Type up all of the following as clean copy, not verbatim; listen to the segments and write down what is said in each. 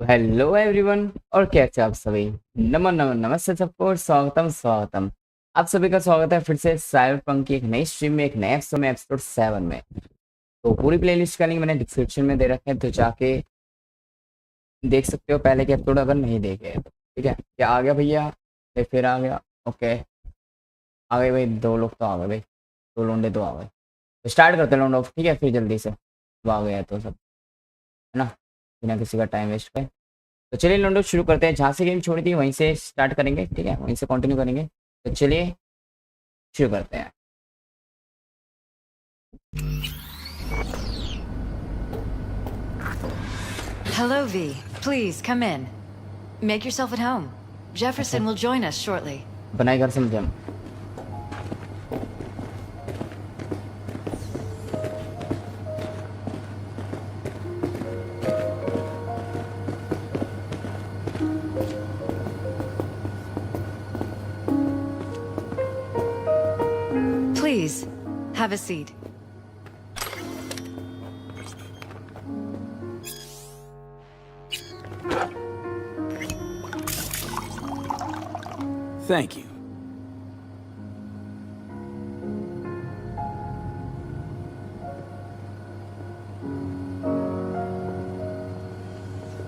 Hello everyone. और कैसे आप सभी। नमन नमन नमस्ते सबको, स्वागतम स्वागतम। आप सभी का स्वागत है फिर से साइबरपंक की एक नई स्ट्रीम में, एक नए एपिसोड में, एपिसोड 7 में। तो पूरी प्लेलिस्ट का लिंक मैंने डिस्क्रिप्शन में दे रखे हैं, तो जाके देख सकते हो पहले के एपिसोड अगर नहीं देखे हैं तो। ठीक है, क्या आ गया भैया? फिर आ गया। ओके, आ गए भाई, दो लोग तो आ गए भाई, दो लोंडे तो आ गए। तो स्टार्ट करते हैं लोंडो, ठीक है? फिर जल्दी से अब आ गया तो सब, है ना, बिना किसी का टाइम वेस्ट करे। तो चलिए लोंडो शुरू करते हैं, जहाँ से गेम छोड़ी थी वहीं से स्टार्ट करेंगे, ठीक है? वहीं से कंटिन्यू करेंगे। तो चलिए शुरू करते हैं। Hello, V. Please come in. Make yourself at home. Jefferson will join us shortly. बनाई घर से मुझे। Please, have a seat. Thank you.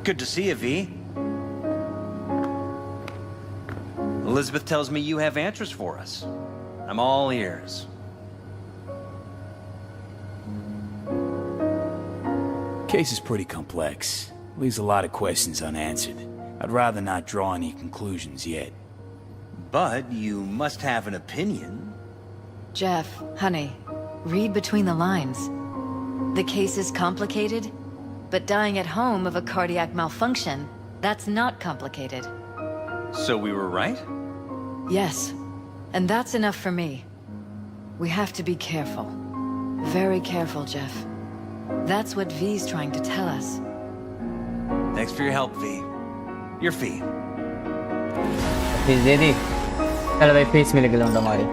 Good to see you, V. Elizabeth tells me you have answers for us. I'm all ears. Case is pretty complex. Leaves a lot of questions unanswered. I'd rather not draw any conclusions yet. But you must have an opinion. Jeff, honey, read between the lines. The case is complicated, but dying at home of a cardiac malfunction, that's not complicated. So we were right? Yes, and that's enough for me. We have to be careful. Very careful, Jeff. That's what V's trying to tell us. Thanks for your help, V. Your fee. Fees दे दी। चल भाई, fees मिल गई लोंडो हमारी।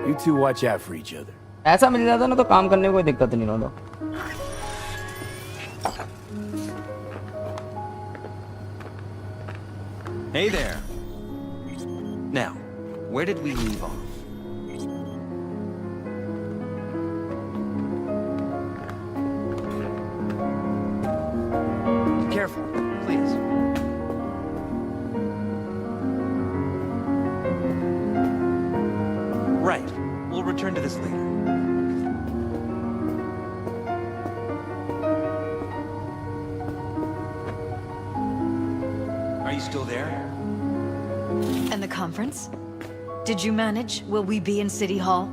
You two watch out for each other. ऐसा मिल जाता ना तो काम करने में कोई दिक्कत नहीं लोंडो। Hey there. Now, where did we leave off? Careful, please. Right. We'll return to this later. Are you still there? And the conference? Did you manage? Will we be in City Hall?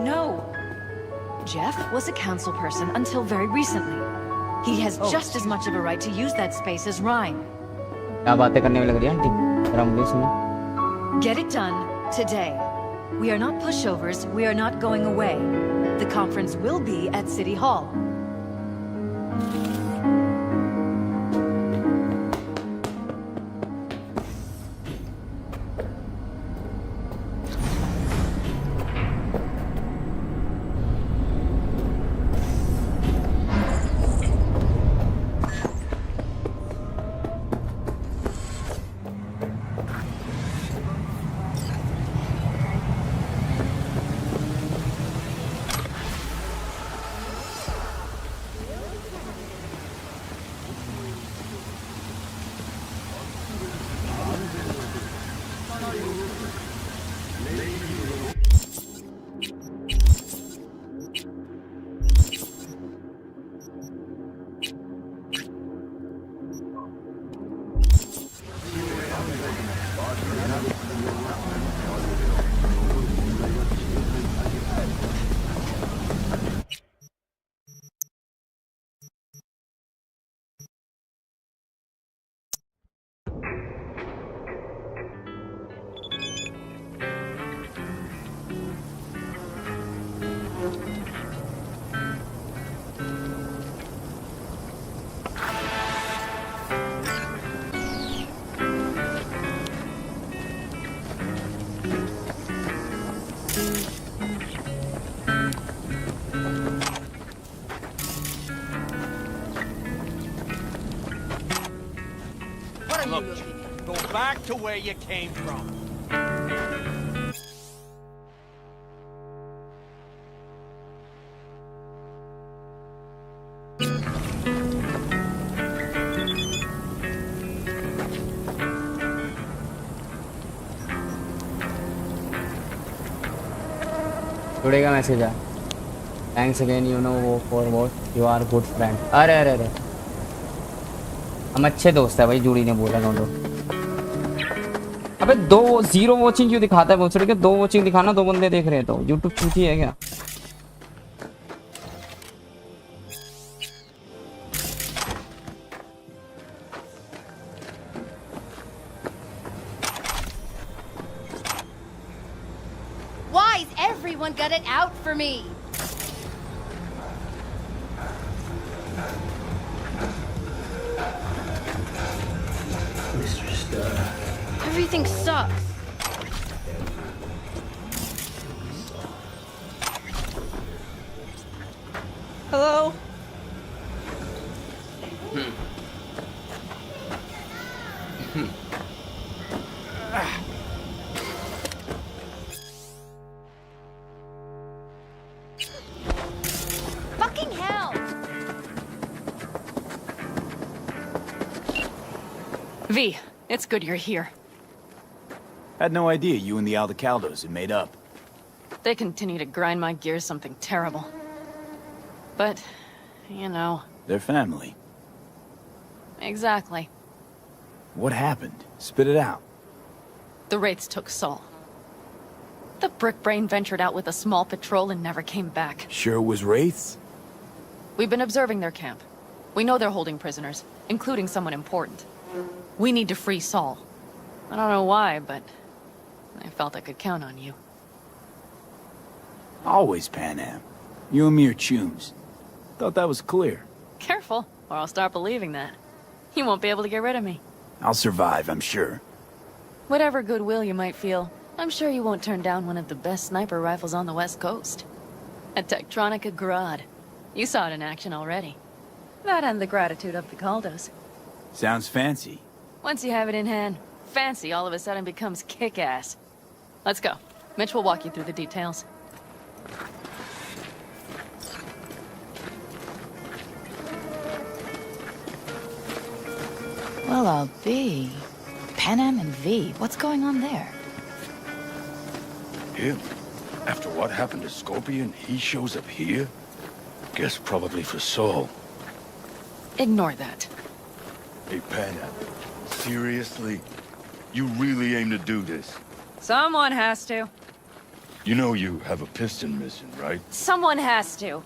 No. Jeff was a council person until very recently. He has just as much of a right to use that space as Ryan. क्या बातें करने में लग रही है aunty? जरा मुझे सुनो। Get it done today. We are not pushovers. We are not going away. The conference will be at City Hall. Look, go back to where you came from. जुड़ेगा मैसेज है थैंक्स अगेन यू नो वो for what you are good friend अरे अरे अरे हम अच्छे दोस्त है भाई जूड़ी ने बोला दोनों अबे दो जीरो वॉचिंग क्यों दिखाता है बहुत सारे के दो वॉचिंग दिखाना दो बंदे देख रहे हैं तो यूट्यूब चूची है क्या Why's everyone got it out for me? Everything sucks. Hello? Fucking hell! V, it's good you're here. Had no idea you and the Aldecaldos had made up. They continue to grind my gears something terrible. But, you know... They're family. Exactly. What happened? Spit it out. The Wraiths took Saul. The Brick Brain ventured out with a small patrol and never came back. Sure it was Wraiths? We've been observing their camp. We know they're holding prisoners, including someone important. We need to free Saul. I don't know why, but I felt I could count on you. Always Panam. You and me are chums. Thought that was clear. Careful, or I'll start believing that. You won't be able to get rid of me. I'll survive, I'm sure. Whatever goodwill you might feel, I'm sure you won't turn down one of the best sniper rifles on the West Coast. A Tektronica Grad. You saw it in action already. That and the gratitude of the Caldos. Sounds fancy. Once you have it in hand, fancy all of a sudden becomes kick-ass. Let's go. Mitch will walk you through the details. Well, I'll be. Panam and V, what's going on there? Him? After what happened to Scorpion, he shows up here? Guess probably for Saul. Ignore that. Hey, Panam, seriously? You really aim to do this? Someone has to. You know you have a piston mission, right? Someone has to.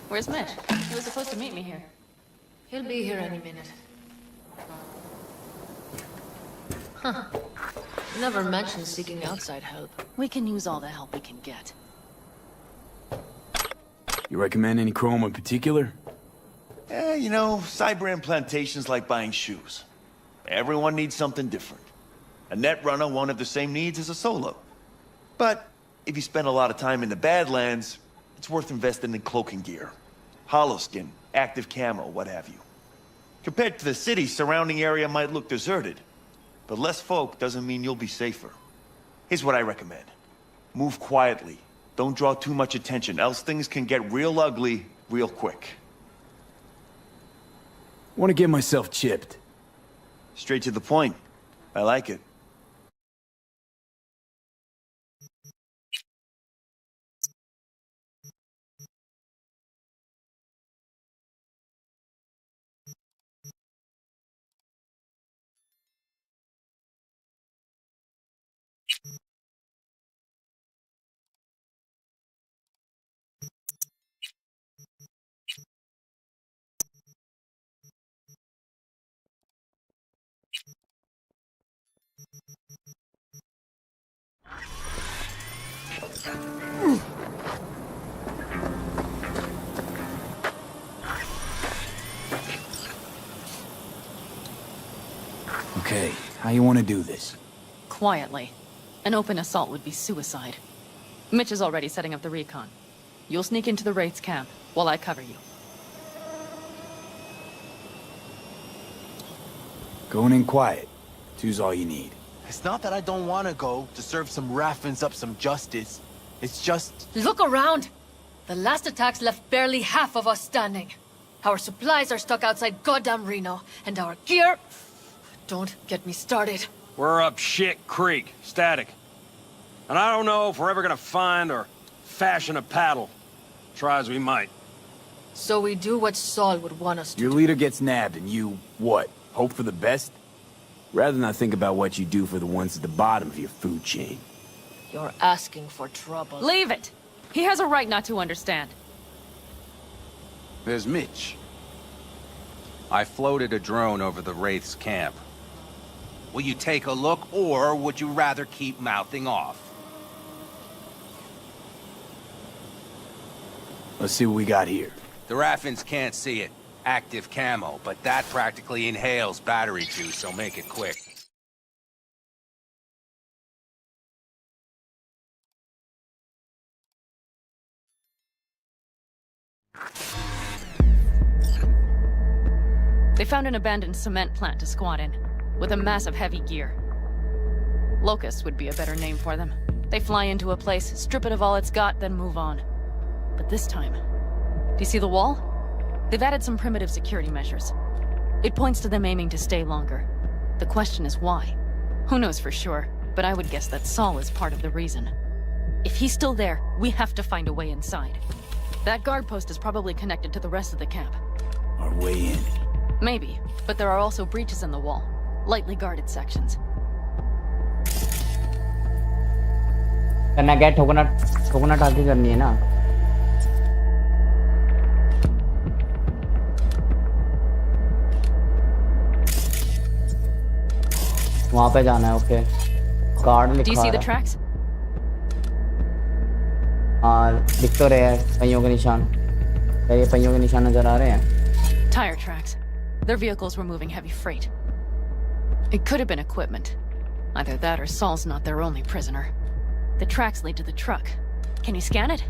Where's Mitch? He was supposed to meet me here. He'll be here any minute. Huh. Never mentioned seeking outside help. We can use all the help we can get. You recommend any chrome in particular? You know, cyber implantation's like buying shoes. Everyone needs something different. A net runner won't have the same needs as a solo. But if you spend a lot of time in the Badlands, it's worth investing in cloaking gear. Hollow skin, active camo, what have you. Compared to the city, surrounding area might look deserted. But less folk doesn't mean you'll be safer. Here's what I recommend. Move quietly. Don't draw too much attention, else things can get real ugly real quick. Want to get myself chipped. Straight to the point. I like it. Okay, how you want to do this? Quietly. An open assault would be suicide. Mitch is already setting up the recon. You'll sneak into the Wraith's camp while I cover you. Going in quiet. Two's all you need. It's not that I don't want to go to serve some Raffins up some justice. It's just... Look around! The last attacks left barely half of us standing. Our supplies are stuck outside goddamn Reno, and our gear... Don't get me started. We're up shit creek, static. And I don't know if we're ever gonna find or fashion a paddle. Try as we might. So we do what Saul would want us to Your do. leader gets nabbed and you, what, hope for the best? Rather not think about what you do for the ones at the bottom of your food chain. You're asking for trouble. Leave it! He has a right not to understand. There's Mitch. I floated a drone over the Wraith's camp. Will you take a look, or would you rather keep mouthing off? Let's see what we got here. The Raffins can't see it. Active camo, but that practically inhales battery juice, so make it quick. They found an abandoned cement plant to squat in, with a massive heavy gear. Locusts would be a better name for them. They fly into a place, strip it of all it's got, then move on. But this time... Do you see the wall? They've added some primitive security measures. It points to them aiming to stay longer. The question is why? Who knows for sure, but I would guess that Saul is part of the reason. If he's still there, we have to find a way inside. That guard post is probably connected to the rest of the camp. Our way in. Maybe, but there are also breaches in the wall. Lightly guarded sections. करना क्या ठोकना ठोकना टाकी करनी है ना वहाँ पे जाना है ओके कार्ड Do you लिखा see the है tracks? हाँ दिख तो रहे हैं पहियों के निशान क्या ये पहियों के निशान नजर आ रहे हैं Tire tracks. Their vehicles were moving heavy freight. It could have been equipment. Either that or Saul's not their only prisoner. The tracks lead to the truck. Can you scan it?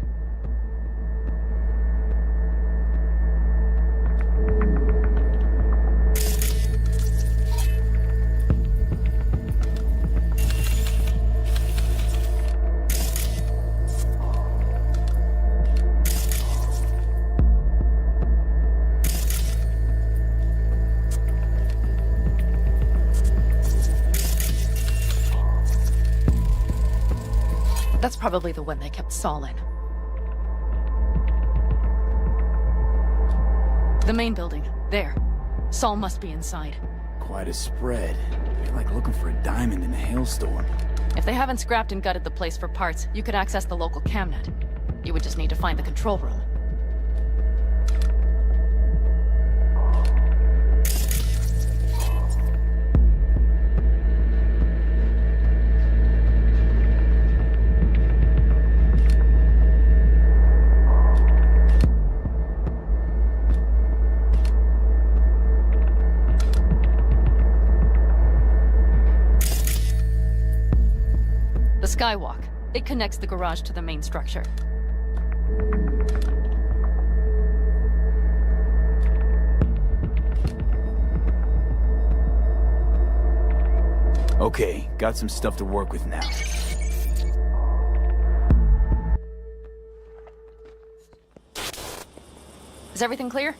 That's probably the one they kept Saul in. The main building. There. Saul must be inside. Quite a spread. You're like looking for a diamond in a hailstorm. If they haven't scrapped and gutted the place for parts, you could access the local camnet. You would just need to find the control room. The skywalk. It connects the garage to the main structure. Okay, got some stuff to work with now. Is everything clear?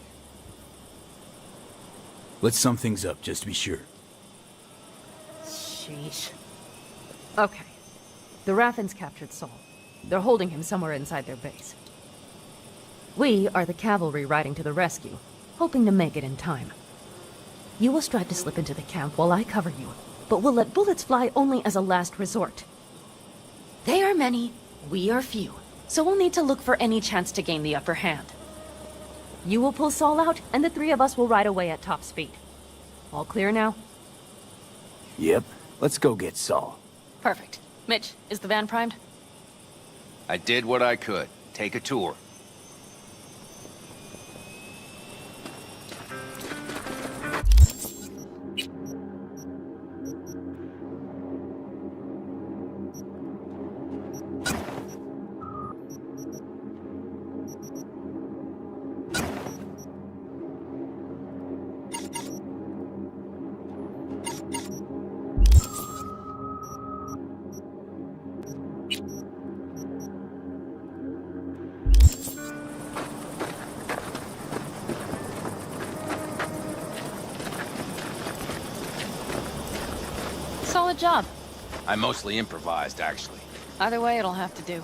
Let's sum things up, just to be sure. Sheesh. Okay. The Raffins captured Saul. They're holding him somewhere inside their base. We are the cavalry riding to the rescue, hoping to make it in time. You will strive to slip into the camp while I cover you, but we'll let bullets fly only as a last resort. They are many, we are few, so we'll need to look for any chance to gain the upper hand. You will pull Saul out, and the three of us will ride away at top speed. All clear now? Yep, let's go get Saul. Perfect. Mitch, is the van primed? I did what I could. Take a tour. Solid job. I mostly improvised, actually. Either way, it'll have to do.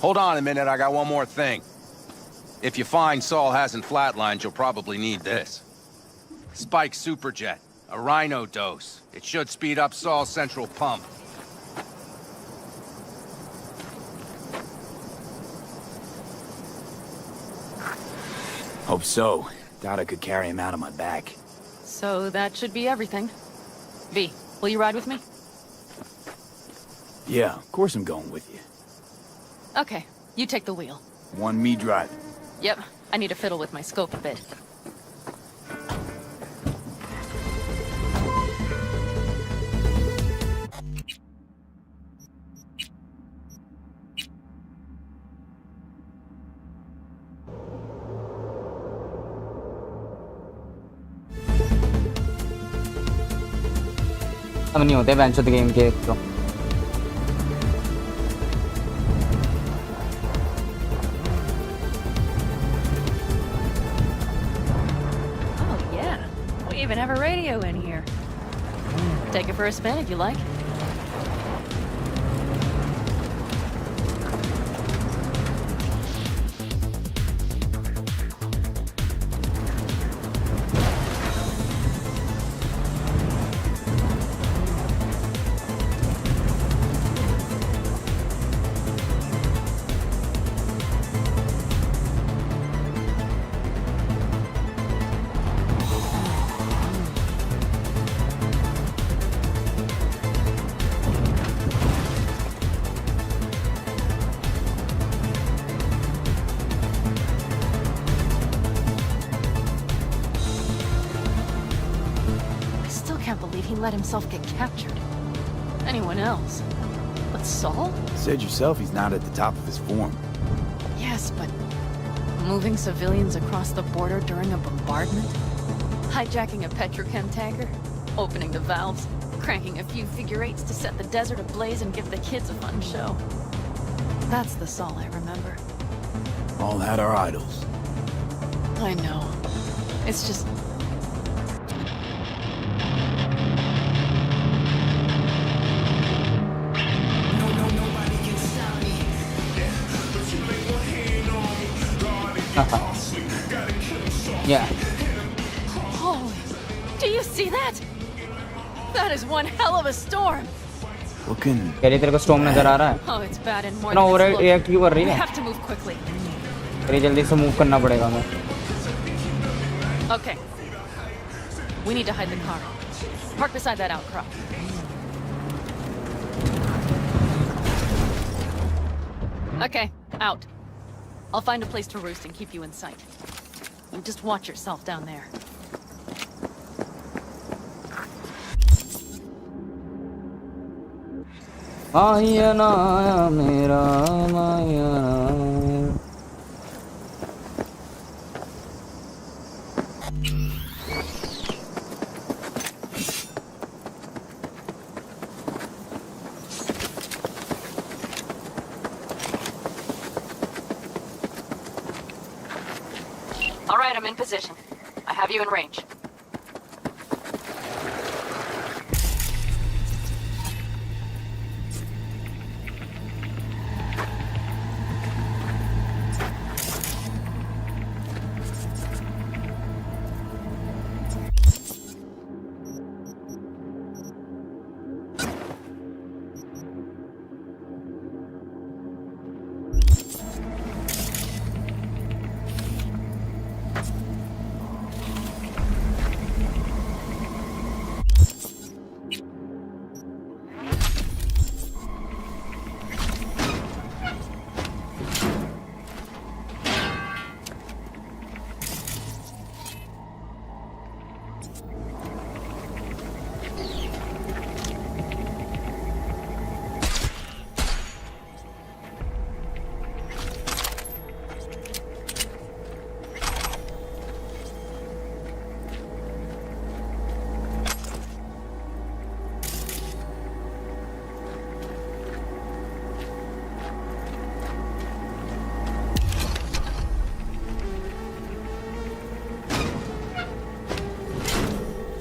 Hold on a minute, I got one more thing. If you find Saul hasn't flatlined, you'll probably need this. Spike Superjet, a Rhino dose. It should speed up Saul's central pump. Hope so. Doubt I could carry him out on my back. So that should be everything. V, will you ride with me? Yeah, of course I'm going with you. Okay, you take the wheel. Want me driving? Yep, I need to fiddle with my scope a bit. अब नहीं होते bench the game के एक तो Oh yeah, we even have a radio in here. Take it for a spin if you like. Can't believe he let himself get captured. Anyone else? But Saul? Said yourself he's not at the top of his form. Yes, but moving civilians across the border during a bombardment? Hijacking a petrochem tanker? Opening the valves? Cranking a few figure eights to set the desert ablaze and give the kids a fun show? That's the Saul I remember. All had our idols. I know. It's just... Yeah. Holy, do you see that? That is one hell of a storm. Looking. कह रही तेरे को storm नजर आ रहा है? Oh, it's bad and more ना than over it's react क्यों कर रही looking. We है? have to move quickly. तेरी जल्दी से मूव करना पड़ेगा हमें. Okay. We need to hide the car. Park beside that outcrop. Okay, out. I'll find a place to roost and keep you in sight. And just watch yourself down there. आया ना आया मेरा माया ना. All right, I'm in position. I have you in range.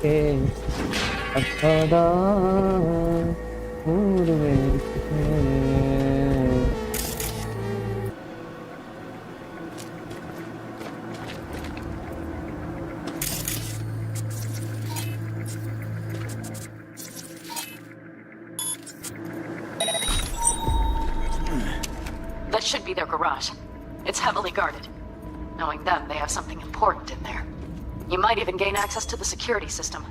के अखदा पूर्वे That should be their garage. It's heavily guarded. Knowing them, they have something important in there. You might even gain access to the security system.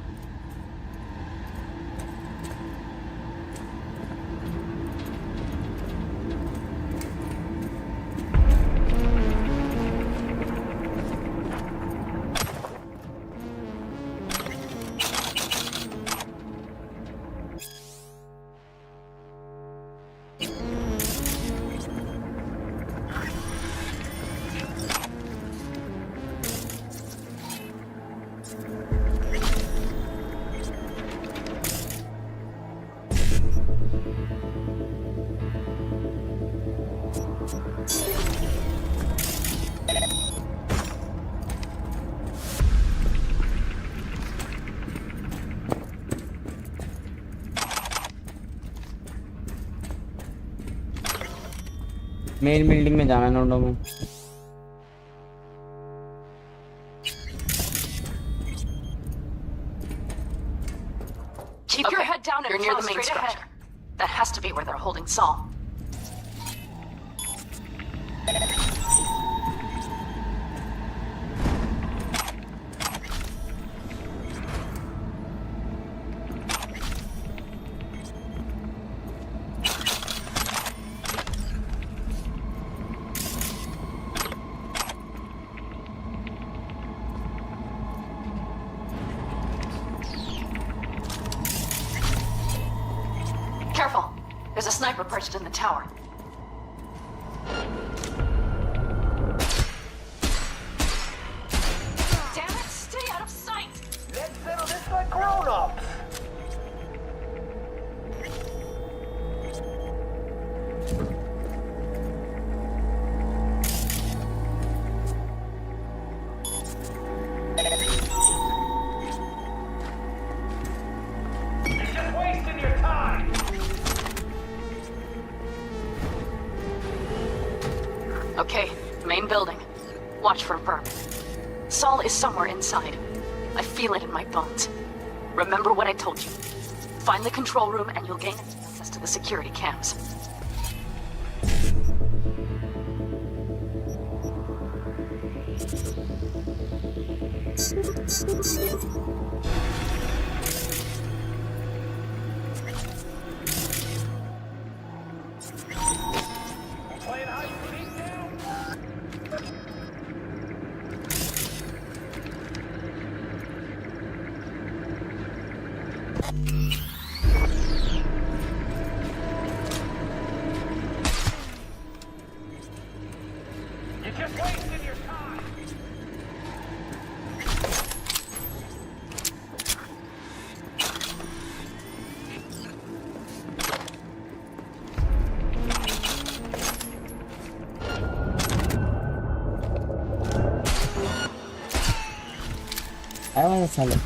Main building में जाना नोडो में Keep your head down and you're near the main structure. That has to be where they're holding Saul. Careful. There's a sniper perched in the tower. Damn it! Stay out of sight! Let's settle this like grown-ups. You're just wasting your time. Okay, main building. Watch for Verb. Saul is somewhere inside. I feel it in my bones. Remember what I told you. Find the control room and you'll gain access to the security cams. Playing hide and seek now? You're just wasting your time. आया वहाँ साले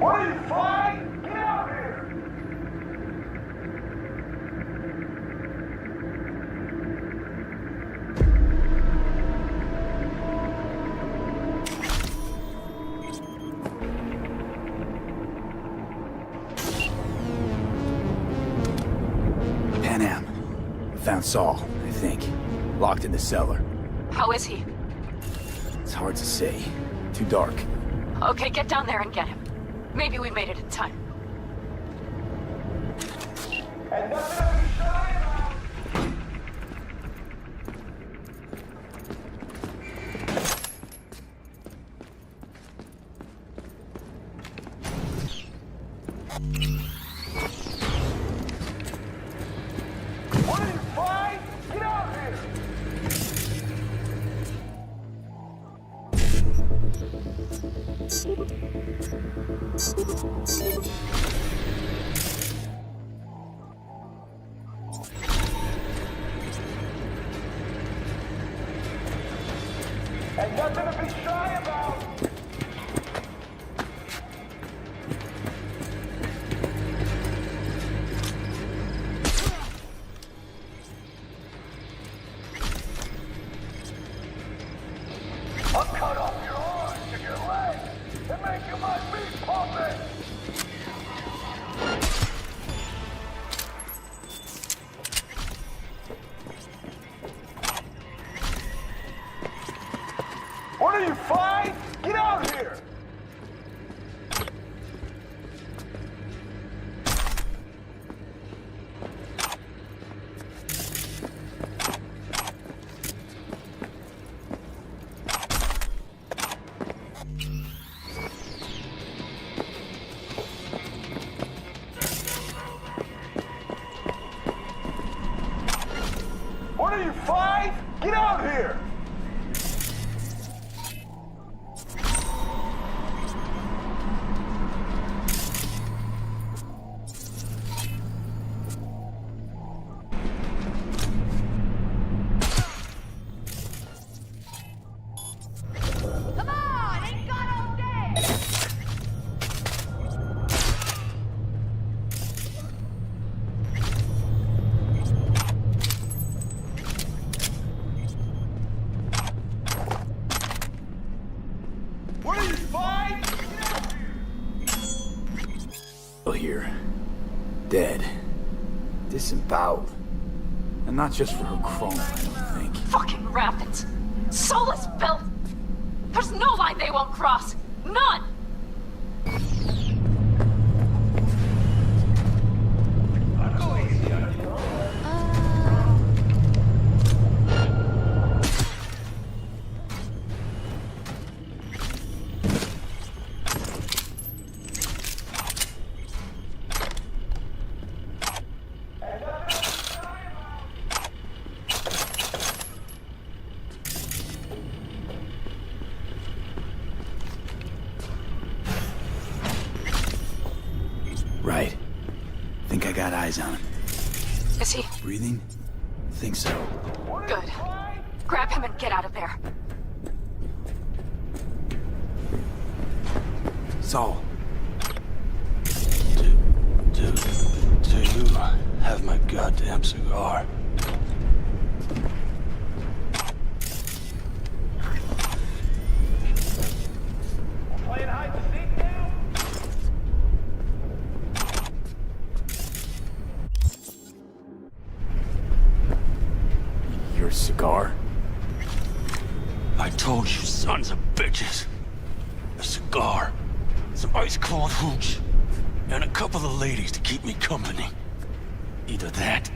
What are you flying? Get out here! Pan Am. Found Saul, I think. Locked in the cellar. How is he? It's hard to say. Too dark. Okay, get down there and get him. Maybe we made it in time. And nothing to be shy about. What are you, fine? Get out here! And nothing to be shy about. I'll cut off your arms and your legs and make you my meat puppet. What are you, fine? Get out here! What are you, fine? Get out here! Come on, ain't got all day. What are you, fine? Still here. Dead. Disemboweled. And not just for her chrome, I don't think. Fucking rapids. Soulless filth. There's no line they won't cross. None. Right. Think I got eyes on him. Is he? Breathing? Think so. Good. Grab him and get out of there. Saul. Do you have my goddamn cigar? Playing hide and seek now? Your cigar? I told you, sons of bitches. A cigar, some ice-cold hooch, and a couple of ladies to keep me company. Either that,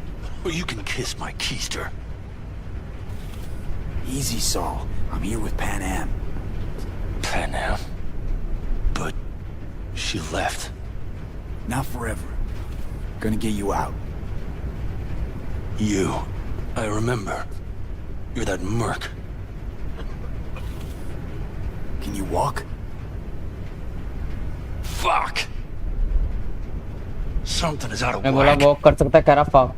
or you can kiss my keister. Easy, Saul. I'm here with Pan Am. Pan Am? But she left. Not forever. Gonna get you out. You. I remember. You're that merc. Can you walk? Fuck! Something is out of मैं बोला whack. Walk कर सकता है, कह रहा fuck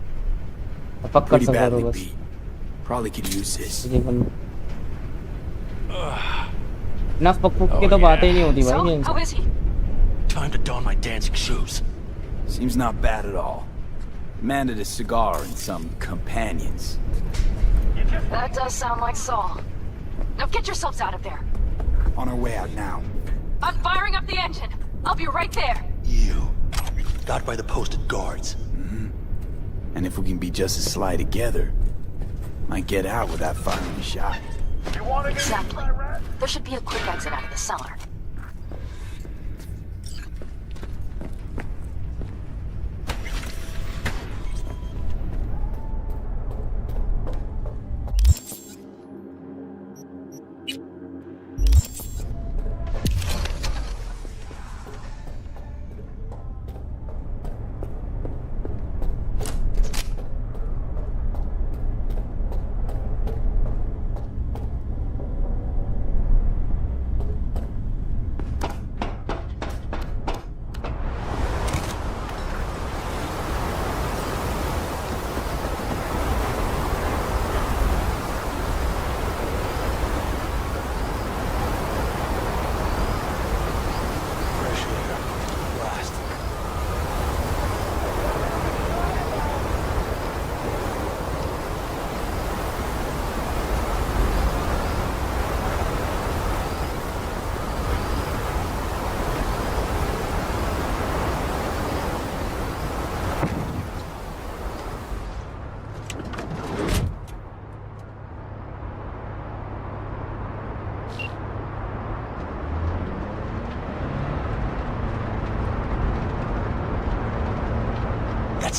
fuck कर Pretty सकता है badly बस beat. Probably could use this. जीवन ना फक फुक की तो बात ही नहीं होती भाई So, ये how is he? Time to don my dancing shoes. Seems not bad at all. Demanded a cigar and some companions. That does sound like Saul. Now get yourselves out of there. On our way out now. I'm firing up the engine. I'll be right there. You. Got by the posted guards. And if we can be just as sly together, might get out without firing a shot. You want to get Exactly. my rat? There should be a quick exit out of the cellar.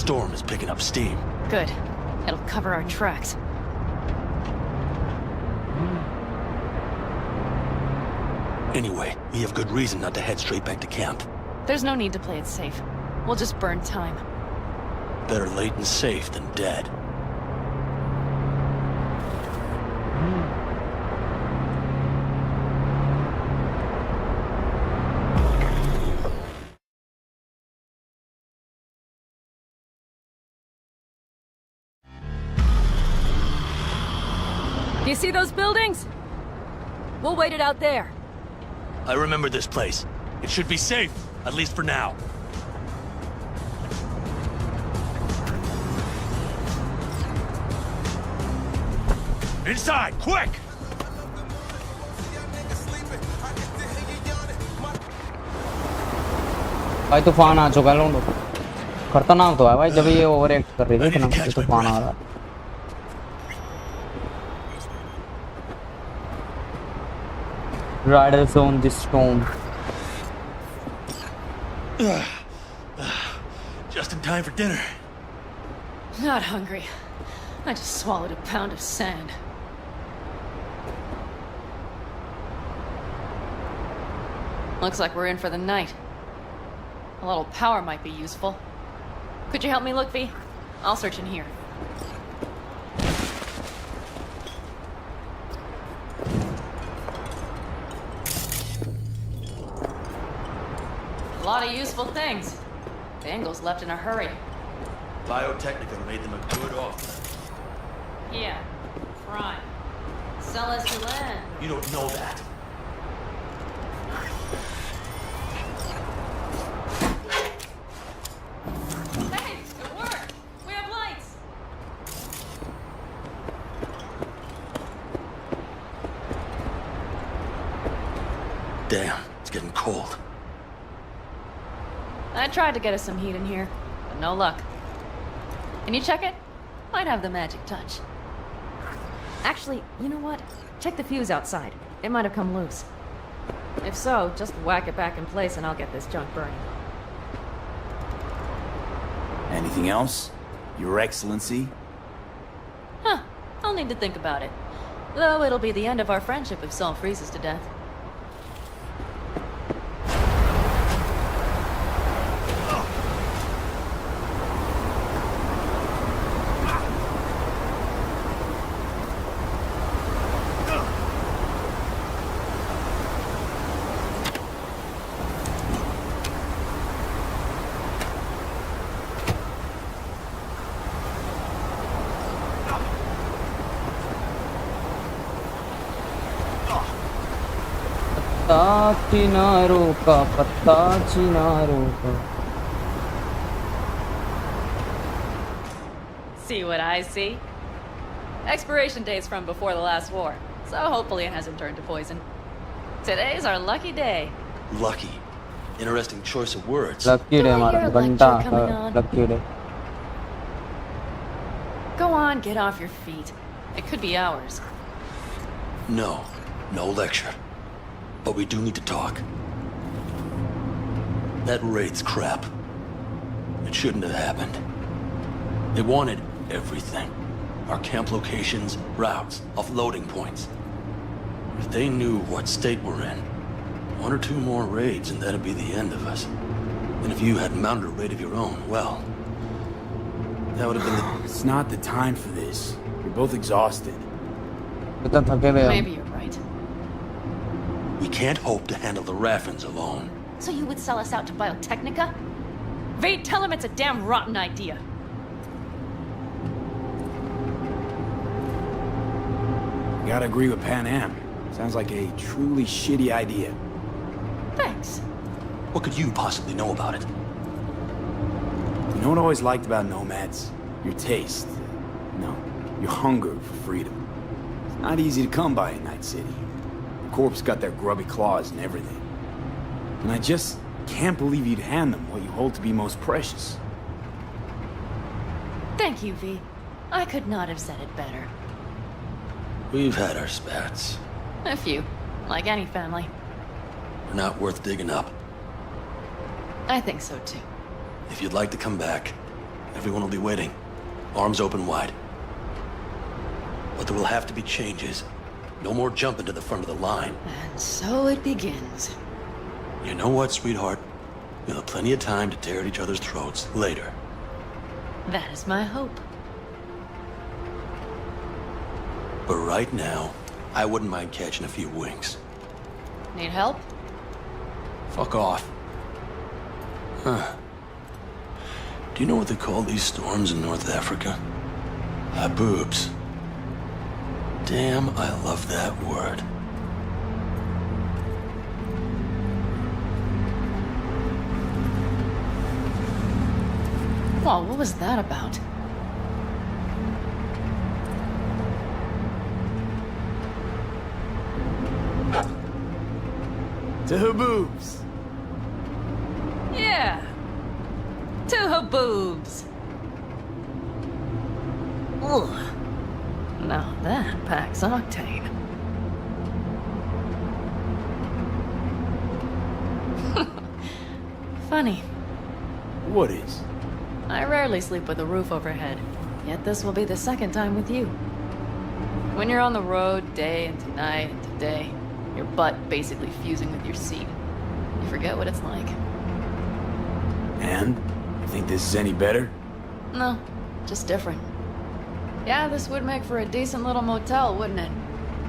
storm is picking up steam. Good. It'll cover our tracks. Anyway, we have good reason not to head straight back to camp. There's no need to play it safe. We'll just burn time. Better late and safe than dead. You see those buildings? We'll wait it out there. I remember this place. It should be safe, at least for now. Inside, quick! भाई तूफान आ चुका है लोगों खतरनाक तो है भाई जब ये ओवर एक्ट कर रही थी इतना तूफान आ रहा Riders on the storm. Just in time for dinner. Not hungry. I just swallowed a pound of sand. Looks like we're in for the night. A little power might be useful. Could you help me look, V? I'll search in here. A lot of useful things. The Engels left in a hurry. Biotechnica made them a good offer. Yeah, prime. Sell us your land. You don't know that. Hey, it worked! We have lights! Damn, it's getting cold. I tried to get us some heat in here, but no luck. Can you check it? Might have the magic touch. Actually, you know what? Check the fuse outside. It might have come loose. If so, just whack it back in place and I'll get this junk burning. Anything else? Your Excellency? Huh. I'll need to think about it. Though it'll be the end of our friendship if Saul freezes to death. पत्ता चिनारों का पत्ता चिनारों का See what I see? Expiration date's from before the last war, so hopefully it hasn't turned to poison. Today's our lucky day. Lucky. Interesting choice of words. Lucky day हमारा घंटा lucky day Go on, get off your feet. It could be hours. No, no lecture. But we do need to talk. That raid's crap. It shouldn't have happened. They wanted everything. Our camp locations, routes, offloading points. If they knew what state we're in, one or two more raids and that'd be the end of us. And if you had mounted a raid of your own, well, that would have been the... It's not the time for this. You're both exhausted. Maybe you're right. We can't hope to handle the Raffins alone. So you would sell us out to Biotechnica? Vade, tell him it's a damn rotten idea. Gotta agree with Pan Am. Sounds like a truly shitty idea. Thanks. What could you possibly know about it? You know what I always liked about nomads? Your taste. No, your hunger for freedom. It's not easy to come by in Night City. The Corps got their grubby claws and everything. And I just can't believe you'd hand them what you hold to be most precious. Thank you, V. I could not have said it better. We've had our spats. A few. Like any family. We're not worth digging up. I think so, too. If you'd like to come back, Everyone will be waiting, arms open wide. But there will have to be changes. No more jumping to the front of the line. And so it begins. You know what, sweetheart? We'll have plenty of time to tear at each other's throats later. That is my hope. But right now, I wouldn't mind catching a few winks. Need help? Fuck off. Huh. Do you know what they call these storms in North Africa? Haboobs. Damn, I love that word. Whoa, what was that about? To Haboobs. Yeah. To haboobs. Ugh. Now that packs octane. Funny. What is? I rarely sleep with a roof overhead, yet this will be the second time with you. When you're on the road day into night into day, your butt basically fusing with your seat, you forget what it's like. And? You think this is any better? No, just different. Yeah, this would make for a decent little motel, wouldn't it?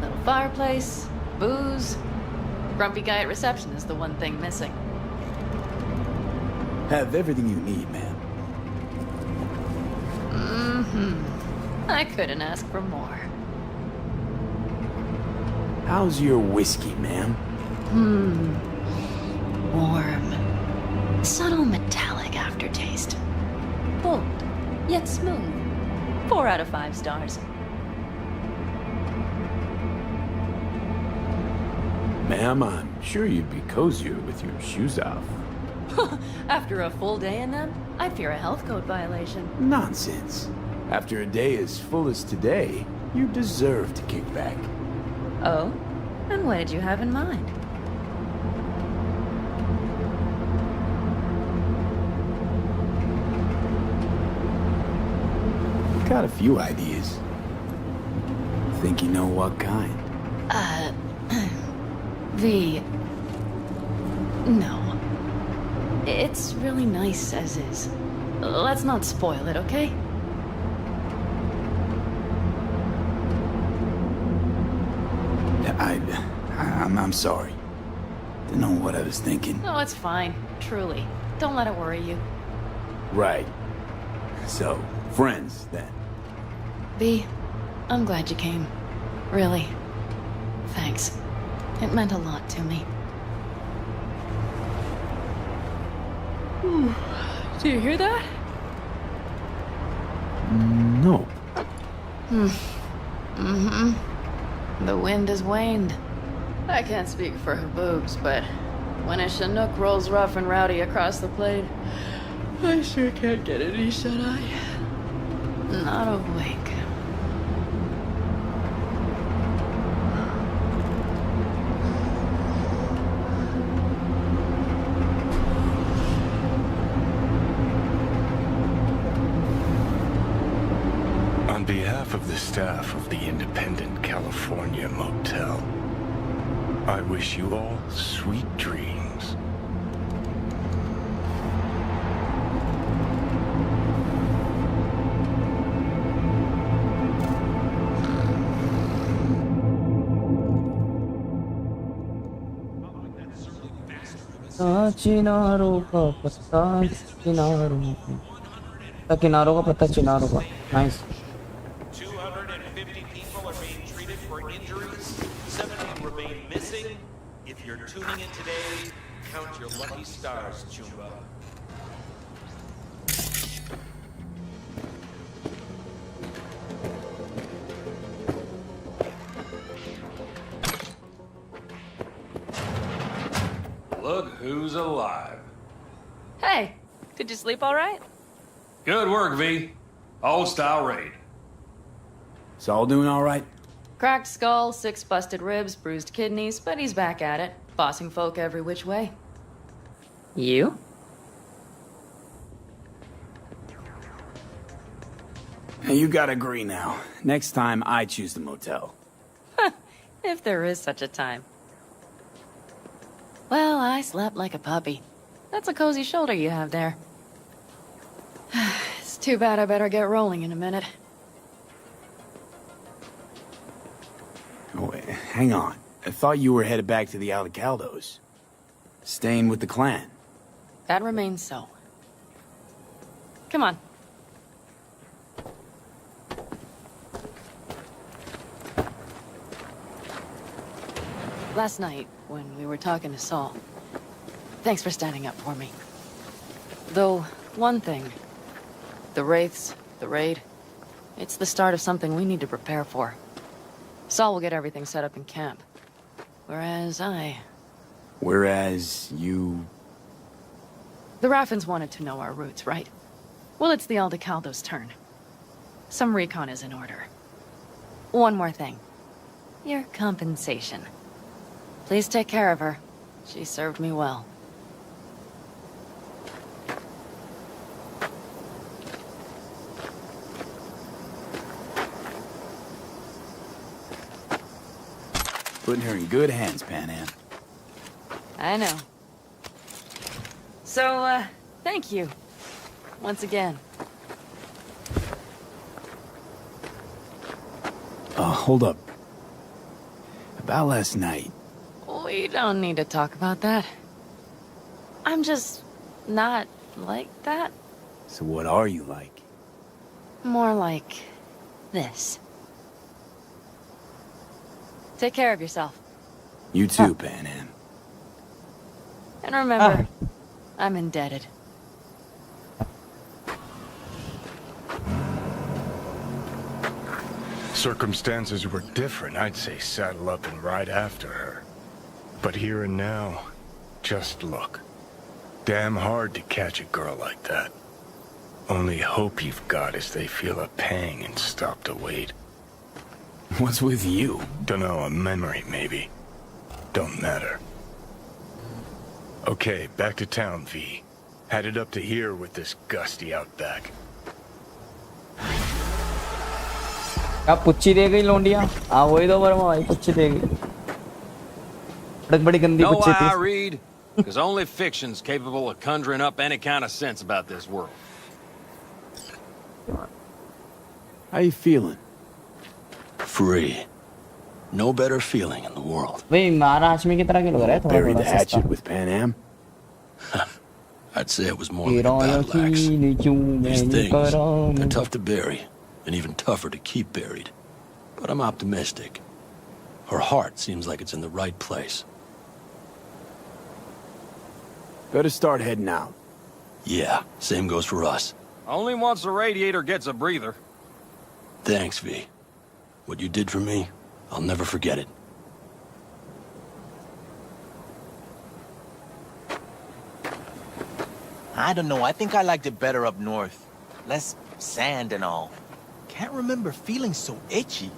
Little fireplace, booze. Grumpy guy at reception is the one thing missing. Have everything you need, man. I couldn't ask for more. How's your whiskey, ma'am? Warm. Subtle metallic aftertaste. Bold, yet smooth. 4 out of 5 stars. Ma'am, I'm sure you'd be cozier with your shoes off. After a full day in them, I fear a health code violation. Nonsense. After a day as full as today, you deserve to kick back. Oh? And what did you have in mind? Got a few ideas. Think you know what kind? No. It's really nice as is. Let's not spoil it, okay? I'm sorry. Didn't know what I was thinking. No, it's fine. Truly. Don't let it worry you. Right. So, friends, then. B, I'm glad you came. Really. Thanks. It meant a lot to me. Do you hear that? No. The wind has waned. I can't speak for her boobs, but when a Chinook rolls rough and rowdy across the plain, I sure can't get any shut-eye. Not awake. On behalf of the staff of the Independent California Motel, I wish you all sweet dreams. चिनारों का पत्ता किनारों का पत्ता चिनारों का nice 250 people are being treated for injuries. 17 remain missing. If you're tuning in today, count your lucky stars, Chumba. Look who's alive. Hey, did you sleep all right? Good work, V. Old-style raid. Saul doing all right? Cracked skull, 6 busted ribs, bruised kidneys, but he's back at it, bossing folk every which way. You? You gotta agree now. Next time, I choose the motel. If there is such a time. Well, I slept like a puppy. That's a cozy shoulder you have there. It's too bad I better get rolling in a minute. Oh, wait, hang on. I thought you were headed back to the Alcaldos. Staying with the clan. That remains so. Come on. Last night, when we were talking to Saul, thanks for standing up for me. Though, one thing. The Wraiths, the raid, it's the start of something we need to prepare for. Saul will get everything set up in camp. Whereas you... The Raffins wanted to know our roots, right? Well, it's the Aldecaldo's turn. Some recon is in order. One more thing. Your compensation. Please take care of her. She served me well. Putting her in good hands, Panam. I know. So, thank you. Once again. Hold up. About last night. We don't need to talk about that. I'm just not like that. So what are you like? More like this. Take care of yourself. You too, Panam. And remember, I'm indebted. Circumstances were different, I'd say saddle up and ride after her. But here and now, just look. Damn hard to catch a girl like that. Only hope you've got is they feel a pang and stop to wait. What's with you? Dunno, a memory maybe. Don't matter. Okay, back to town, V. Headed up to here with this gusty outback. अब पुच्ची दे गई लोंडिया वही दो बार भाई पुच्ची दे गई बड़ी गंदी No, पुच्ची I थी read, because only fiction's capable of conjuring up any kind of sense about this world. How you feeling? Free. No better feeling in the world. भाई महाराष्ट्र की तरह क्यों लग रहा है Bury the थोड़ा hatchet with Panam? I'd say it was more like a battle axe. These things, they're tough to bury, and even tougher to keep buried. But I'm optimistic. Her heart seems like it's in the right place. Better start heading out. Yeah, same goes for us. Only once the radiator gets a breather. Thanks, V. What you did for me, I'll never forget it. I don't know, I think I liked it better up north. Less sand and all. Can't remember feeling so itchy.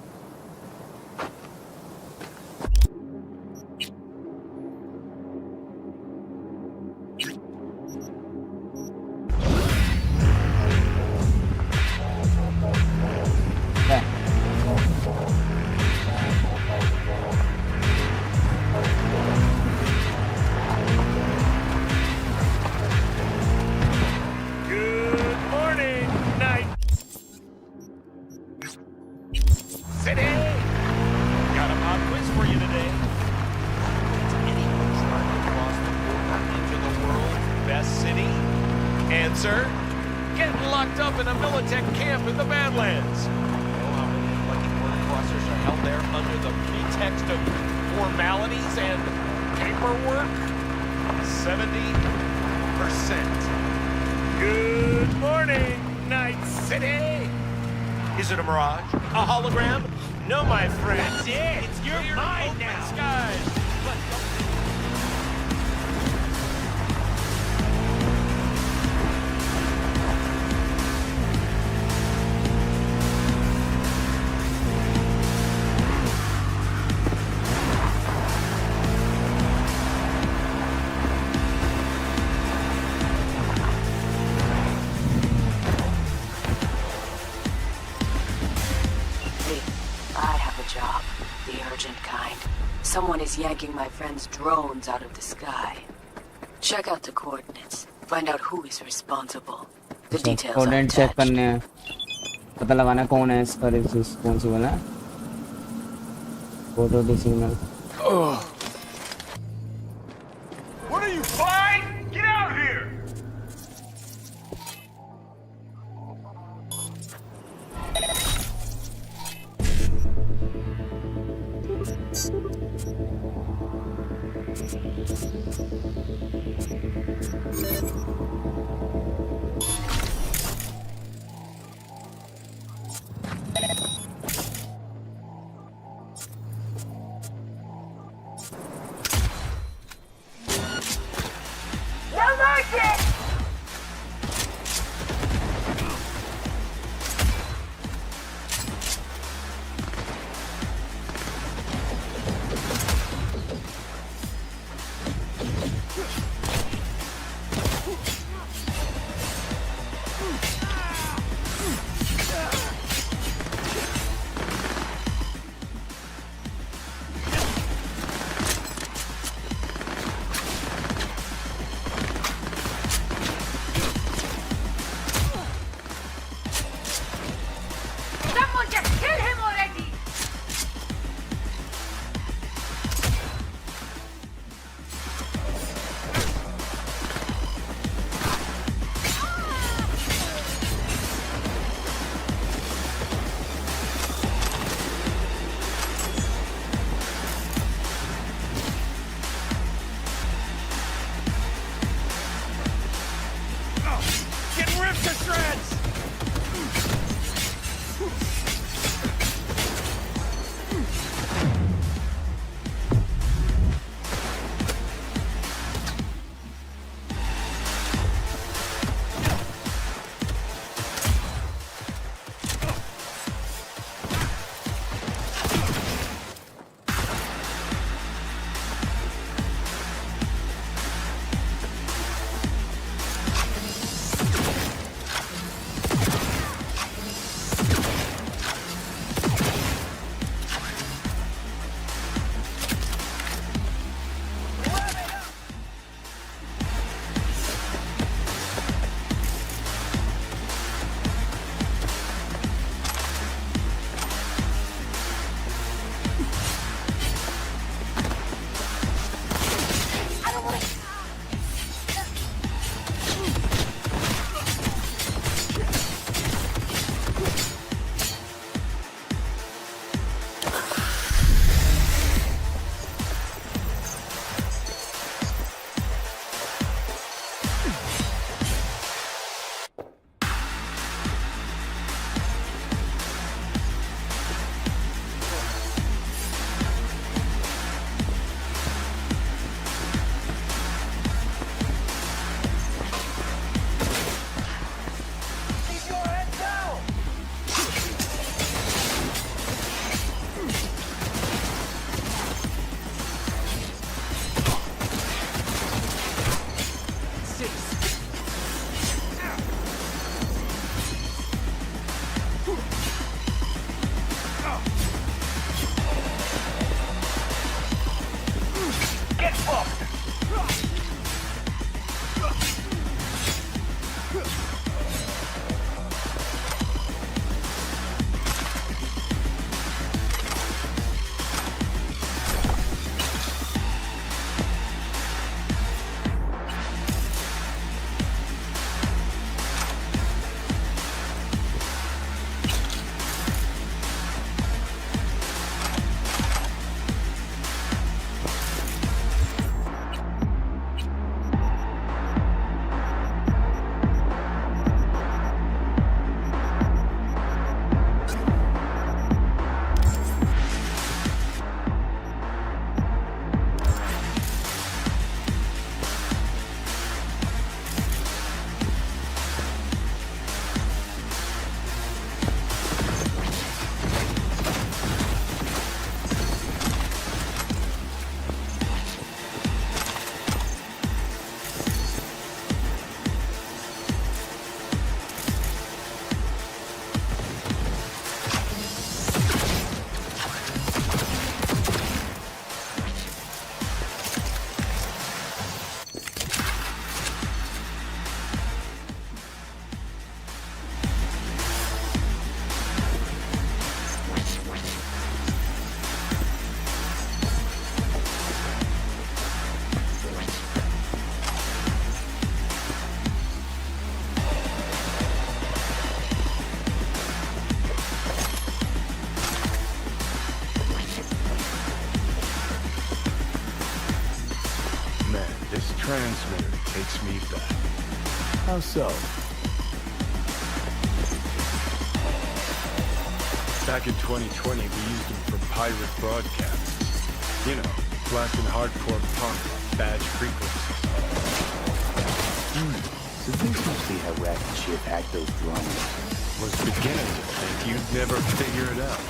Answer: getting locked up in a Militech camp in the Badlands. Know how many lucky word crossers are held there under the pretext of formalities and paperwork? 70%. Good morning, Night City! Is it a mirage? A hologram? No, my friend. That's it! It's your mind now! Skies. Someone is yanking my friend's drones out of the sky. Check out the coordinates. Find out who is responsible. The details are coordinate check attached. करने हैं, पता लगाना कौन है इसका responsible है। Photo the signal. What are you, blind? Get out here! You'll like it! Someone just kill him already! Getting ripped to shreds! Keep your head down! Get fucked! This transmitter takes me back. How so? Back in 2020, we used them for pirate broadcasts. You know, blasting hardcore punk on badge frequencies. So this must be how Ratchet Ship hacked those drones. Was beginning to think you'd never figure it out.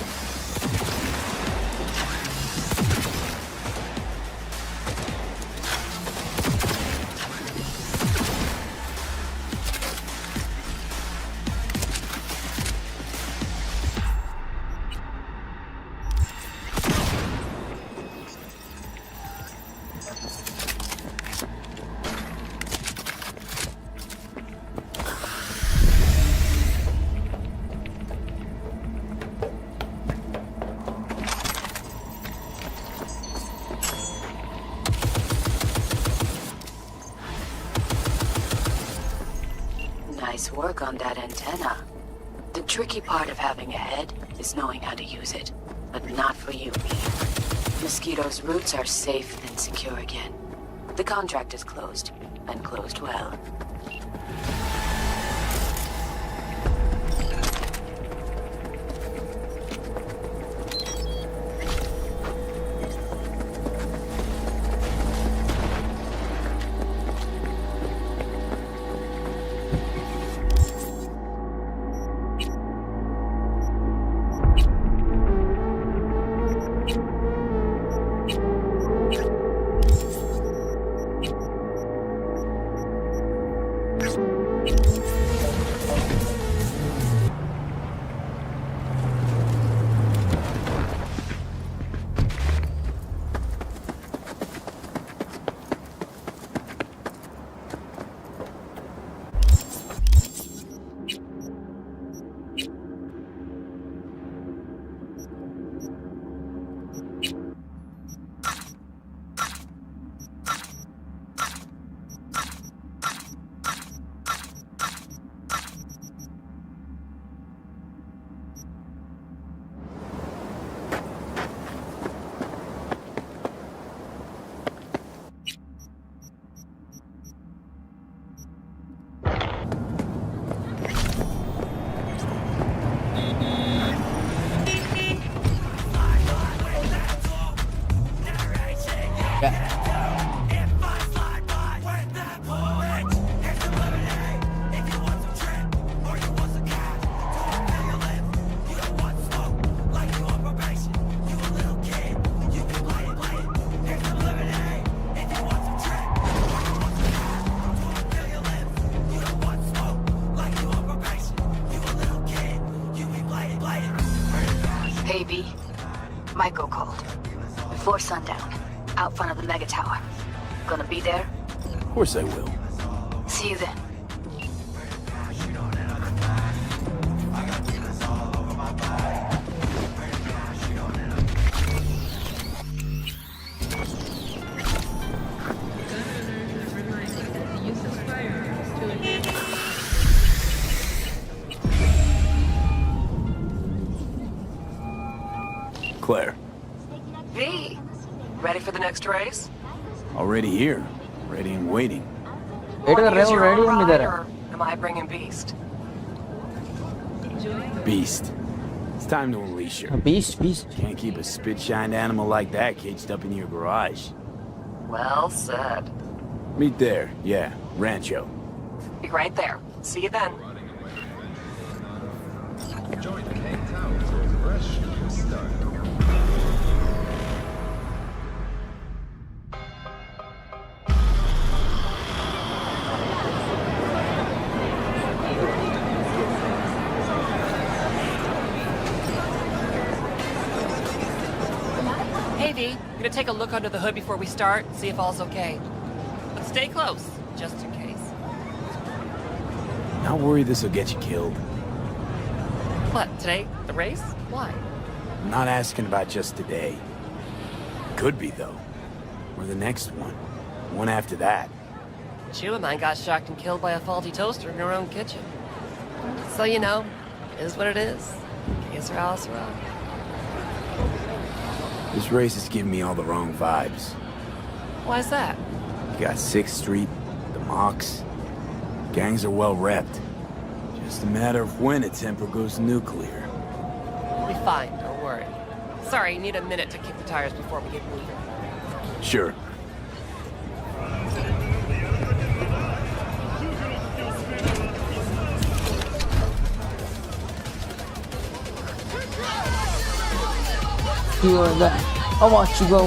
Nice work on that antenna. The tricky part of having a head is knowing how to use it. But not for you, V. Mosquito's roots are safe and secure again. The contract is closed, and closed well. Hey, V. Michael called. Before sundown, out front of the Mega Tower. Gonna be there? Of course I will. See you then. Claire. V, ready for the next race? Already here. Ready and waiting. Wanna use your own ride, or am I bringing Beast? Beast. It's time to unleash her. Beast. Can't keep a spit-shined animal like that caged up in your garage. Well said. Meet there. Yeah, Rancho. Be right there. See you then. Join the Cape Tower for a fresh new start. Hey, V. Gonna take a look under the hood before we start, see if all's okay. But stay close, just in case. Not worried this'll get you killed. What, today? The race? Why? I'm not asking about just today. Could be, though. Or the next one. One after that. Chew of mine got shocked and killed by a faulty toaster in her own kitchen. So, you know, it is what it is. Que sera, sera. This race is giving me all the wrong vibes. Why's that? You got 6th Street, the Mox. Gangs are well repped. Just a matter of when a temper goes nuclear. We'll be fine, don't worry. Sorry, you need a minute to kick the tires before we get moving. Sure. I want you go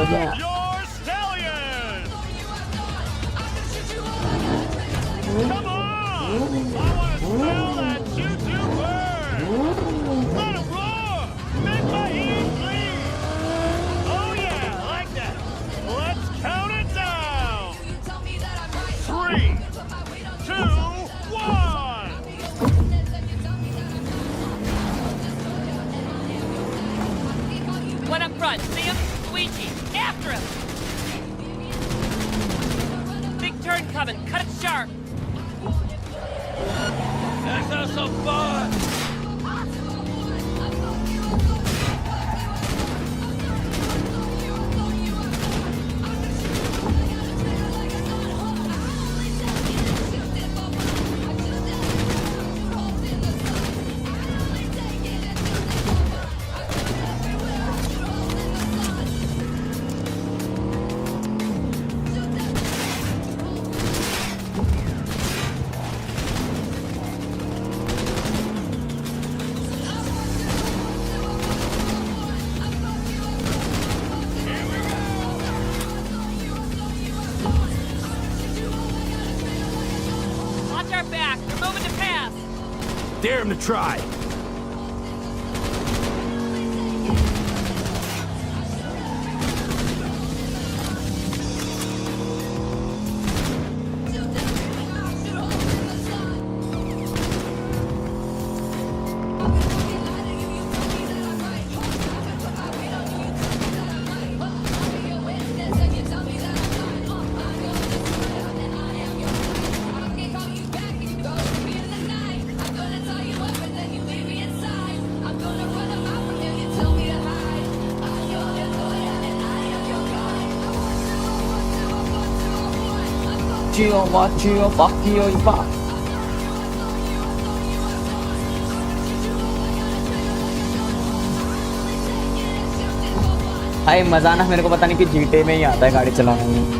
down. Your stallion! Come on! I want to smell that choo-choo burn! Let it roar! Make my heat bleed! Oh yeah, I like that! Let's count it down! 3, 2, 1! One up front, see him? Luigi, after him! Big turn coming, cut it sharp! Let's have some fun! Watch our back, we're moving to pass! Dare him to try. Fuck you, fuck. भाई मजा ना मेरे को पता नहीं कि GTA में ही आता है गाड़ी चलाने में।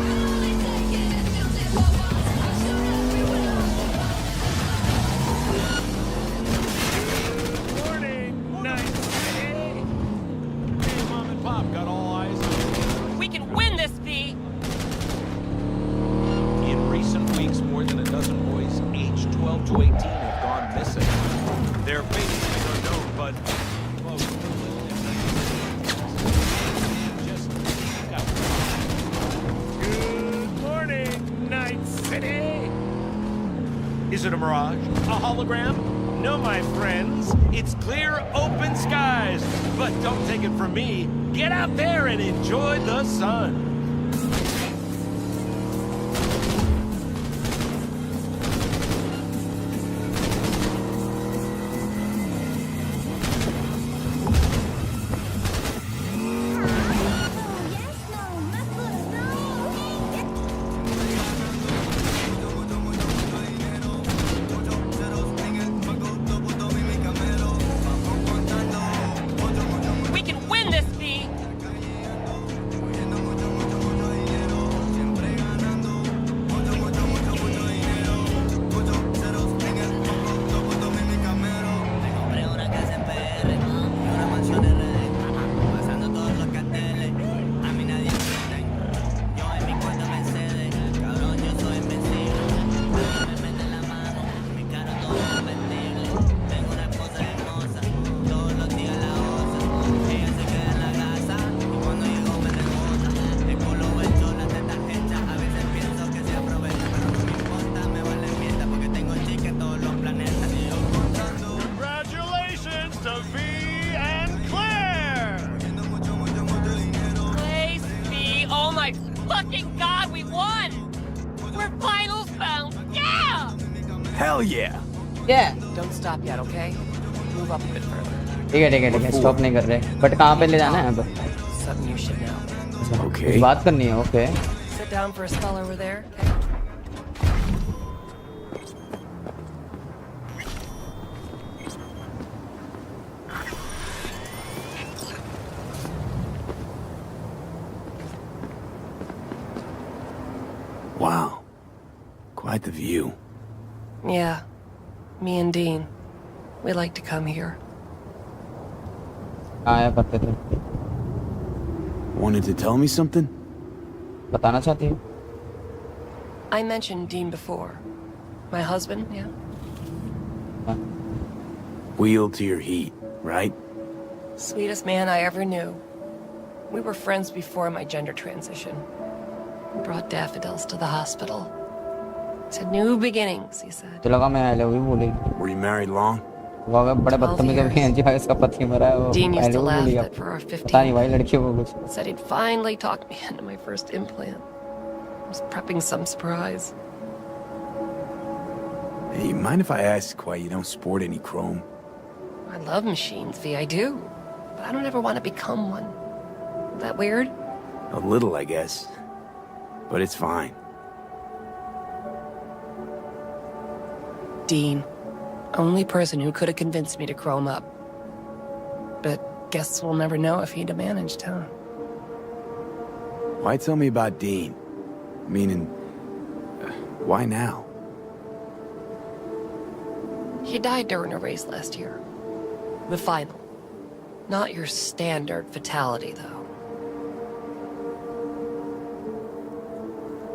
Is it a mirage? A hologram? No, my friends. It's clear, open skies. But don't take it from me. Get out there and enjoy the sun. Hell yeah! Yeah. Don't stop yet, okay? Move up a bit further. ठीक है stop नहीं कर रहे but कहाँ पे ले जाना है अब? Something you should know. Okay. बात करनी है okay. Sit it down for a spell over there, okay? Wow. Quite the view. Yeah. Me and Dean. We like to come here. आया करते थे Wanted to tell me something? बताना चाहती हूँ I mentioned Dean before. My husband, yeah? Wheel to your heat, right? Sweetest man I ever knew. We were friends before my gender transition. Brought daffodils to the hospital. To new beginnings, he said. तो लगा मैं I love you बोलेगी Were you married long? वो बड़े बदतमीज भी हैं जी इसका पति मरा है वो Dean used to laugh बोलेगा that for our 15th. पता नहीं भाई लड़कियों को कुछ Said he'd finally talked me into my first implant. I was prepping some surprise. Hey, mind if I ask why you don't sport any chrome? I love machines, V, I do. But I don't ever want to become one. Is that weird? A little, I guess. But it's fine. Dean. Only person who could have convinced me to chrome up. But guess we'll never know if he'd have managed, huh? Why tell me about Dean? Meaning, why now? He died during a race last year. The final. Not your standard fatality, though.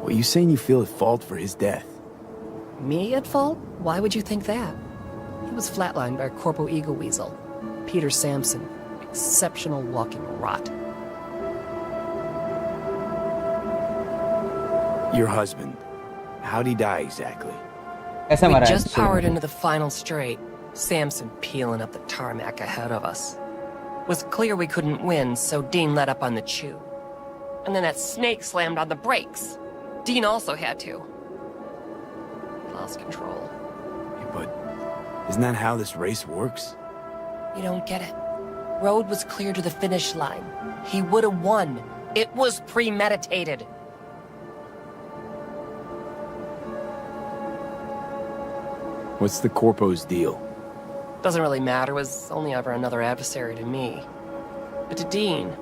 Well, you saying you feel at fault for his death? Me at fault? Why would you think that? He was flatlined by Corpo Eagle Weasel. Peter Sampson. Exceptional walking rot. Your husband. How'd he die exactly? ऐसा We मरा है just actually. powered into the final straight. Samson peeling up the tarmac ahead of us. Was clear we couldn't win, so Dean let up on the chew. And then that snake slammed on the brakes. Dean also had to. Lost control. Yeah, but isn't that how this race works? You don't get it. Road was clear to the finish line. He would have won. It was premeditated. What's the Corpo's deal? Doesn't really matter. Was only ever another adversary to me. But to Dean.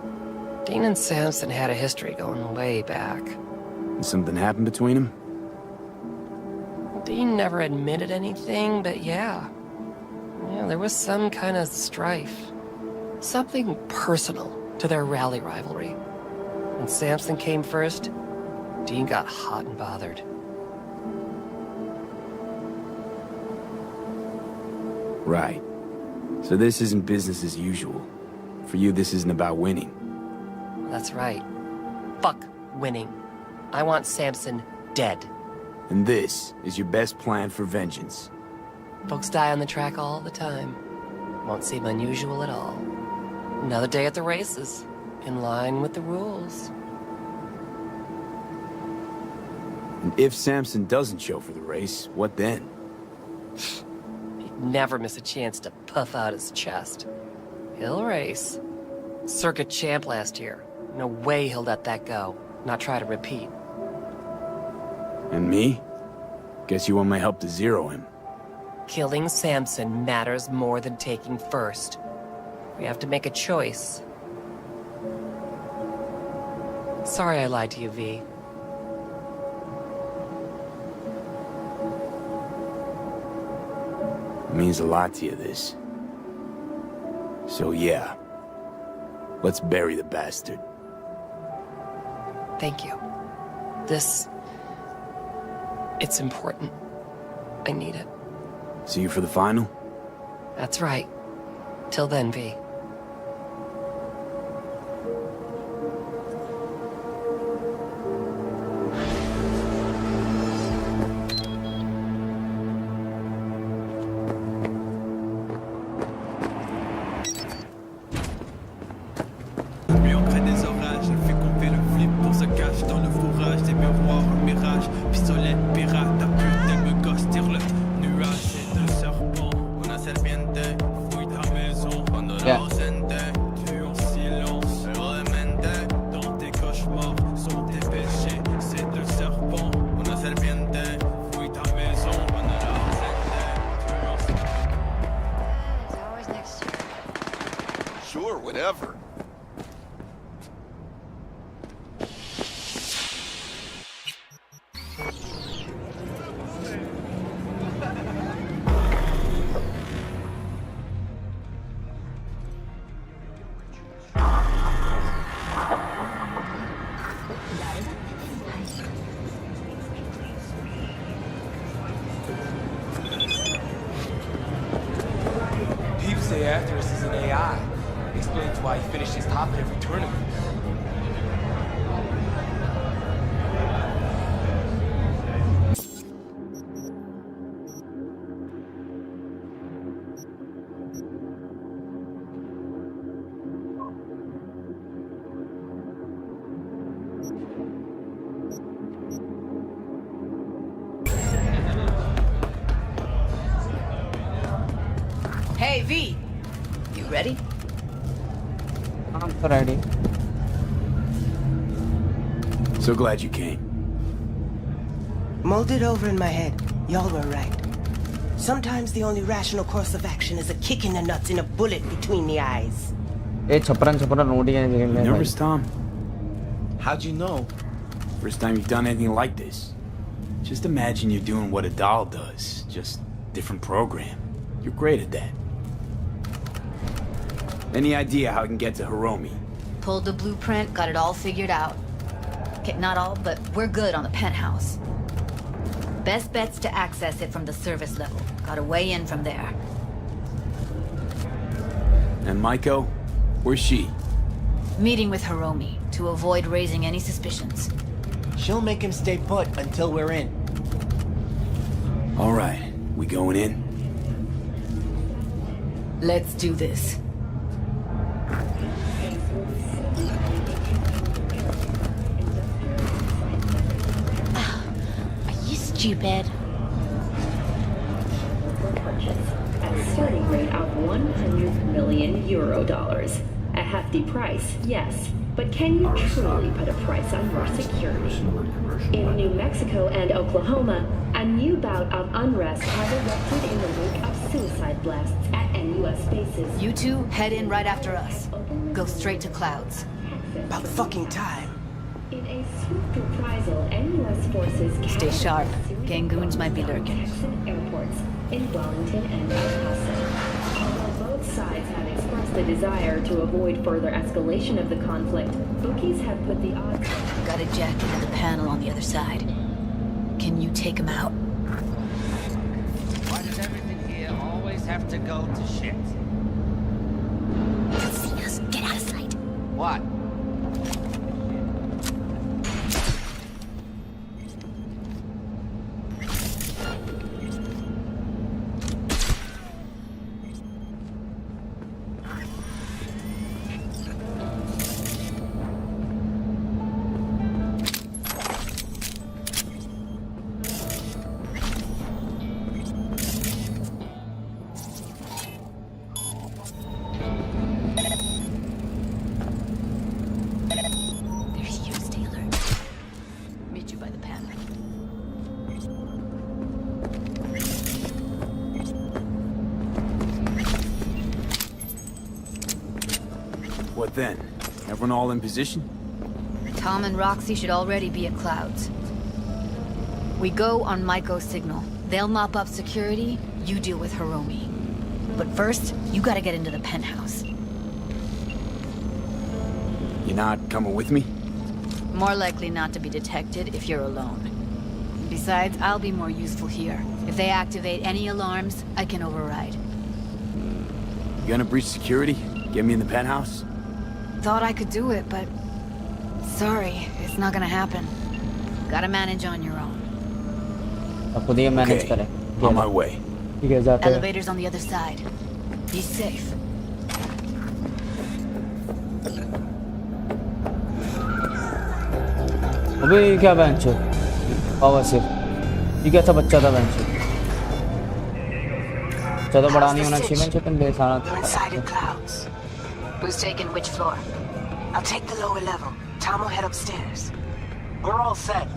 Dean and Samson had a history going way back. Did something happen between them? Dean never admitted anything, but yeah. Yeah, there was some kind of strife. Something personal to their rally rivalry. When Samson came first, Dean got hot and bothered. Right. So this isn't business as usual. For you, this isn't about winning. That's right. Fuck winning. I want Samson dead. And this is your best plan for vengeance. Folks die on the track all the time. Won't seem unusual at all. Another day at the races. In line with the rules. And if Samson doesn't show for the race, what then? He'd never miss a chance to puff out his chest. He'll race. Circuit champ last year. No way he'll let that go. Not try to repeat. And me? Guess you want my help to zero him. Killing Samson matters more than taking first. We have to make a choice. Sorry I lied to you, V. It means a lot to you, this. So yeah. Let's bury the bastard. Thank you. This... It's important. I need it. See you for the final? That's right. Till then, V. Lui on crée des orages, elle fait qu'on fait le flip pour se cacher dans le fourrage des miroirs, un mirage, pistolet, pirate, ta pute, elle me gosse, tire le nuage, c'est un serpent, una serpiente, fouille ta maison, cuando la after us is an AI. Explains why he finishes top at every tournament. Hey, V. You ready? I'm ready. So glad you came. Mulled it over in my head. Y'all were right. Sometimes the only rational course of action is a kick in the nuts and a bullet between the eyes. Hey, chapran nodi ke jagah mein. Nervous, Tom? How'd you know? First time you've done anything like this. Just imagine you're doing what a doll does. Just different program. You're great at that. Any idea how I can get to Hiromi? Pulled the blueprint, got it all figured out. Okay, not all, but we're good on the penthouse. Best bet's to access it from the service level. Gotta weigh in from there. And Maiko? Where's she? Meeting with Hiromi to avoid raising any suspicions. She'll make him stay put until we're in. All right, we going in? Let's do this. Stupid. At a starting rate of 100 million euro dollars. A hefty price, yes. But can you truly put a price on your security? In New Mexico and Oklahoma, a new bout of unrest has erupted in the wake of suicide blasts at NUS bases. You two head in right after us. Go straight to Clouds. About fucking time. In a swift reprisal, NUS forces Stay sharp. Gangoons might be lurking. airports in Wellington and El Paso. Although both sides have expressed the desire to avoid further escalation of the conflict, bookies have put the odds. Got a jack into the panel on the other side. Can you take him out? Why does everything here always have to go to shit? See us. Get out of sight. What? What then? Everyone all in position? Tom and Roxy should already be at Clouds. We go on Maiko's signal. They'll mop up security, you deal with Hiromi. But first, you gotta get into the penthouse. You're not coming with me? More likely not to be detected if you're alone. Besides, I'll be more useful here. If they activate any alarms, I can override. You gonna breach security? Get me in the penthouse? Thought I could do it, but... Sorry, it's not gonna happen. Gotta manage on your own. Okay, on my way. Elevator's on the other side. Be safe. अबे ये क्या bench है? Power से ये क्या था? बच्चा था बेंच है। ज़्यादा बड़ा नहीं होना चाहिए बेंच है, तुम ले सारा। Inside in Clouds. Who's taking which floor? I'll take the lower level. Tom will head upstairs. We're all set.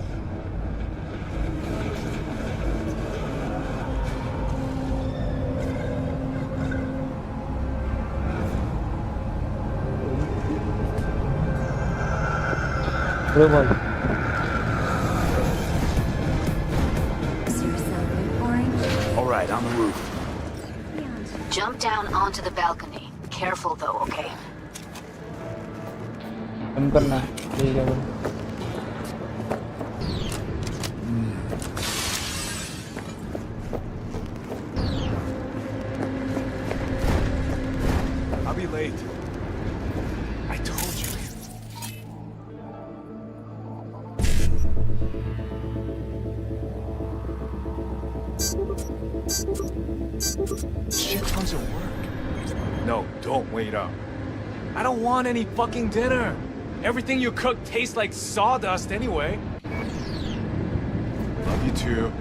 Blue ball. All right, on the roof. Jump down onto the balcony. Careful though, okay? Jump करना है, ठीक है। Shit tons of work. No, don't wait up. I don't want any fucking dinner. Everything you cook tastes like sawdust anyway. Love you too.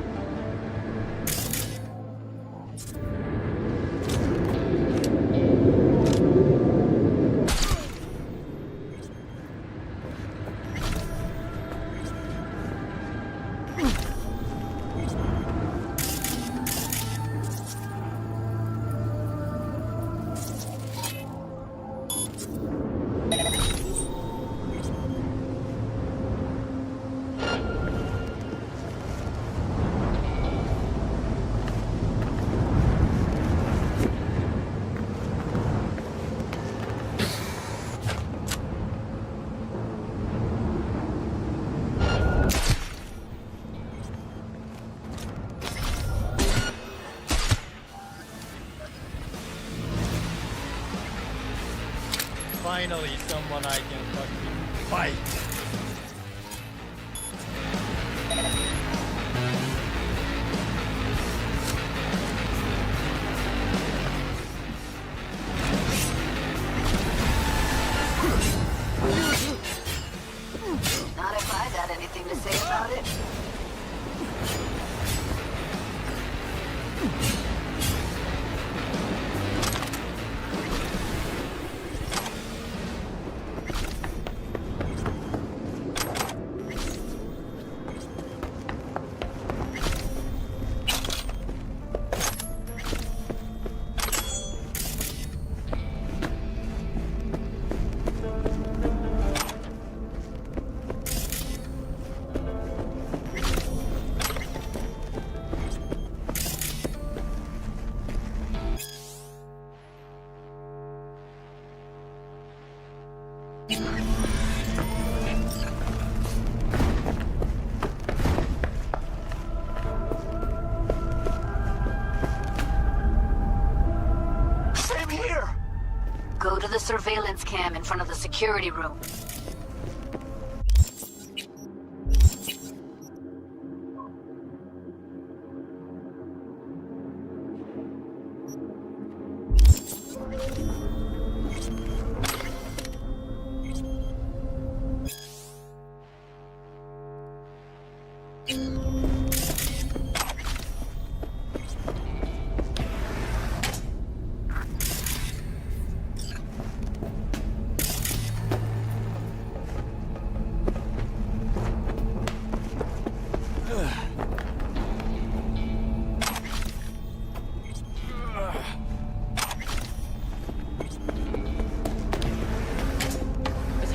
Finally, someone I can fucking fight. Not if I got anything to say about it. Same here. Go to the surveillance cam in front of the security room.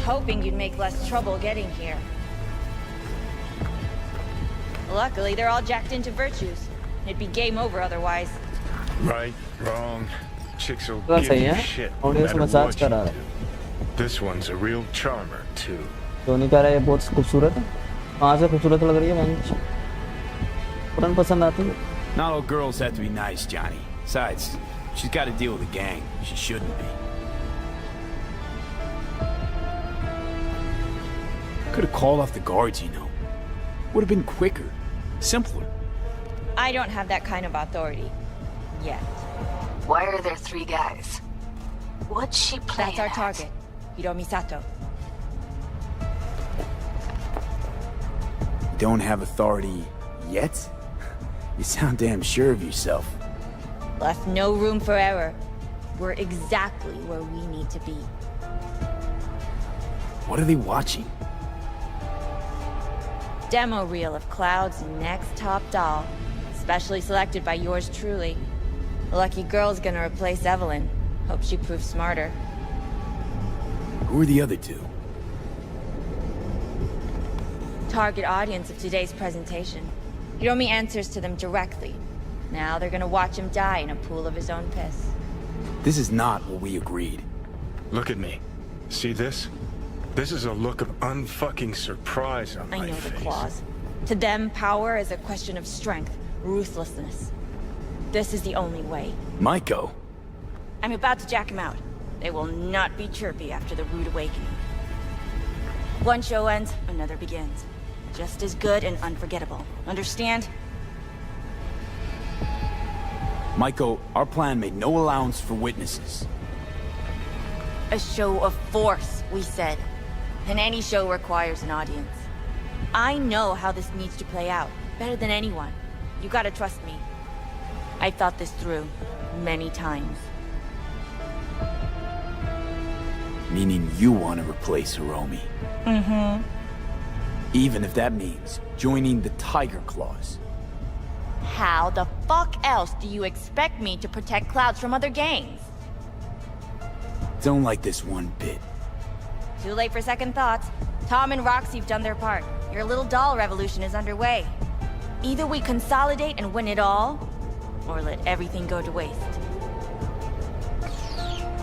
Hoping you'd make less trouble getting here. Luckily, they're all jacked into virtues. It'd be game over otherwise. Right, wrong. Chicks will Well, give सही you है shit no audio से matter massage what you करा रहा है do. This one's a real charmer too. Tony कह रहा है ये बहुत खूबसूरत है कहाँ से खूबसूरत लग रही है मैंने पुरान पसंद आती है Not all girls have to be nice, Johnny. Besides, she's got to deal with a gang. She shouldn't be. Could have called off the guards, you know. Would have been quicker, simpler. I don't have that kind of authority. Yet. Why are there 3 guys? What's she playing That's our at? target. Hiromi Sato. Don't have authority yet? You sound damn sure of yourself. Left no room for error. We're exactly where we need to be. What are they watching? Demo reel of Cloud's next top doll. Specially selected by yours truly. Lucky girl's gonna replace Evelyn. Hope she proves smarter. Who are the other 2? Target audience of today's presentation. Hiromi answers to them directly. Now they're gonna watch him die in a pool of his own piss. This is not what we agreed. Look at me. See this? This is a look of unfucking surprise on I my know face. the claws. To them, power is a question of strength, ruthlessness. This is the only way. Maiko. I'm about to jack him out. They will not be chirpy after the rude awakening. One show ends, another begins. Just as good and unforgettable. Understand? Maiko, our plan made no allowance for witnesses. A show of force, we said. And any show requires an audience. I know how this needs to play out, better than anyone. You gotta trust me. I've thought this through, many times. Meaning you want to replace Hiromi. Mm-hmm. Even if that means joining the Tiger Claws. How the fuck else do you expect me to protect Clouds from other gangs? Don't like this one bit. Too late for second thoughts. Tom and Roxy've done their part. Your little doll revolution is underway. Either we consolidate and win it all, or let everything go to waste.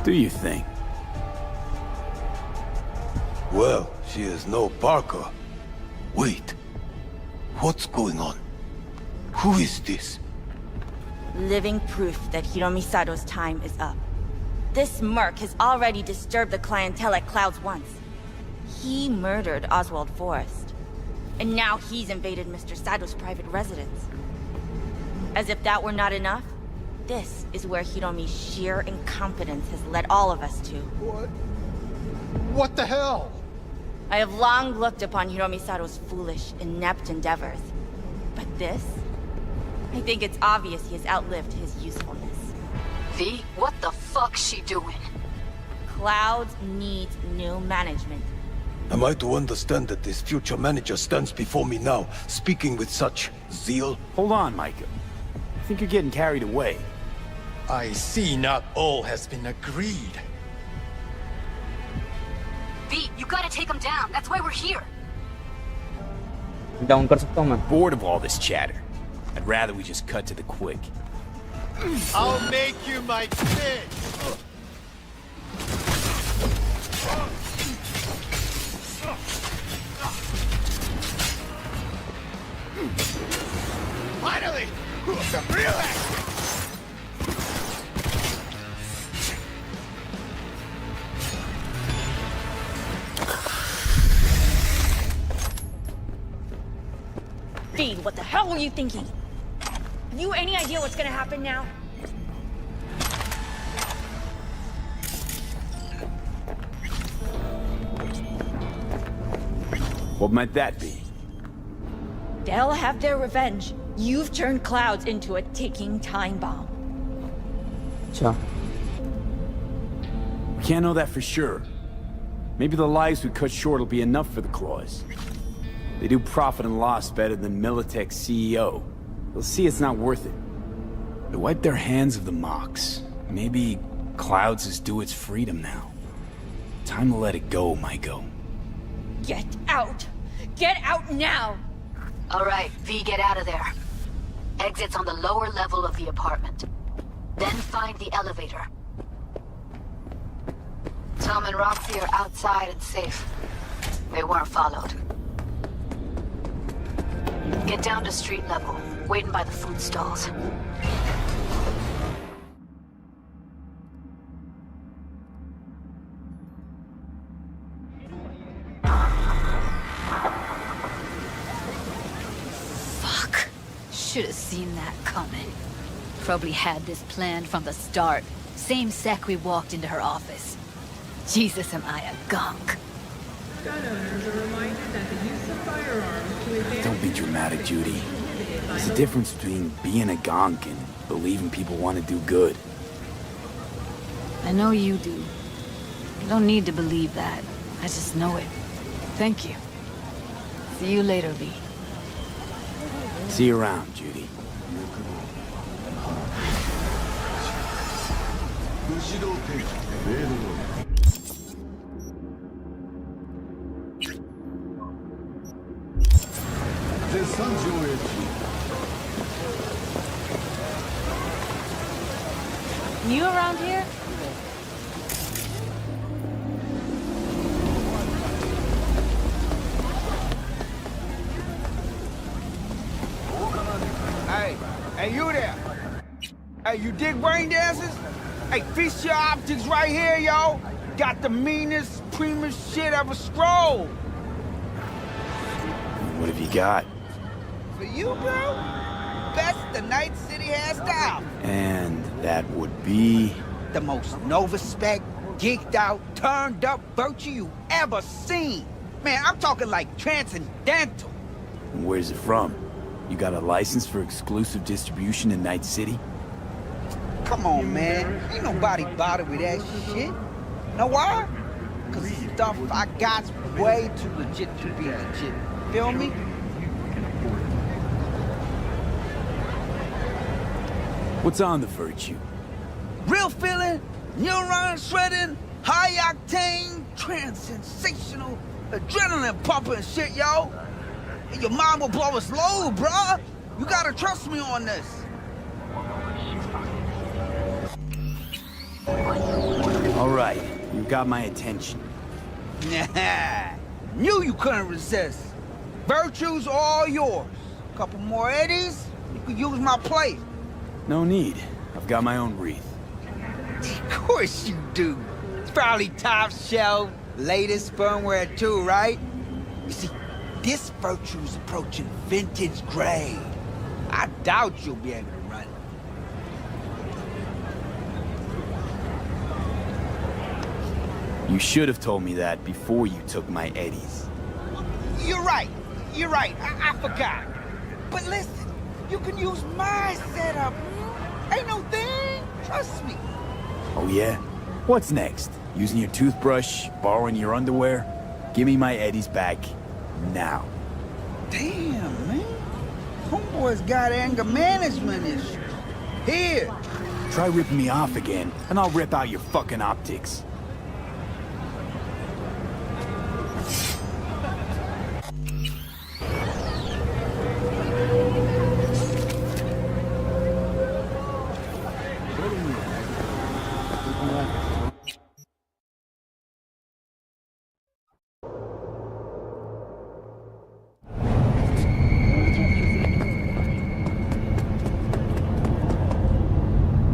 Do you think? Well, she is no Parker. Wait. What's going on? Who is this? Living proof that Hiromi Sato's time is up. This merc has already disturbed the clientele at Clouds once. He murdered Oswald Forrest. And now he's invaded Mr. Sato's private residence. As if that were not enough, this is where Hiromi's sheer incompetence has led all of us to. What the hell? I have long looked upon Hiromi Sato's foolish, inept endeavors. But this? I think it's obvious he has outlived his usefulness. V, what the fuck's she doing? Clouds needs new management. Am I to understand that this future manager stands before me now, speaking with such zeal? Hold on, Micah. I think you're getting carried away. I see not all has been agreed. V, you gotta take him down. That's why we're here. Down कर सकता हूँ मैं. Bored of all this chatter. I'd rather we just cut to the quick. I'll make you my bitch! Finally! Some real action! Dean, what the hell were you thinking? Have you any idea what's gonna happen now? What might that be? They'll have their revenge. You've turned Clouds into a ticking time bomb. अच्छा. We can't know that for sure. Maybe the lives we cut short will be enough for the Claws. They do profit and loss better than Militech's CEO. They'll see it's not worth it. They wipe their hands of the mocks. Maybe Clouds is due its freedom now. Time to let it go, Maiko. Get out! Get out now! All right, V, get out of there. Exit's on the lower level of the apartment. Then find the elevator. Tom and Roxy are outside and safe. They weren't followed. Get down to street level, waiting by the food stalls. Fuck. Should have seen that coming. Probably had this planned from the start. Same sec we walked into her office. Jesus, am I a gunk. Don't be dramatic, Judy. There's a difference between being a gonk and believing people want to do good. I know you do. You don't need to believe that. I just know it. Thank you. See you later, V. See you around, Judy. You around here? Hey, you there? Hey, you dig brain dances? Hey, feast your optics right here, yo. Got the meanest, primest shit ever scrolled. What have you got? For you, bro? best the Night City has to offer. And that would be... The most Nova-spec, geeked out, turned up virtue you ever seen. Man, I'm talking like transcendental. Where's it from? You got a license for exclusive distribution in Night City? Come on, man. Ain't nobody bothered with that shit. Know why? Cause the stuff I got's way too legit to be legit. Feel me? What's on the virtue? Real feeling, neuron shredding, high octane, trans-sensational, adrenaline pumping shit, yo. And your mind will blow its load, bruh. You gotta trust me on this. All right, you got my attention. Nah, knew you couldn't resist. Virtue's all yours. Couple more eddies, you could use my plate. No need. I've got my own wreath. Of course you do. It's probably top shelf, latest firmware too, right? You see, this Virtue's approaching vintage grade. I doubt you'll be able to run it. You should have told me that before you took my eddies. You're right. I forgot. But listen, you can use my setup. Ain't no thing. Trust me. Oh yeah? What's next? Using your toothbrush? Borrowing your underwear? Give me my eddies back. Now. Damn, man. Homeboy's got anger management issues. Here. Try ripping me off again, and I'll rip out your fucking optics.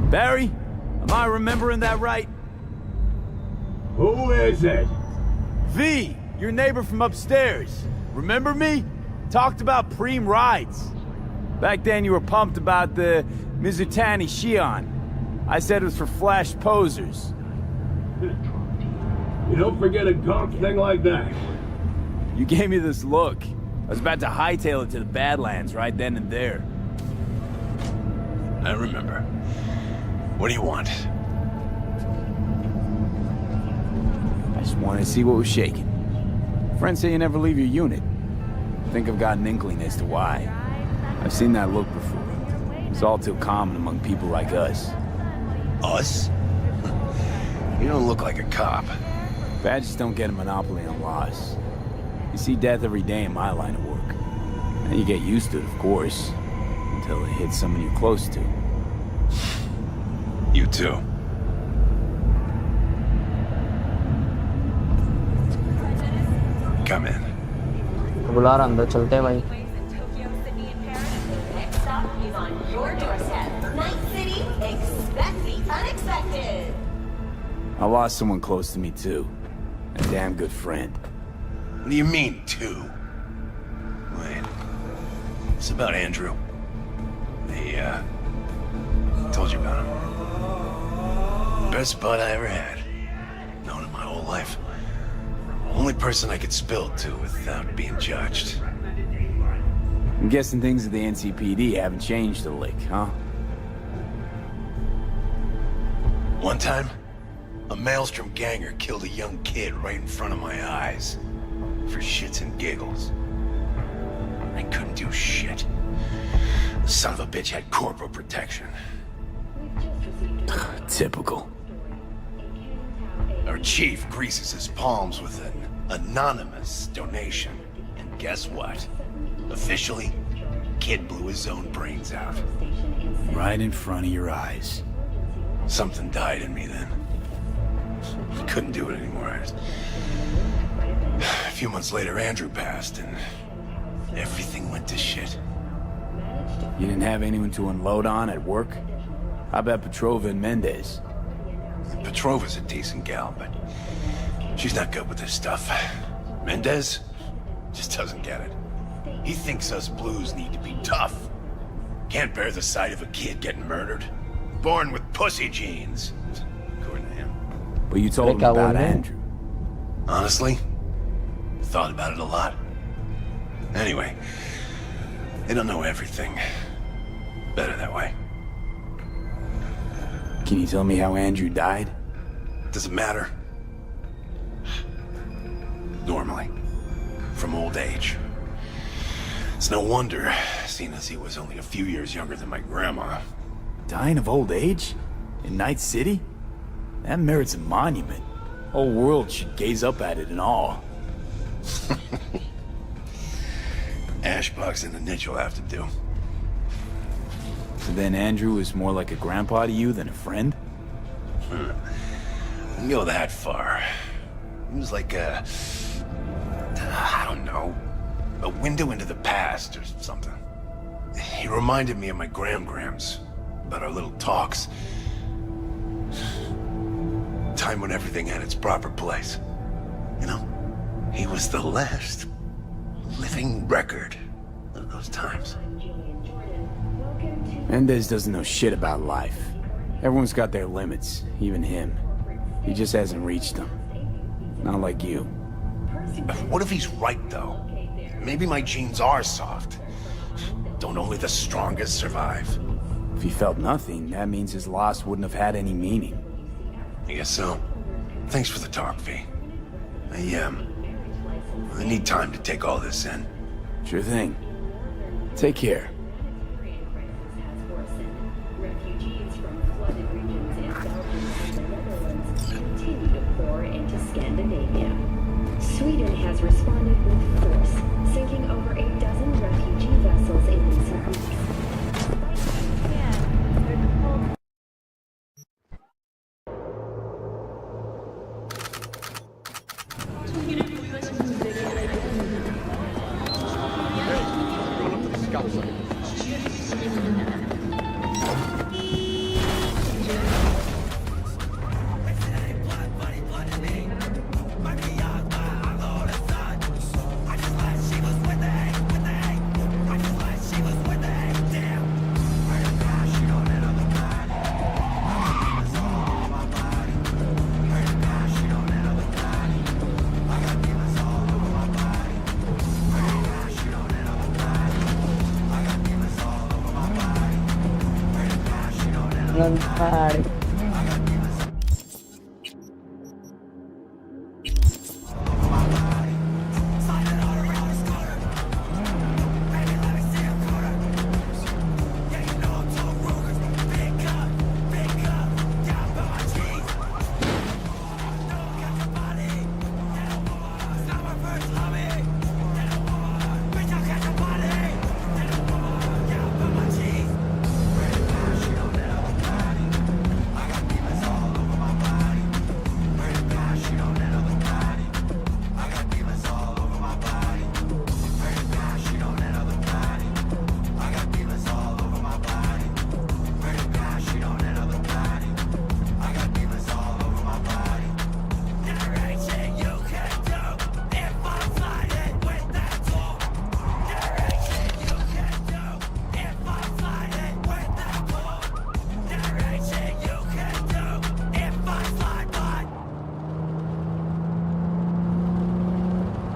Barry, am I remembering that right? Who is it? V, your neighbor from upstairs. Remember me? Talked about preem rides. Back then you were pumped about the Mizutani Shion. I said it was for flash posers. You don't forget a gawk thing like that. You gave me this look. I was about to hightail it to the Badlands right then and there. I remember. What do you want? I just wanted to see what was shaking. Friends say you never leave your unit. I think I've got an inkling as to why. I've seen that look before. It's all too common among people like us. Us? You don't look like a cop. Badges don't get a monopoly on loss. You see death every day in my line of work. And you get used to it, of course, until it hits someone you're close to. You too. Come in. बुला रहा अंदर चलते हैं भाई. Next stop is on your doorstep. Night City, expect the unexpected. I lost someone close to me too. A damn good friend. What do you mean, two? Wait. It's about Andrew. I told you about him. Best bud I ever had. Known him my whole life. Only person I could spill it to without being judged. I'm guessing things at the NCPD haven't changed a lick, huh? One time, a Maelstrom ganger killed a young kid right in front of my eyes. For shits and giggles. I couldn't do shit. The son of a bitch had corporal protection. Typical. Our chief greases his palms with an anonymous donation. And guess what? Officially, kid blew his own brains out. Right in front of your eyes. Something died in me then. I couldn't do it anymore. A few months later, Andrew passed, and everything went to shit. You didn't have anyone to unload on at work? How about Petrova and Mendez? Petrova's a decent gal, but she's not good with this stuff. Mendez just doesn't get it. He thinks us blues need to be tough. Can't bear the sight of a kid getting murdered. Born with pussy genes, according to him. But you told him about Andrew. Honestly, thought about it a lot. Anyway, they don't know everything. Better that way. Can you tell me how Andrew died? Does it matter? Normally. From old age. It's no wonder, seeing as he was only a few years younger than my grandma. Dying of old age? In Night City? That merits a monument. Whole world should gaze up at it and all. Ashbox and the niche will have to do. So then Andrew is more like a grandpa to you than a friend? Wouldn't go that far. He was like a... I don't know. A window into the past or something. He reminded me of my grams about our little talks. Time when everything had its proper place. You know? He was the last living record of those times. Mendez doesn't know shit about life. Everyone's got their limits, even him. He just hasn't reached them. Not like you. What if he's right, though? Maybe my genes are soft. Don't only the strongest survive? If he felt nothing, that means his loss wouldn't have had any meaning. I guess so. Thanks for the talk, V. I need time to take all this in. Sure thing. Take care. Refugees from flooded regions in Belgium and the Netherlands continue to pour into Scandinavia. Sweden has responded with force, sinking over a dozen refugee vessels in recent weeks.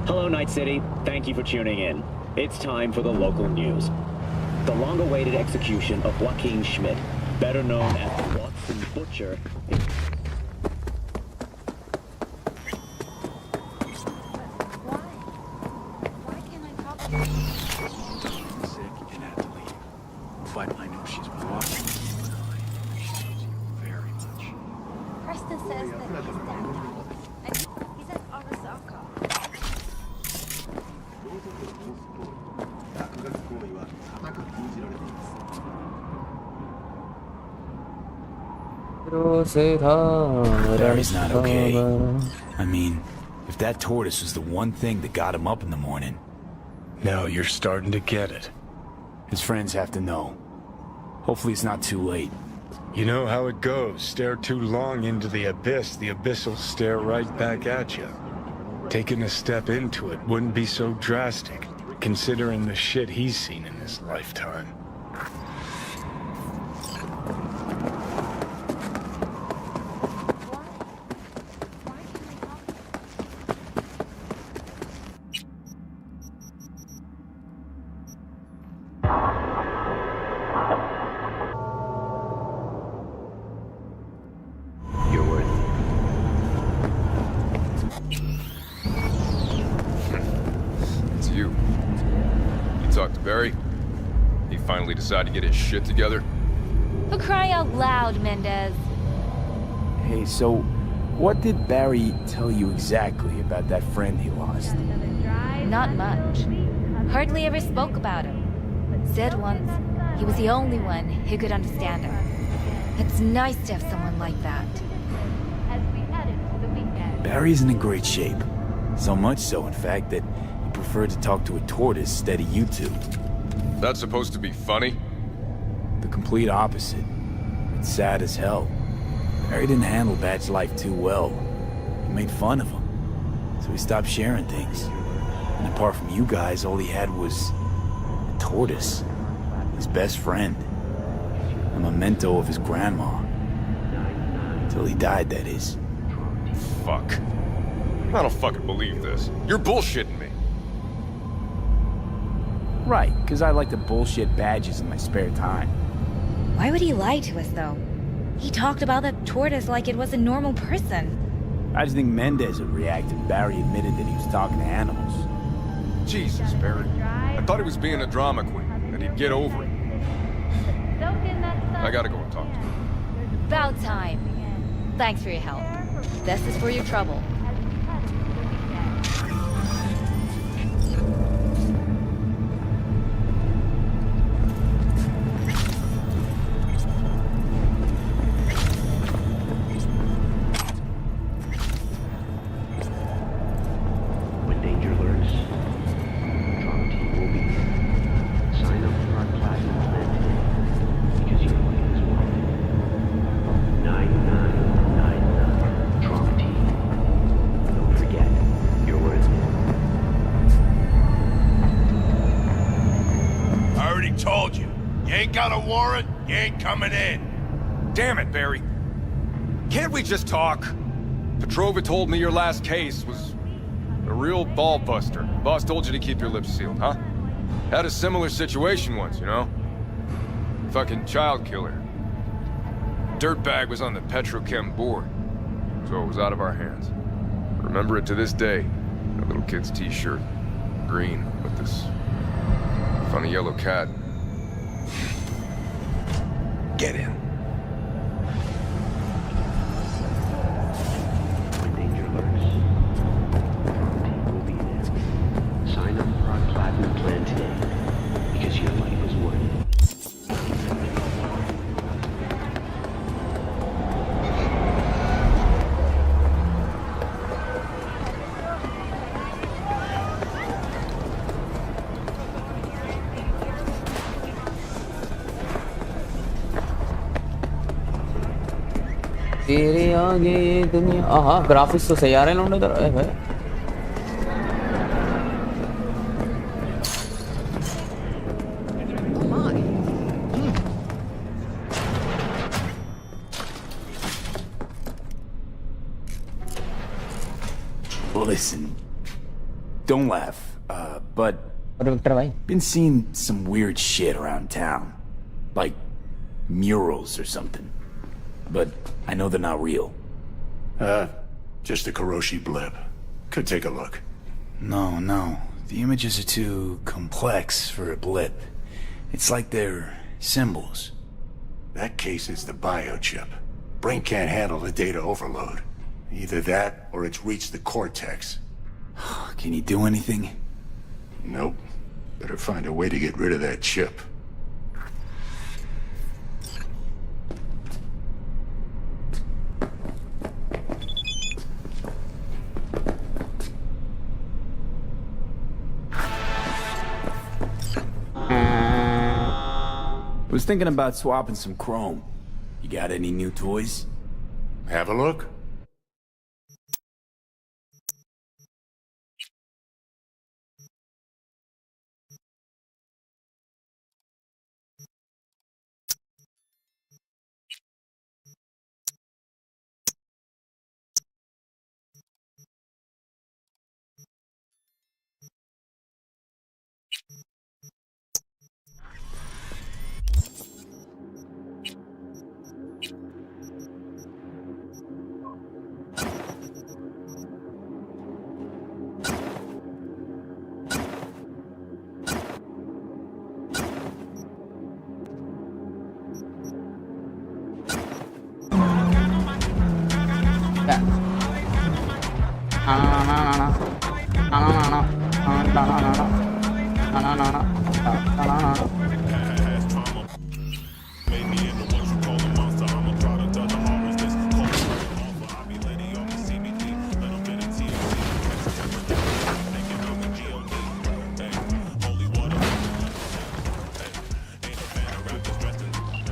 Hello, Night City. Thank you for tuning in. It's time for the local news. The long-awaited execution of Joaquin Schmidt, better known as the Watson Butcher, but I know she's watching. She loves you very much. Preston says that he's down. And he's at Arasaka. Barry's not okay. I mean, if that tortoise was the one thing that got him up in the morning. Now you're starting to get it. His friends have to know. Hopefully it's not too late. You know how it goes. Stare too long into the abyss will stare right back at you. Taking a step into it wouldn't be so drastic, considering the shit he's seen in his lifetime. talk to Barry? He finally decided to get his shit together? For crying out loud, Mendez. Hey, so what did Barry tell you exactly about that friend he lost? Not much. Hardly ever spoke about him. Said once he was the only one who could understand him. It's nice to have someone like that. Barry isn't in great shape. So much so, in fact, that he preferred to talk to a tortoise instead of you two. That's supposed to be funny? The complete opposite. It's sad as hell. Barry didn't handle Batch life too well. He made fun of him. So he stopped sharing things. And apart from you guys, all he had was a tortoise. His best friend. A memento of his grandma. Till he died, that is. Fuck. I don't fucking believe this. You're bullshitting me. Right, because I like to bullshit badges in my spare time. Why would he lie to us, though? He talked about the tortoise like it was a normal person. I just think Mendez would react if Barry admitted that he was talking to animals. Jesus, Barry. I thought he was being a drama queen, and he'd get over it. I gotta go and talk to him. About time. Thanks for your help. This is for your trouble. When danger lurks, drop T will be there. Sign up for our platinum plan today, because your life is worth it. 9999 drop T. Don't forget, you're worth it. I already told you. You ain't got a warrant, you ain't coming in. Damn it, Barry. Can't we just talk? Petrova told me your last case was a real ball buster. Boss told you to keep your lips sealed, huh? Had a similar situation once, you know? Fucking child killer. Dirtbag was on the petrochem board, so it was out of our hands. Remember it to this day. A little kid's t-shirt. Green, with this funny yellow cat. Get in. When danger lurks, drop T will be there. Sign up for our platinum plan today, because your life is worth it. तेरे आगे ये दुनिया आहा graphics तो सही आ रहे हैं लौंडे तो भाई Listen, don't laugh, but been seeing some weird shit around town. Like murals or something. But I know they're not real. Just a Kuroshi blip. Could take a look. No. The images are too complex for a blip. It's like they're symbols. That case is the biochip. Brain can't handle the data overload. Either that, or it's reached the cortex. Can you do anything? Nope. Better find a way to get rid of that chip. Was thinking about swapping some chrome. You got any new toys? Have a look.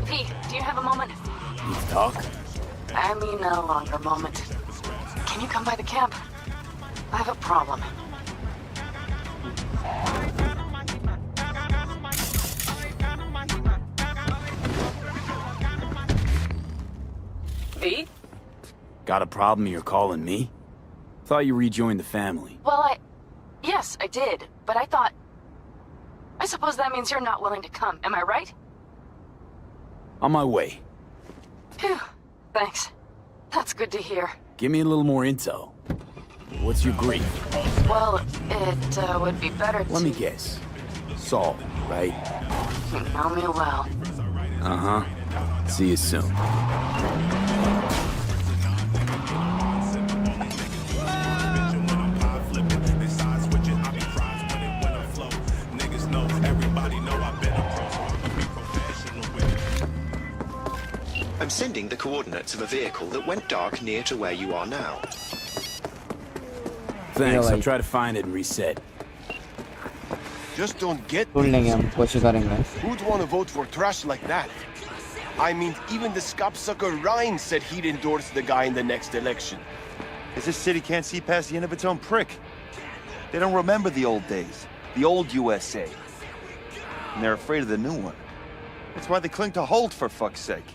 Pete, do you have a moment? Need to talk? I mean, no longer moment. Can you come by the camp? I have a problem. Pete? Got a problem you're calling me? Thought you rejoined the family. Well, yes, I did, but I suppose that means you're not willing to come, am I right? On my way. Phew, thanks. That's good to hear. Give me a little more intel. What's your grief? Well, it would be better to... Let me guess. Saul, right? You know me well. Uh-huh. See you soon. I'm sending the coordinates of a vehicle that went dark near to where you are now. Thanks, I'll try to find it and reset. Just don't get ढूंढ लेंगे हम कोशिश करेंगे Who'd want to vote for trash like that? I mean, even the scopsucker Ryan said he'd endorse the guy in the next election. Because this city can't see past the end of its own prick. They don't remember the old days, the old USA. And they're afraid of the new one. That's why they cling to Holt, for fuck's sake.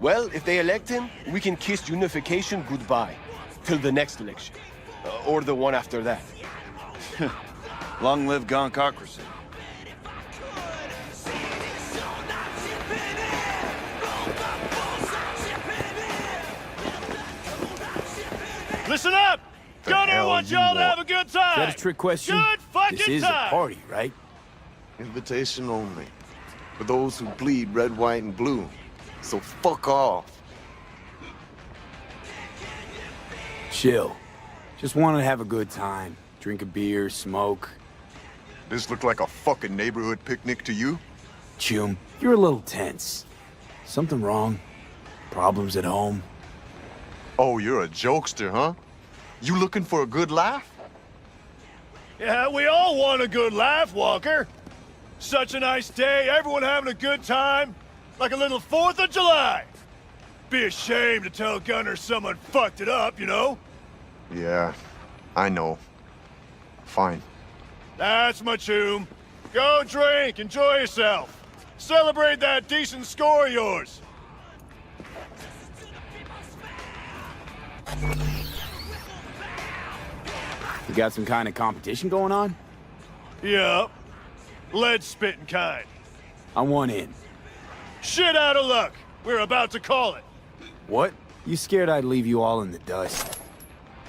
Well, if they elect him, we can kiss unification goodbye. Till the next election. Or the one after that. Long live goncocracy. Listen up! Gunner wants y'all to have a good time! Is that a trick question? Good fucking This is time! a party, right? Invitation only. For those who bleed red, white, and blue. So fuck off. Chill. Just want to have a good time. Drink a beer, smoke. This look like a fucking neighborhood picnic to you? Chum, you're a little tense. Something wrong? Problems at home? Oh, you're a jokester, huh? You looking for a good laugh? Yeah, we all want a good laugh, Walker. Such a nice day, everyone having a good time. Like a little 4th of July. Be a shame to tell Gunner someone fucked it up, you know? Yeah, I know. Fine. That's my tune. Go drink, enjoy yourself. Celebrate that decent score of yours. You got some kind of competition going on? Yup. Lead spitting kind. I want in. Shit out of luck. We're about to call it. What? You scared I'd leave you all in the dust?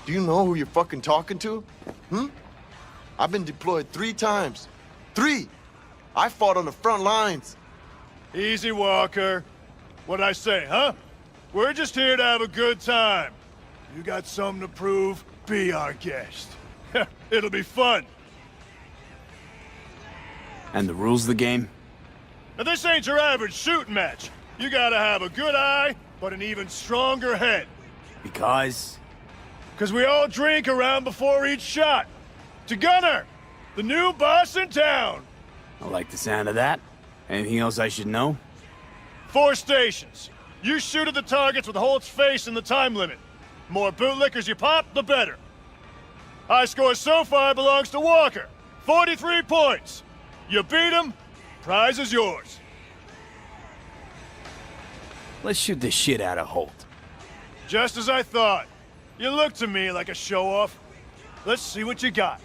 Do you know who you're fucking talking to? I've been deployed 3 times. 3! I fought on the front lines. Easy, Walker. What'd I say, huh? We're just here to have a good time. You got something to prove, be our guest. It'll be fun. And the rules of the game? Now, this ain't your average shooting match. You gotta have a good eye, but an even stronger head. Because? Because we all drink around before each shot. To Gunner, the new boss in town. I like the sound of that. Anything else I should know? 4 stations. You shoot at the targets with Holt's face in the time limit. More bootlickers you pop, the better. High score so far belongs to Walker. 43 points. You beat him, prize is yours. Let's shoot the shit out of Holt. Just as I thought. You look to me like a show-off. Let's see what you got.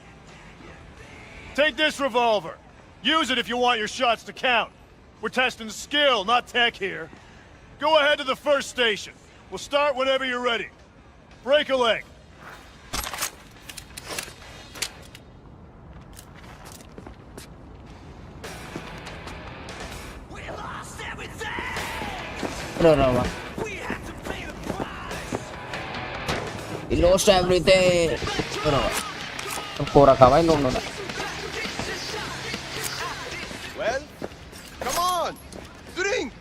Take this revolver. Use it if you want your shots to count. We're testing skill, not tech here. Go ahead to the first station. We'll start whenever you're ready. Break a leg. Bro. He lost everything. कोरा का भाई लोग ना Well, come on, drink.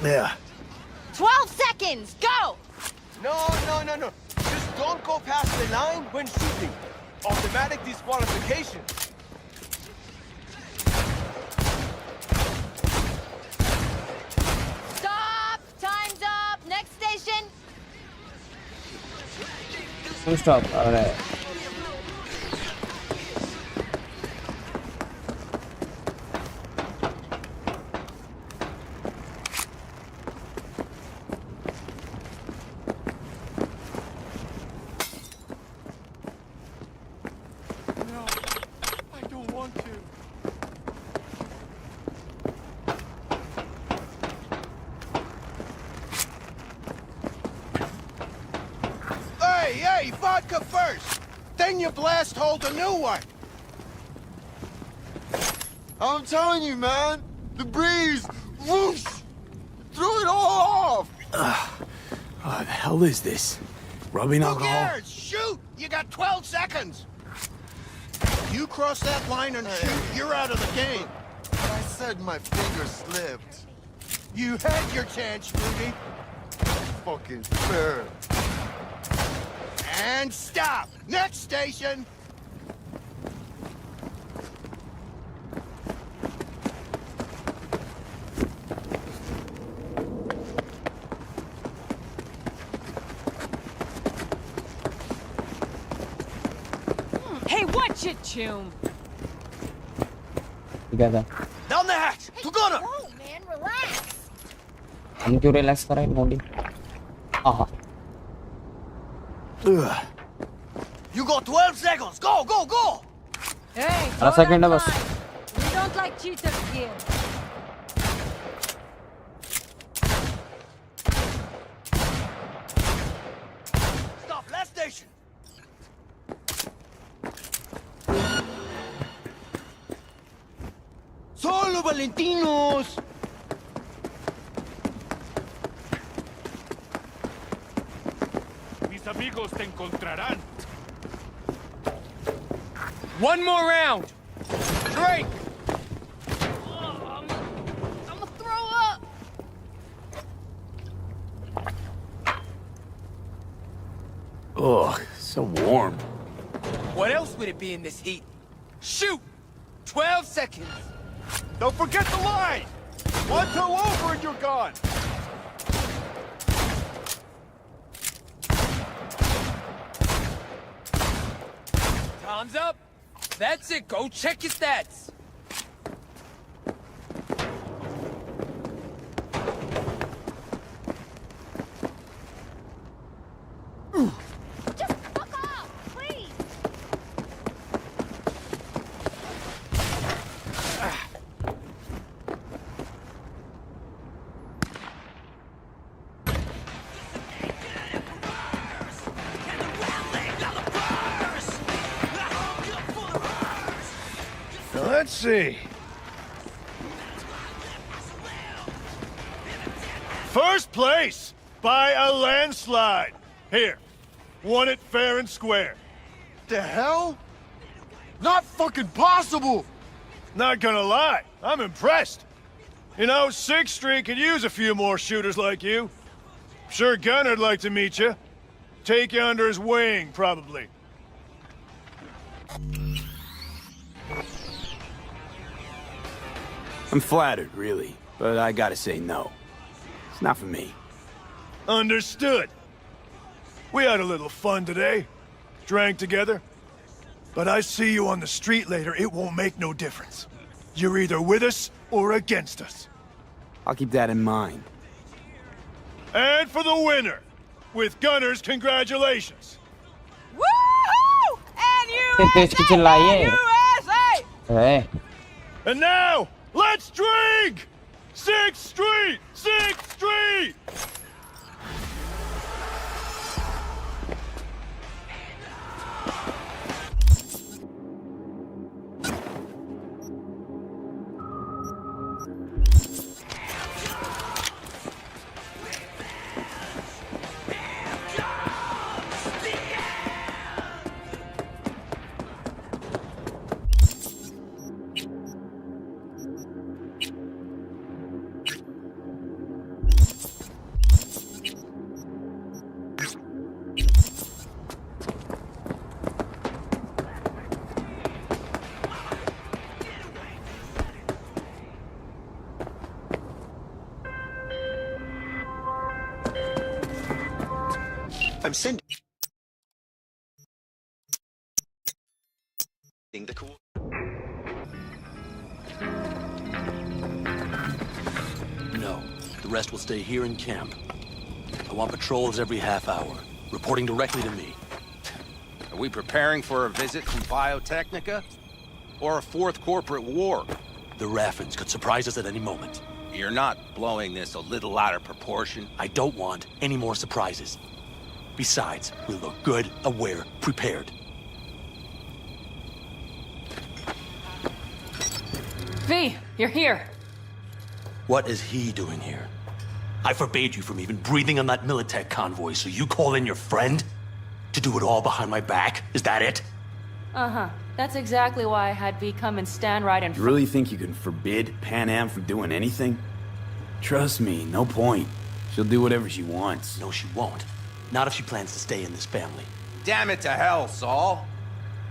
Yeah. 12 seconds, go! No. Just don't go past the line when shooting. Automatic disqualification. Stop! Time's up! Next station! stop all right No, I don't want to. Hey, vodka first! Then you blast hold a new one! I'm telling you, man. The breeze, whoosh, threw it all off. What the hell is this? Rubbing Who alcohol? cares? Shoot! You got 12 seconds! You cross that line and shoot, you're out of the game. I said my finger slipped. You had your chance, Rudy. Fucking fair. And stop! Next station! Hey, watch it, Choom! together Down the hatch! To Gunner! Whoa, man, relax! हम क्यों relax कर रहे हैं मोडी आहा You got 12 seconds! Go, go, go! Hey, A second don't of us. have time. We don't like cheaters here. Stop, last station! Solo Valentinos. Mis amigos te encontrarán. One more round. Drink. I'm gonna throw up! Ugh, so warm. What else would it be in this heat? Shoot! 12 seconds. Don't forget the line. 1-2 over and you're gone. Time's up. That's it. Go check your stats. Just fuck off, please! Now let's see. First place by a landslide. Here, won it fair and square. The hell? Not fucking possible. Not gonna lie, I'm impressed. You know, 6th Street could use a few more shooters like you. Sure Gunner'd like to meet you. Take you under his wing, probably. I'm flattered, really, but I gotta say no. It's not for me. Understood. We had a little fun today. Drank together. But I see you on the street later, it won't make no difference. You're either with us or against us. I'll keep that in mind. And for the winner, with Gunners, congratulations. Woohoo! And तेज की चिल्लाइए USA! A And now, let's drink! 6th Street! 6th Street! I'm sending the coordinates. No, the rest will stay here in camp. I want patrols every half hour, reporting directly to me. Are we preparing for a visit from Biotechnica? Or a fourth corporate war? The Raffins could surprise us at any moment. You're not blowing this a little out of proportion? I don't want any more surprises. Besides, we look good, aware, prepared. V, you're here. What is he doing here? I forbade you from even breathing on that Militech convoy, so you call in your friend? To do it all behind my back? Is that it? Uh-huh. That's exactly why I had V come and stand right in You front. really think you can forbid Pan Am from doing anything? Trust me, no point. She'll do whatever she wants. No, she won't. Not if she plans to stay in this family. Damn it to hell, Saul.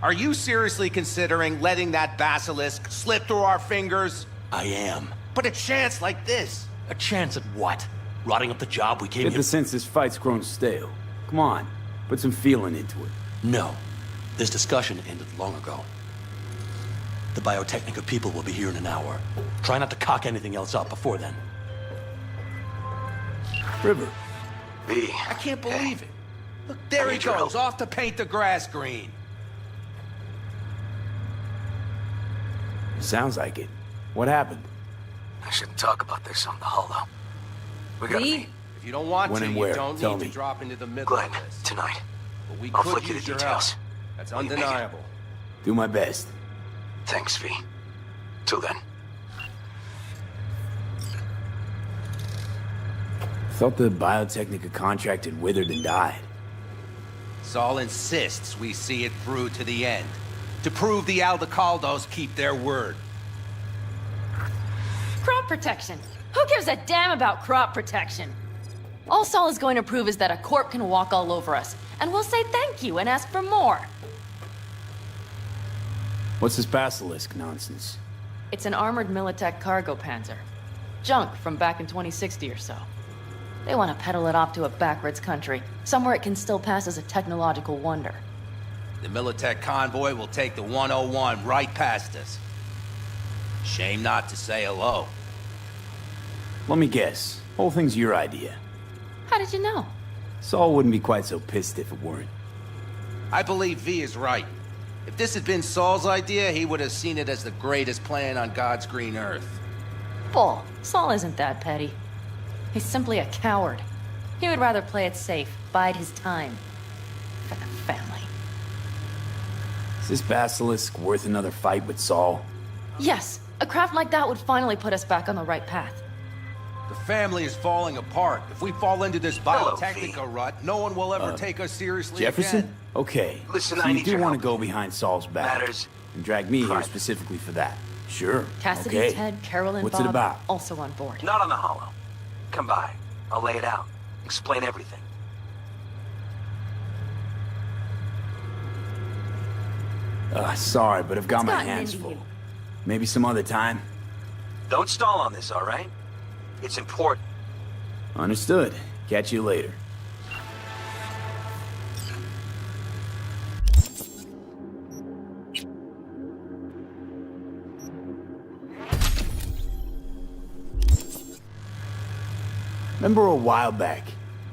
Are you seriously considering letting that basilisk slip through our fingers? I am. But a chance like this. A chance at what? Rotting up the job we came Get here... the sense this fight's grown stale. Come on, put some feeling into it. No. This discussion ended long ago. The Biotechnica people will be here in an hour. Try not to cock anything else up before then. River. V. I can't believe it. Look, there he goes, off to paint the grass green. Sounds like it. What happened? I shouldn't talk about this on the holo. We gotta meet. If you don't want When to, and you where? don't Tell need me. to drop into the middle Glenn, of this. tonight. But we I'll could flick you use the your details. help. That's When you make it. undeniable. Do my best. Thanks, V. Till then. Thought the Biotechnica contract had withered and died. Saul insists we see it through to the end. To prove the Aldecaldos keep their word. Crop protection. Who gives a damn about crop protection? All Saul is going to prove is that a corp can walk all over us, and we'll say thank you and ask for more. What's this basilisk nonsense? It's an armored Militech cargo panzer. Junk from back in 2060 or so. They want to peddle it off to a backwards country, somewhere it can still pass as a technological wonder. The Militech convoy will take the 101 right past us. Shame not to say hello. Let me guess. Whole thing's your idea. How did you know? Saul wouldn't be quite so pissed if it weren't. I believe V is right. If this had been Saul's idea, he would have seen it as the greatest plan on God's green earth. Bull. Saul isn't that petty. He's simply a coward. He would rather play it safe, bide his time. For the family. Is this basilisk worth another fight with Saul? Yes, a craft like that would finally put us back on the right path. The family is falling apart. If we fall into this Biotechnica rut, no one will ever take us seriously Jefferson? again. Okay. Listen, so I you need do your want to help. go behind Saul's back. Matters. And drag me here Private. specifically for that. Sure. Cassidy, okay. Ted, Carol, and What's Bob it about? also on board. Not on the holo. Come by. I'll lay it out. Explain everything. Sorry, but I've got What's my gotten hands into full. you? Maybe some other time? Don't stall on this, all right? It's important. Understood. Catch you later. Remember a while back,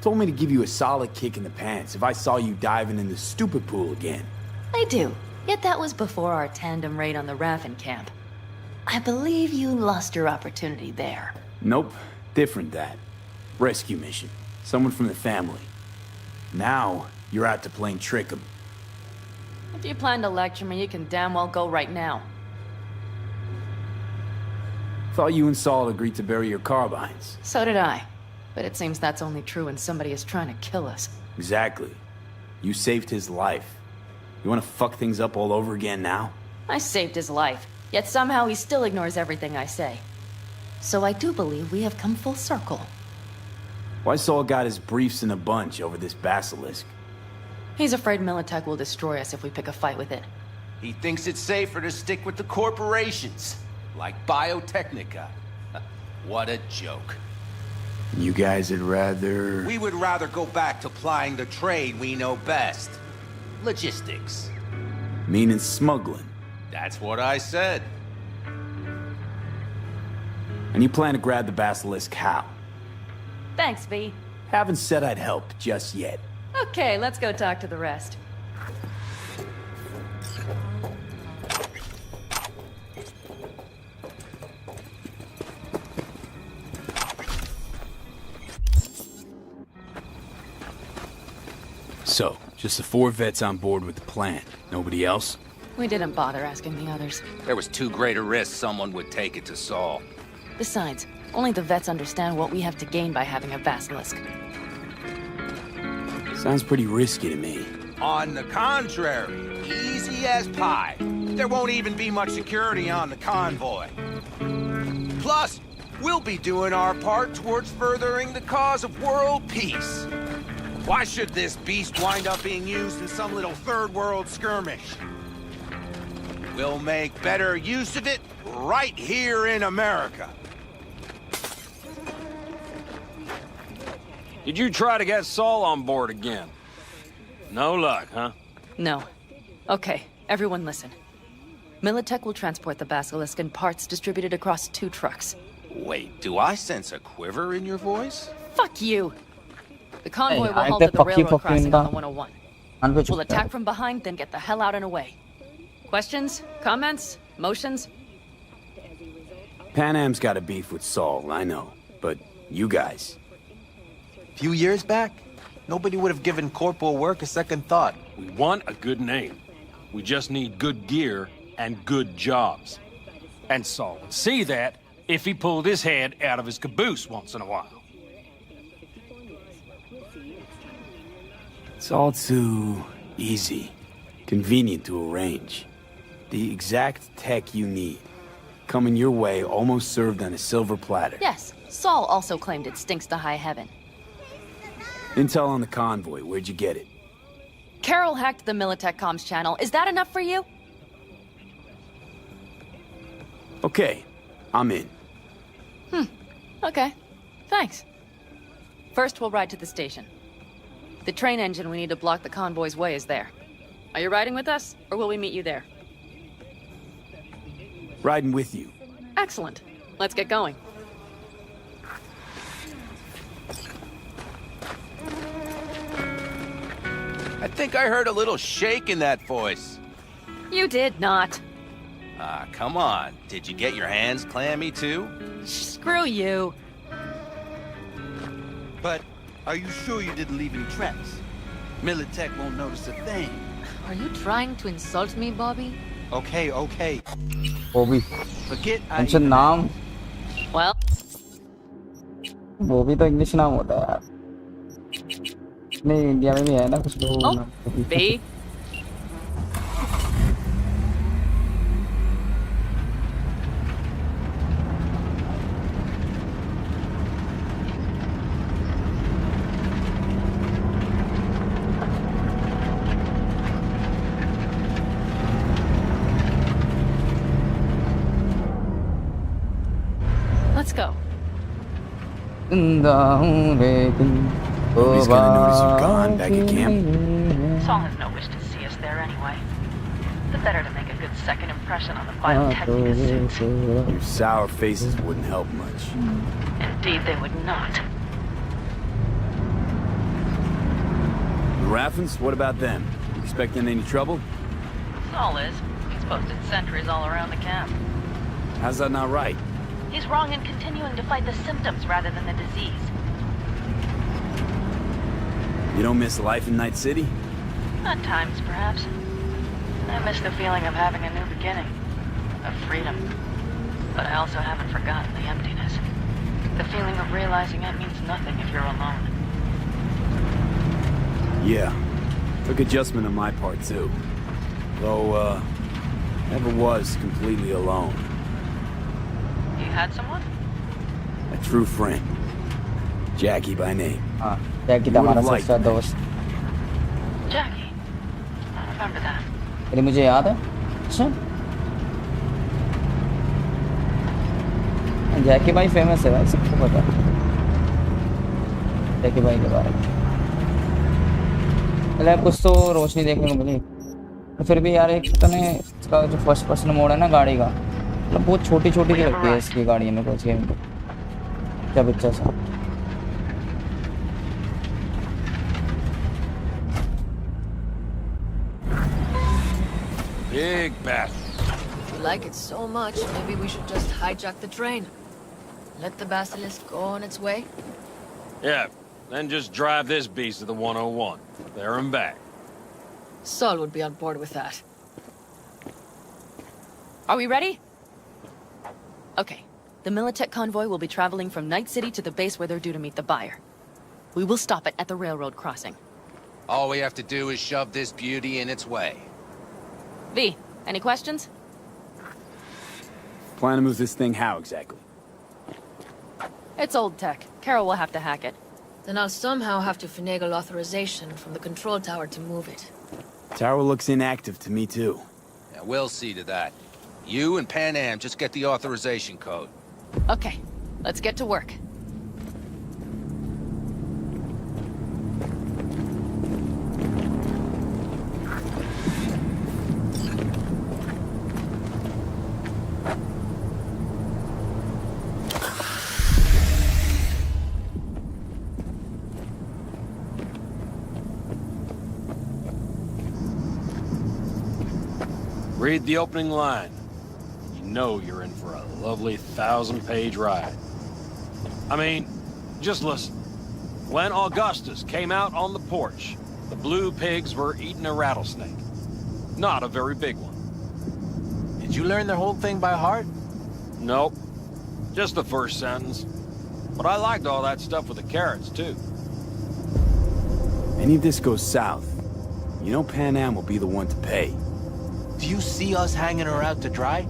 told me to give you a solid kick in the pants if I saw you diving in the stupid pool again. I do. Yet that was before our tandem raid on the Raffin camp. I believe you lost your opportunity there. Nope, different that. Rescue mission. Someone from the family. Now, you're out to plain trick 'em. If you plan to lecture me, you can damn well go right now. Thought you and Saul agreed to bury your carbines. So did I. But it seems that's only true when somebody is trying to kill us. Exactly. You saved his life. You want to fuck things up all over again now? I saved his life, yet somehow he still ignores everything I say. So I do believe we have come full circle. Why Saul got his briefs in a bunch over this basilisk? He's afraid Militech will destroy us if we pick a fight with it. He thinks it's safer to stick with the corporations, like Biotechnica. What a joke. You guys would rather... We would rather go back to plying the trade we know best. Logistics. Meaning smuggling. That's what I said. And you plan to grab the Basilisk how? Thanks, V. Haven't said I'd help just yet. Okay, let's go talk to the rest. So, just the 4 vets on board with the plan. Nobody else? We didn't bother asking the others. There was too great a risk someone would take it to Saul. Besides, only the vets understand what we have to gain by having a basilisk. Sounds pretty risky to me. On the contrary, easy as pie. There won't even be much security on the convoy. Plus, we'll be doing our part towards furthering the cause of world peace. Why should this beast wind up being used in some little third world skirmish? We'll make better use of it right here in America. Did you try to get Saul on board again? No luck, huh? No. Okay, everyone listen. Militech will transport the basilisk in parts distributed across 2 trucks. Wait, do I sense a quiver in your voice? Fuck you! The convoy Hey, will I halt at the fuck you, railroad fuck you, crossing on the da. 101. An We'll attack from behind, then get the hell out and away. Questions? Comments? Motions? Pan Am's got a beef with Saul, I know. But you guys... Few years back, nobody would have given corporal work a second thought. We want a good name. We just need good gear and good jobs. And Saul would see that if he pulled his head out of his caboose once in a while. It's all too easy. Convenient to arrange. The exact tech you need. Coming your way, almost served on a silver platter. Yes, Saul also claimed it stinks to high heaven. Intel on the convoy, where'd you get it? Carol hacked the Militech comms channel. Is that enough for you? Okay, I'm in. Okay. Thanks. First, we'll ride to the station. The train engine we need to block the convoy's way is there. Are you riding with us, or will we meet you there? Riding with you. Excellent. Let's get going. I think I heard a little shake in that voice. You did not. Ah, come on. Did you get your hands clammy too? Screw you. But are you sure you didn't leave any tracks? Militech won't notice a thing. Are you trying to insult me, Bobby? Okay, okay. Bobby. Forget I Mention नाम. Well. Bobby तो English नाम होता है यार. नहीं India में भी है ना कुछ लोग. Oh, B. Let's go. Nobody's gonna notice you're gone back at camp. Saul has no wish to see us there anyway. The better to make a good second impression on the pyrotechnica suits. Your sour faces wouldn't help much. Indeed, they would not. The Raffens, what about them? You expecting any trouble? Saul is. He's posted sentries all around the camp. How's that not right? He's wrong in continuing to fight the symptoms rather than the disease. You don't miss life in Night City? At times, perhaps. I miss the feeling of having a new beginning. Of freedom. But I also haven't forgotten the emptiness. The feeling of realizing it means nothing if you're alone. Yeah. Took adjustment on my part, too. Though, never was completely alone. You had someone? A true friend. Jackie by name. Jackie You would've हमारा liked सच्चा that. दोस्त. Jackie. I remember that. अरे मुझे याद है. अच्छा. जैकी भाई famous है भाई सबको पता है. देखिए भाई के बारे में पहले कुछ तो रोशनी देखने को मिली, तो फिर भी यार एक तो ने इसका जो फर्स्ट पर्सन मोड है ना गाड़ी का, मतलब बहुत छोटी छोटी सी लगती है इसकी गाड़ी में कुछ गेम क्या बच्चा सा। Big battle. If you like it so much, maybe we should just hijack the train. Let the basilisk go on its way. Yeah, then just drive this beast to the 101. There and back. Saul would be on board with that. Are we ready? Okay. The Militech convoy will be traveling from Night City to the base where they're due to meet the buyer. We will stop it at the railroad crossing. All we have to do is shove this beauty in its way. V, any questions? Plan to move this thing how exactly? It's old tech. Carol will have to hack it. Then I'll somehow have to finagle authorization from the control tower to move it. Tower looks inactive to me too. Yeah, we'll see to that. You and Pan Am just get the authorization code. Okay, let's get to work. Read the opening line. You know you're in for a lovely 1,000-page ride. I mean, just listen. When Augustus came out on the porch, the blue pigs were eating a rattlesnake. Not a very big one. Did you learn the whole thing by heart? Nope. Just the first sentence. But I liked all that stuff with the carrots, too. Any of this goes south, you know Pan Am will be the one to pay. Do you see us hanging her out to dry?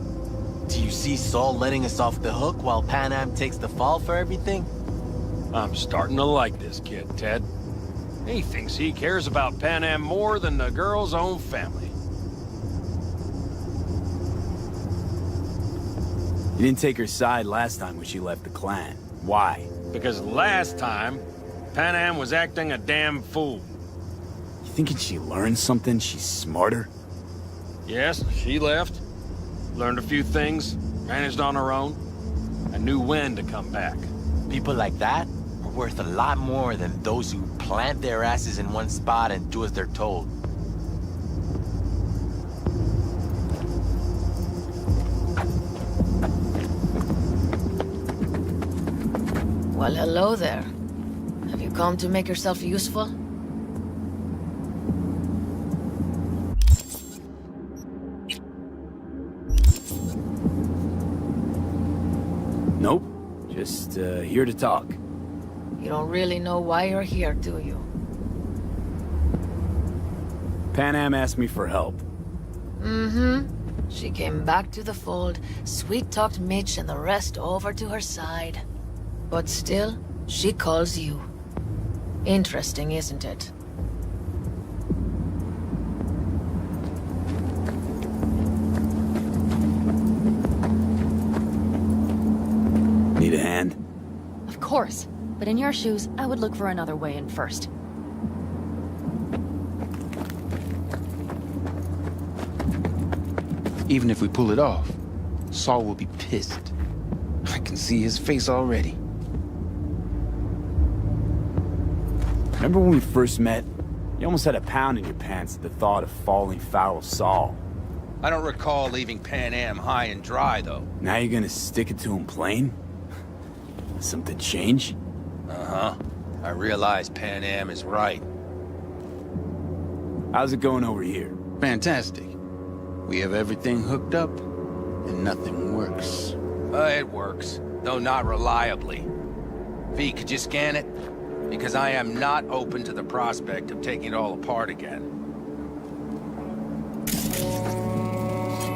Do you see Saul letting us off the hook while Pan Am takes the fall for everything? I'm starting to like this kid, Ted. He thinks he cares about Pan Am more than the girl's own family. You didn't take her side last time when she left the clan. Why? Because last time, Pan Am was acting a damn fool. You thinking she learned something? She's smarter? Yes, she left. Learned a few things, managed on her own. I knew when to come back. People like that are worth a lot more than those who plant their asses in one spot and do as they're told. Well, hello there. Have you come to make yourself useful? Nope. Just here to talk. You don't really know why you're here, do you? Pan Am asked me for help. Mm-hmm. She came back to the fold, sweet-talked Mitch and the rest over to her side. But still, she calls you. Interesting, isn't it? Need a hand? Of course. But in your shoes, I would look for another way in first. Even if we pull it off, Saul will be pissed. I can see his face already. Remember when we first met? You almost had a pound in your pants at the thought of falling foul of Saul. I don't recall leaving Pan Am high and dry, though. Now you're gonna stick it to him plain? Something change? Uh-huh. I realize Pan Am is right. How's it going over here? Fantastic. We have everything hooked up, and nothing works. It works, though not reliably. V, could you scan it? Because I am not open to the prospect of taking it all apart again.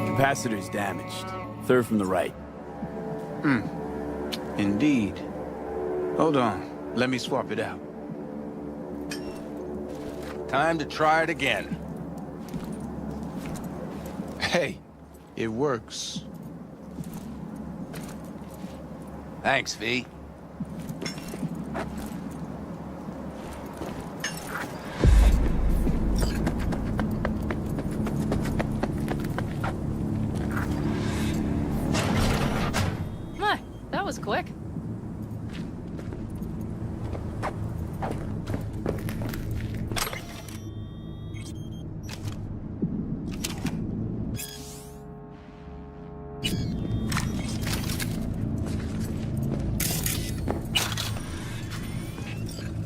Capacitor's damaged. Third from the right. Indeed. Hold on. Let me swap it out. Time to try it again. Hey, it works. Thanks, V. was quick.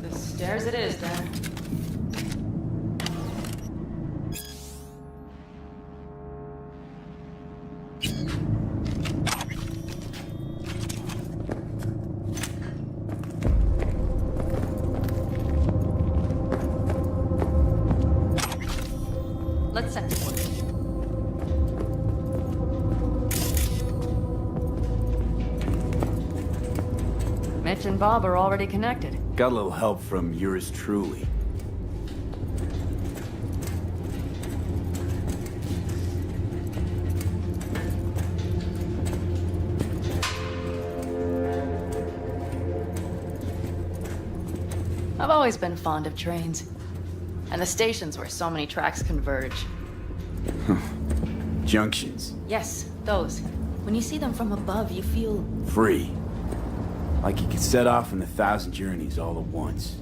The stairs it is, then. Let's set to work. Mitch and Bob are already connected. Got a little help from yours truly. I've always been fond of trains. And the stations where so many tracks converge. Junctions. Yes, those. When you see them from above, you feel... Free. Like you could set off on 1,000 journeys all at once.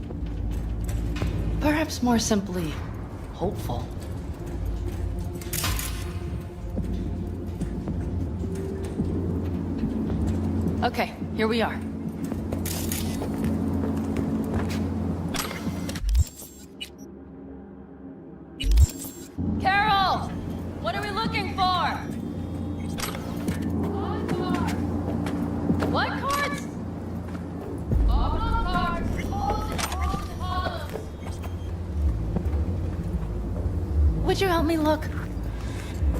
perhaps more simply, hopeful. Okay, here we are. Carol! What are we looking for? What cards? Would you help me look?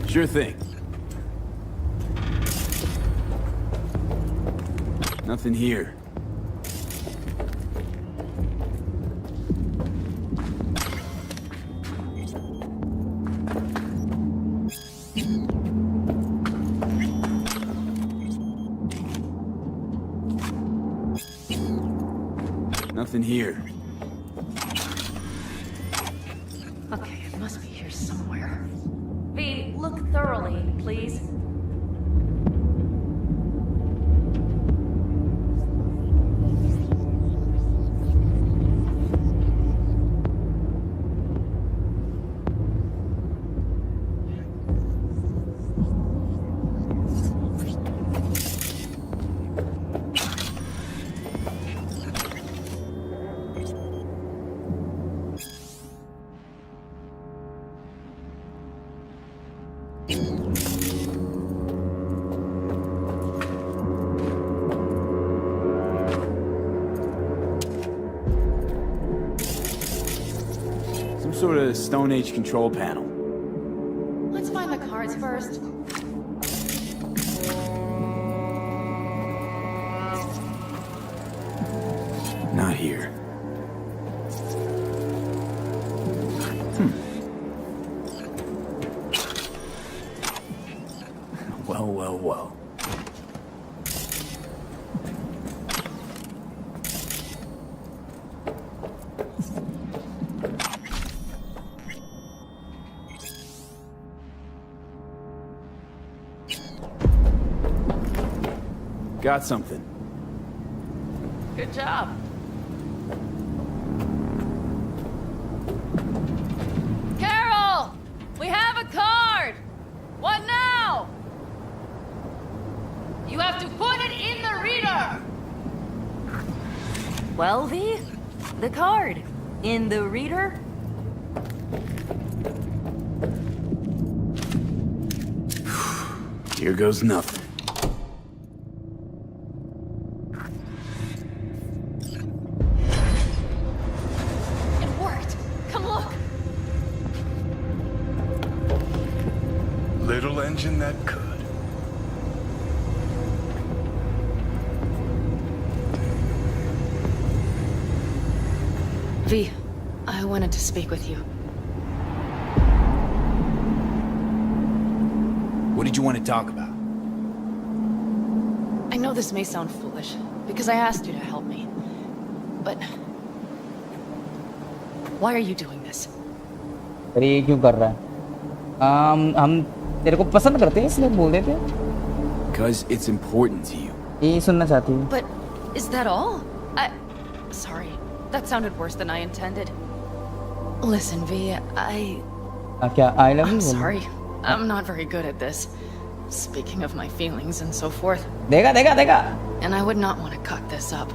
Sure thing. Nothing here. Nothing here. Okay, it must be here somewhere. V, look thoroughly, please. Some sort of Stone Age control panel. Let's find the cards first. Not here. Well. Got something. Good job. Carol! We have a card! What now? You have to put it in the reader! Well, V, the card. In the reader? Here goes nothing. It worked. Come look. Little engine that could. V, I wanted to speak with you. What did you want to talk about? I know this may sound foolish, because I asked you to help me. But... why are you doing this? अरे ये क्यों कर रहा है? हम तेरे को पसंद करते हैं इसलिए बोल देते हैं. Because it's important to you. यही सुनना चाहती हूँ। But is that all? Sorry, that sounded worse than I intended. Listen, V, क्या I love you? I'm sorry. I'm not very good at this. Speaking of my feelings and so forth. देखा देखा देखा। And I would not want to cut this up.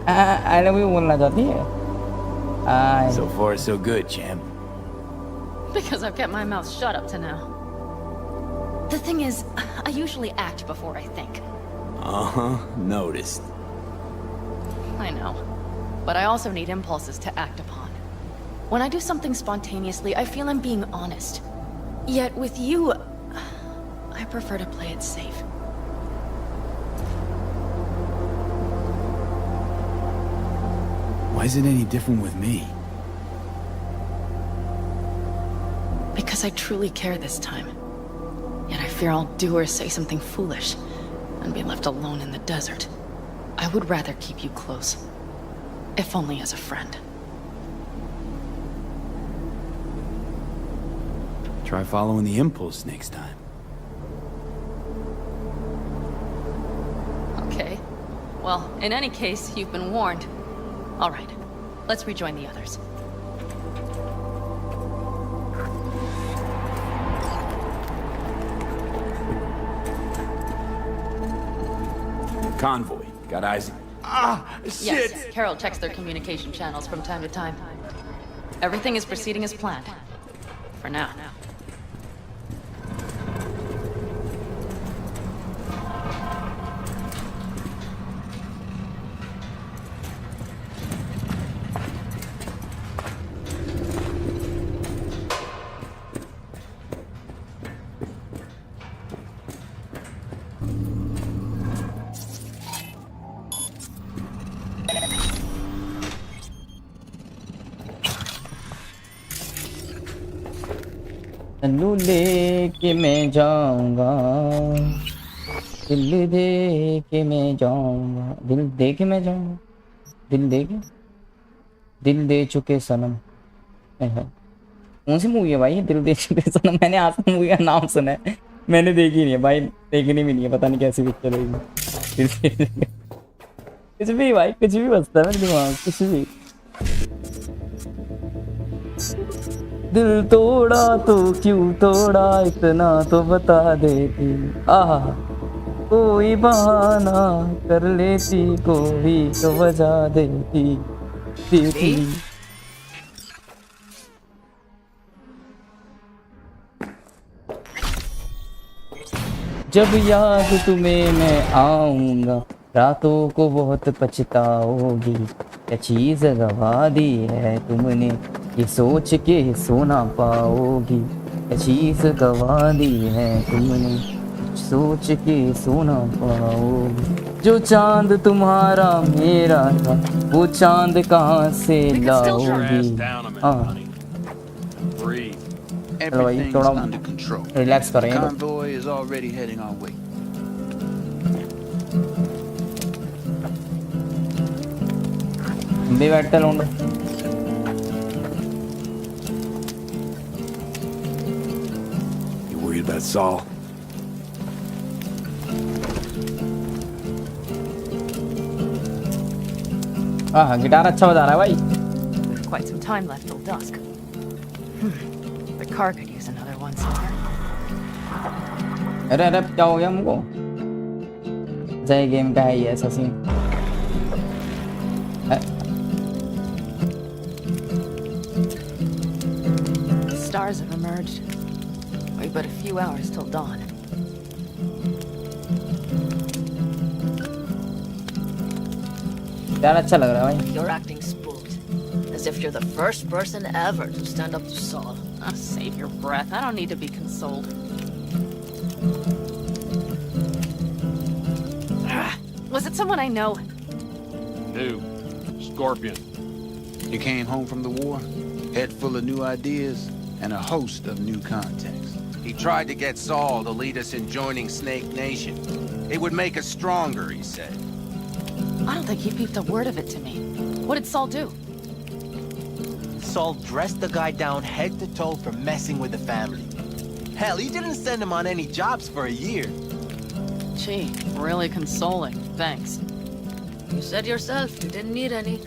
I love you बोलना चाहती है। So far, so good, champ. Because I've kept my mouth shut up to now. The thing is, I usually act before I think. Noticed. I know. But I also need impulses to act upon. When I do something spontaneously, I feel I'm being honest. Yet with you, I prefer to play it safe. Why is it any different with me? Because I truly care this time. Yet I fear I'll do or say something foolish and be left alone in the desert. I would rather keep you close. If only as a friend. Try following the impulse next time. Okay. Well, in any case, you've been warned. All right. Let's rejoin the others. Convoy. Got eyes. Yes, Carol checks their communication channels from time to time. Everything is proceeding as planned. For now. Tannu लेके मैं जाऊंगा, दिल दे के मैं जाऊंगा, दिल दे के मैं जाऊंगा, दिल दे के, दिल दे चुके सनम। कौन सी मूवी है भाई दिल दे चुके सनम? मैंने आज तक मूवी का नाम सुना है, मैंने देखी नहीं है भाई, देखनी भी नहीं है, पता नहीं कैसी पिक्चर है। कुछ भी भाई, कुछ भी बचता है मेरे दिमाग, कुछ भी। दिल तोड़ा तो क्यों तोड़ा, इतना तो बता देती। कोई बहाना कर लेती, कोई तो बजा देती। जब याद तुम्हें मैं आऊंगा, रातों को बहुत पछताओगी। क्या चीज गवा दी है तुमने, ये सोच के सोना पाओगी। क्या चीज गवा दी है तुमने, सोच के सोना पाओगी। जो चांद तुम्हारा मेरा था, वो चांद कहाँ से लाओगी। चलो भाई थोड़ा रिलैक्स करें। Convoy is already heading our way. भी बैठते लौंडो। You worried about Saul? Guitar अच्छा बजा रहा है भाई। Quite some time left till dusk. The car could use another one somewhere. अरे अरे क्या हो गया हमको? जय गेम का है ये ऐसा scene. Stars have emerged. Wait but a few hours till dawn. यार अच्छा लग रहा है भाई। You're acting spooked. As if you're the first person ever to stand up to Saul. Save your breath. I don't need to be consoled. Was it someone I know? New. Scorpion. You came home from the war, head full of new ideas, and a host of new contacts. He tried to get Saul to lead us in joining Snake Nation. It would make us stronger, he said. I don't think he peeped a word of it to me. What did Saul do? Saul dressed the guy down head to toe for messing with the family. Hell, he didn't send him on any jobs for a year. Gee, really consoling. Thanks. You said yourself you didn't need any.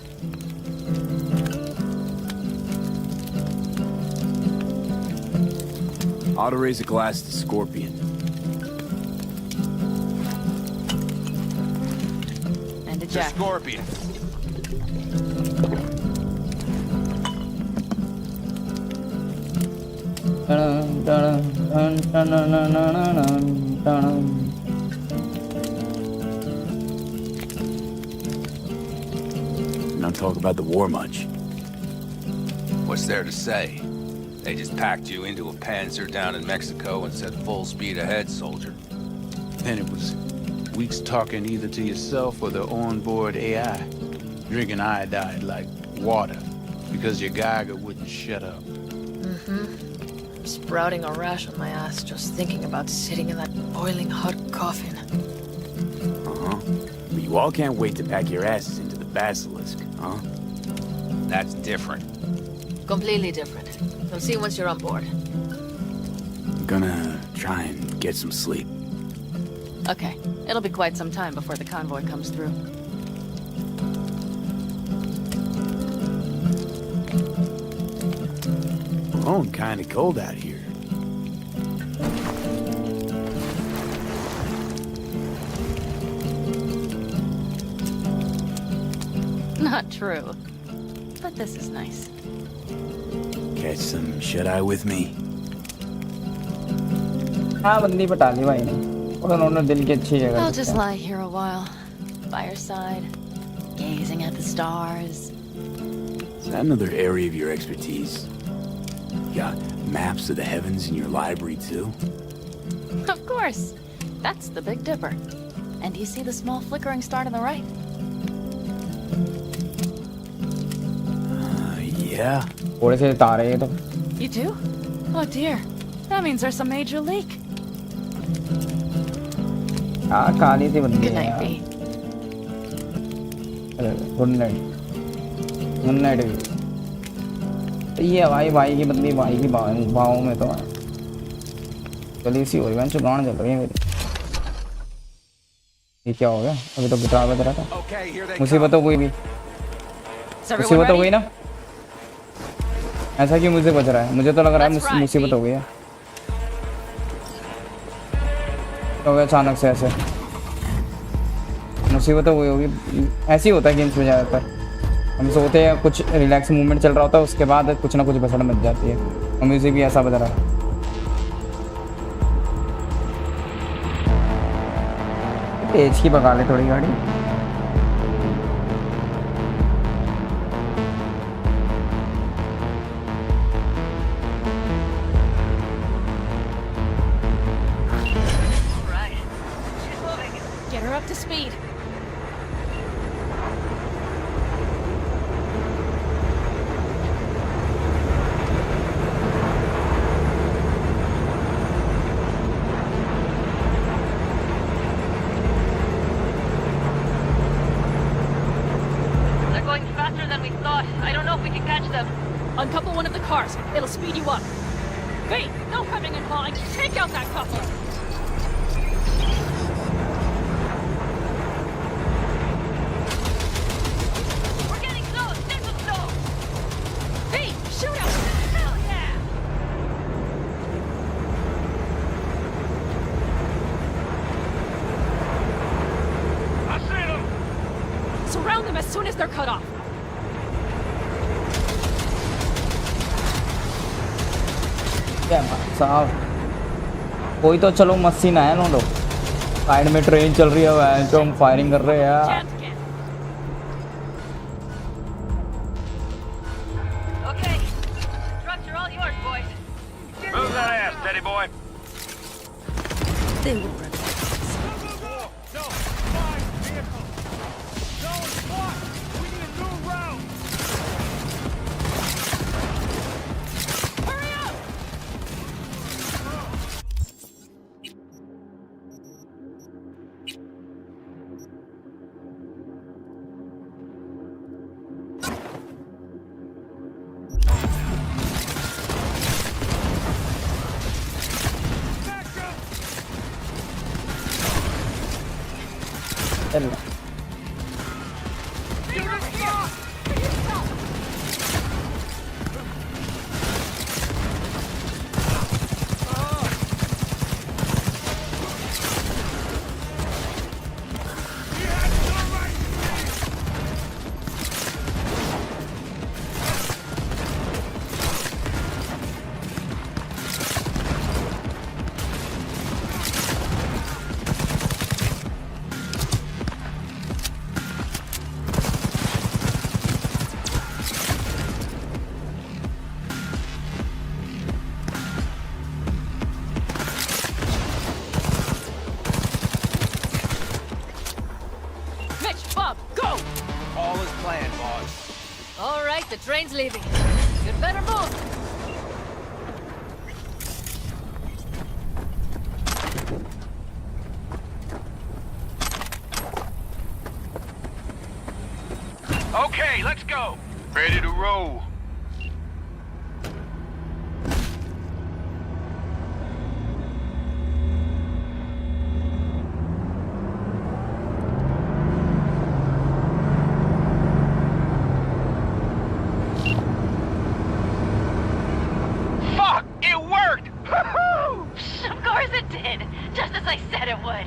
Ought to raise a glass to Scorpion. And to Jack. Scorpion. Not talk about the war much. What's there to say? They just packed you into a Panzer down in Mexico and said full speed ahead, soldier. Then it was weeks talking either to yourself or the onboard AI, drinking iodide like water because your Geiger wouldn't shut up. I'm sprouting a rash on my ass just thinking about sitting in that boiling hot coffin. But you all can't wait to pack your asses into the Basilisk, huh? That's different. Completely different. You'll see once you're on board. I'm gonna try and get some sleep. Okay, it'll be quite some time before the convoy comes through. Oh, kinda cold out here. Not true. But this is nice. Catch some shut-eye with me. हाँ बंदी पटा ली भाई ने और उन्होंने दिल की अच्छी जगह I'll just lie here a while, by your side, gazing at the stars. Is that another area of your expertise? You got maps of the heavens in your library, too? Of course. That's the Big Dipper. And you see the small flickering star to the right? Yeah. थोड़े से तारे हैं तो You do? Oh dear. That means there's a major leak. हाँ काली थी बंदी Good night, B. Good night good night भी ये भाई की बंदी भाई की बाहों में तो है चली सी हो रही है चुगान चल रही है मेरी ये क्या हो गया अभी तो गिटार बज रहा था मुसीबत हो गई भी मुसीबत हो गई ना ऐसा क्यों म्यूजिक बज रहा है मुझे तो लग रहा है मुसीबत हो गई है तो अचानक से ऐसे मुसीबत हो गई होगी ऐसे ही होता है गेम्स में ज़्यादातर हम सोते हैं कुछ रिलैक्स मूवमेंट चल रहा होता है उसके बाद कुछ ना कुछ बसड़ मच जाती है और म्यूजिक भी ऐसा बज रहा है तेज की भगा ले थोड़ी गाड़ी Get her up to speed. They're going faster than we thought. I don't know if we can catch them. Uncouple one of the cars. It'll speed you up. Wait, no coming and hauling. Take out that coupler. We're getting close. This will slow. Hey, shoot him! Hell yeah! I see them! Surround them as soon as they're cut off. साहब कोई तो चलो machine आया ना लोग side में train चल रही है जो हम फायरिंग कर रहे हैं यार Okay. Trucks are all yours, boys. Move that ass, steady boy. They will run. No, five vehicles! No, spot! We need a new route! Hurry up! चल Mitch, Bob, go! All is planned, boss. All right, the train's leaving. You'd better move. Okay, let's go. Ready to roll. Fuck! It worked! Woohoo! Of course it did, just as I said it would.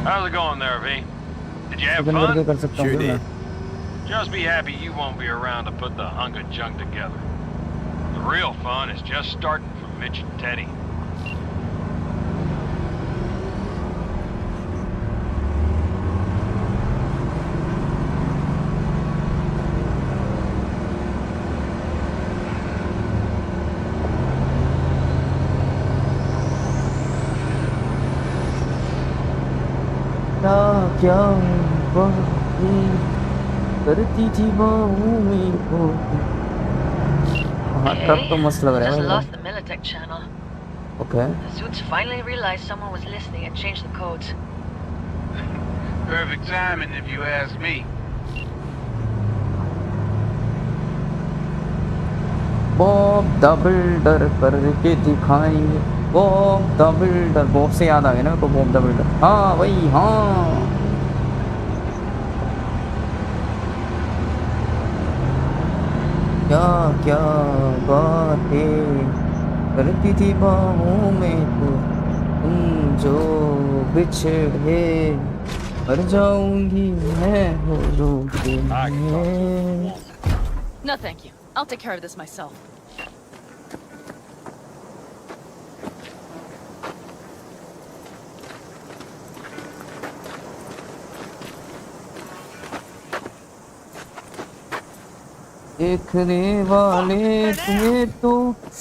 How's it going there, V? Did you have open करके fun? कर सकता हूँ मैं Just be happy you won't be around to put the hunk of junk together. The real fun is just starting for Mitch and Teddy. क्या बातें करती थी बाहों में वो हाँ ट्रक तो मस्त लग रहा Just है lost the Militech channel. Okay The suits finally realized someone was listening and changed the codes. Perfect timing, if you ask me. Bob the builder करके दिखाएंगे बॉब द बिल्डर बॉब से याद आ गया ना मेरे को बॉब द बिल्डर हाँ वही हाँ क्या क्या बातें करती थी बाहों में तो तुम जो बिछड़े मर जाऊंगी मैं हो जो No, thank you. I'll take care of this myself. देखने वाले तुम्हें तो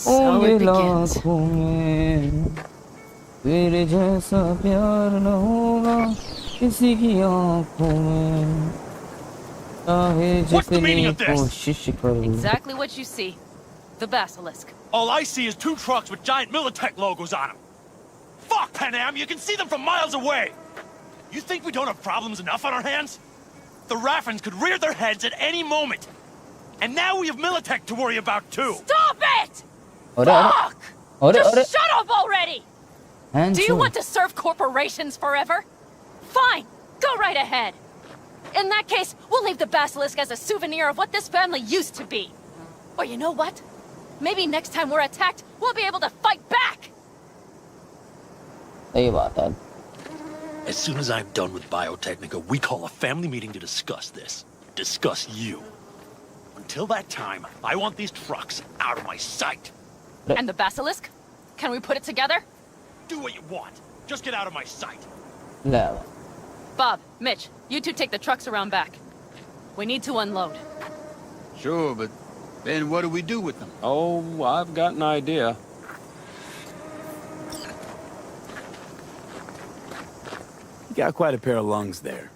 होंगे लाखों में तेरे जैसा प्यार न होगा किसी की आंखों में चाहे जितनी कोशिश करूं Exactly what you see. The basilisk. All I see is two trucks with giant Militech logos on them. Fuck, Pan Am, you can see them from miles away. You think we don't have problems enough on our hands? The Raffens could rear their heads at any moment. And now we have Militech to worry about too. Stop it! Fuck! Just shut up already! Do you want to serve corporations forever? Fine, go right ahead. In that case, we'll leave the basilisk as a souvenir of what this family used to be. Or you know what? Maybe next time we're attacked, we'll be able to fight back! सही बात है As soon as I'm done with Biotechnica, we call a family meeting to discuss this. Discuss you. Until that time, I want these trucks out of my sight. And the basilisk? Can we put it together? Do what you want. Just get out of my sight. No. Bob, Mitch, you two take the trucks around back. We need to unload. Sure, but then what do we do with them? Oh, I've got an idea. You got quite a pair of lungs there.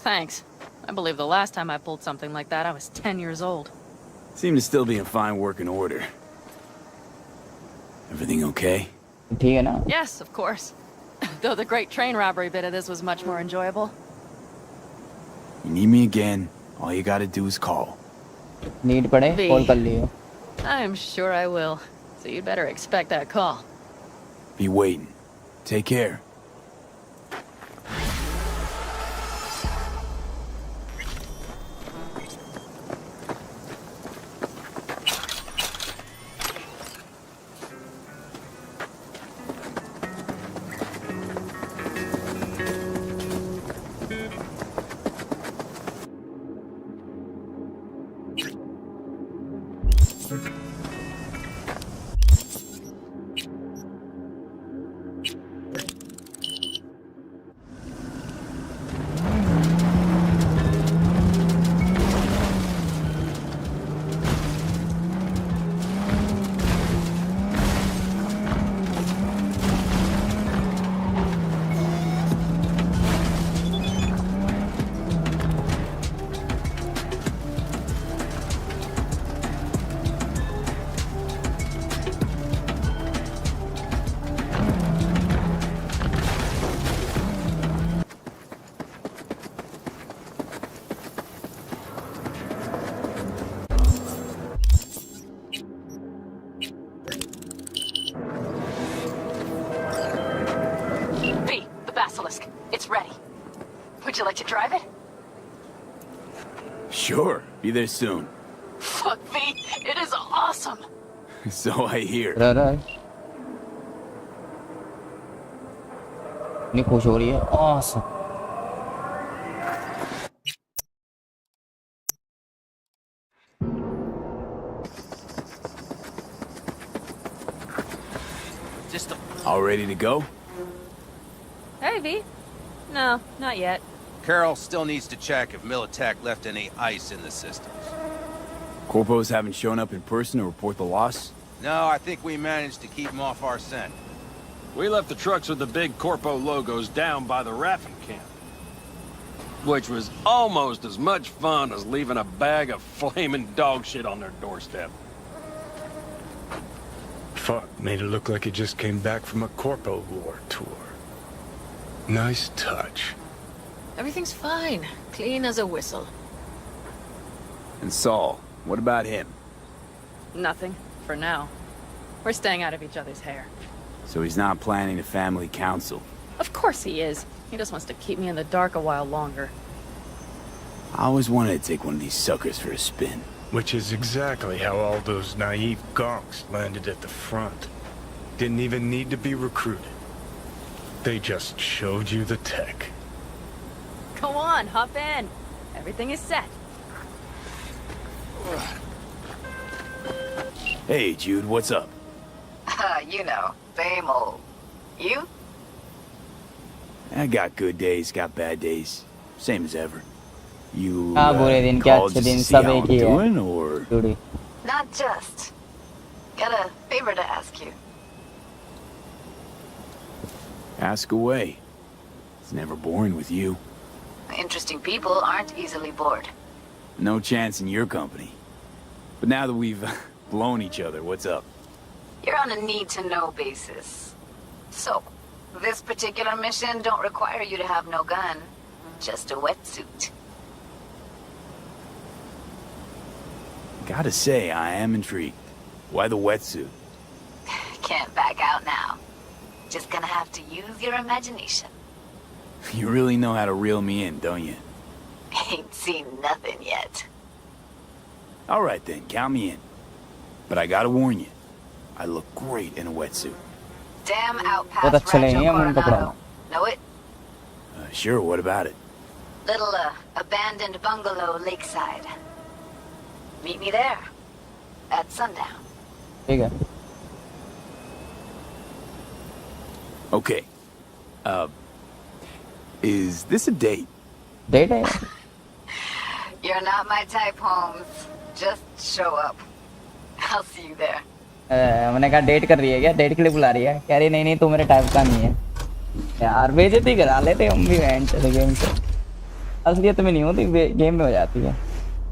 Thanks. I believe the last time I pulled something like that, I was 10 years old. Seem to still be in fine working order. Everything okay? Yes, of course. Though the great train robbery bit of this was much more enjoyable. You need me again, all you gotta do is call. Need पड़े V. Call कर लियो। I'm sure I will. So you'd better expect that call. Be waiting. Take care. V, the basilisk. It's ready. Would you like to drive it? Sure. Be there soon. Fuck, V. It is awesome. So I hear. इतनी खुश हो रही है। Awesome. All ready to go? Hey, V. No, not yet. Carol still needs to check if Militech left any ice in the systems. Corpos haven't shown up in person to report the loss? No, I think we managed to keep them off our scent. We left the trucks with the big Corpo logos down by the Raffin camp. Which was almost as much fun as leaving a bag of flaming dog shit on their doorstep. Fuck, made it look like he just came back from a Corpo War tour. Nice touch. Everything's fine. Clean as a whistle. And Saul, what about him? Nothing, for now. We're staying out of each other's hair. So he's not planning a family council? Of course he is. He just wants to keep me in the dark a while longer. I always wanted to take one of these suckers for a spin. Which is exactly how all those naive gonks landed at the front. Didn't even need to be recruited. They just showed you the tech. Go on, hop in. Everything is set. Hey, Jude, what's up? You know, same old. You? I got good days, got bad days. Same as ever. You बुरे दिन क्या called अच्छे just to दिन see सब how एक I'm ही है। doing, or? जुड़ी। Not just. Got a favor to ask you. Ask away. It's never boring with you. Interesting people aren't easily bored. No chance in your company. But now that we've blown each other, what's up? You're on a need-to-know basis. So, this particular mission don't require you to have no gun. Just a wetsuit. Gotta say, I am intrigued. Why the wetsuit? Can't back out now. Just gonna have to use your imagination. You really know how to reel me in, don't you? Ain't seen nothing yet. All right then, count me in. But I gotta warn you, I look great in a wetsuit. Damn out बहुत past अच्छे Rancho लगेंगे हम उनको Coronado. Know it? Sure, what about it? Little abandoned bungalow lakeside. Meet me there. At sundown. ठीक है। Okay. Is this a date? Date है। You're not my type, Holmes. Just show up. I'll see you there. मैंने कहा date कर रही है क्या? Date के लिए बुला रही है? कह रही नहीं नहीं तू मेरे टाइप का नहीं है। यार बेइज्जती करा लेते हम भी वैन से गेम से। असलियत में नहीं होती गेम में हो जाती है।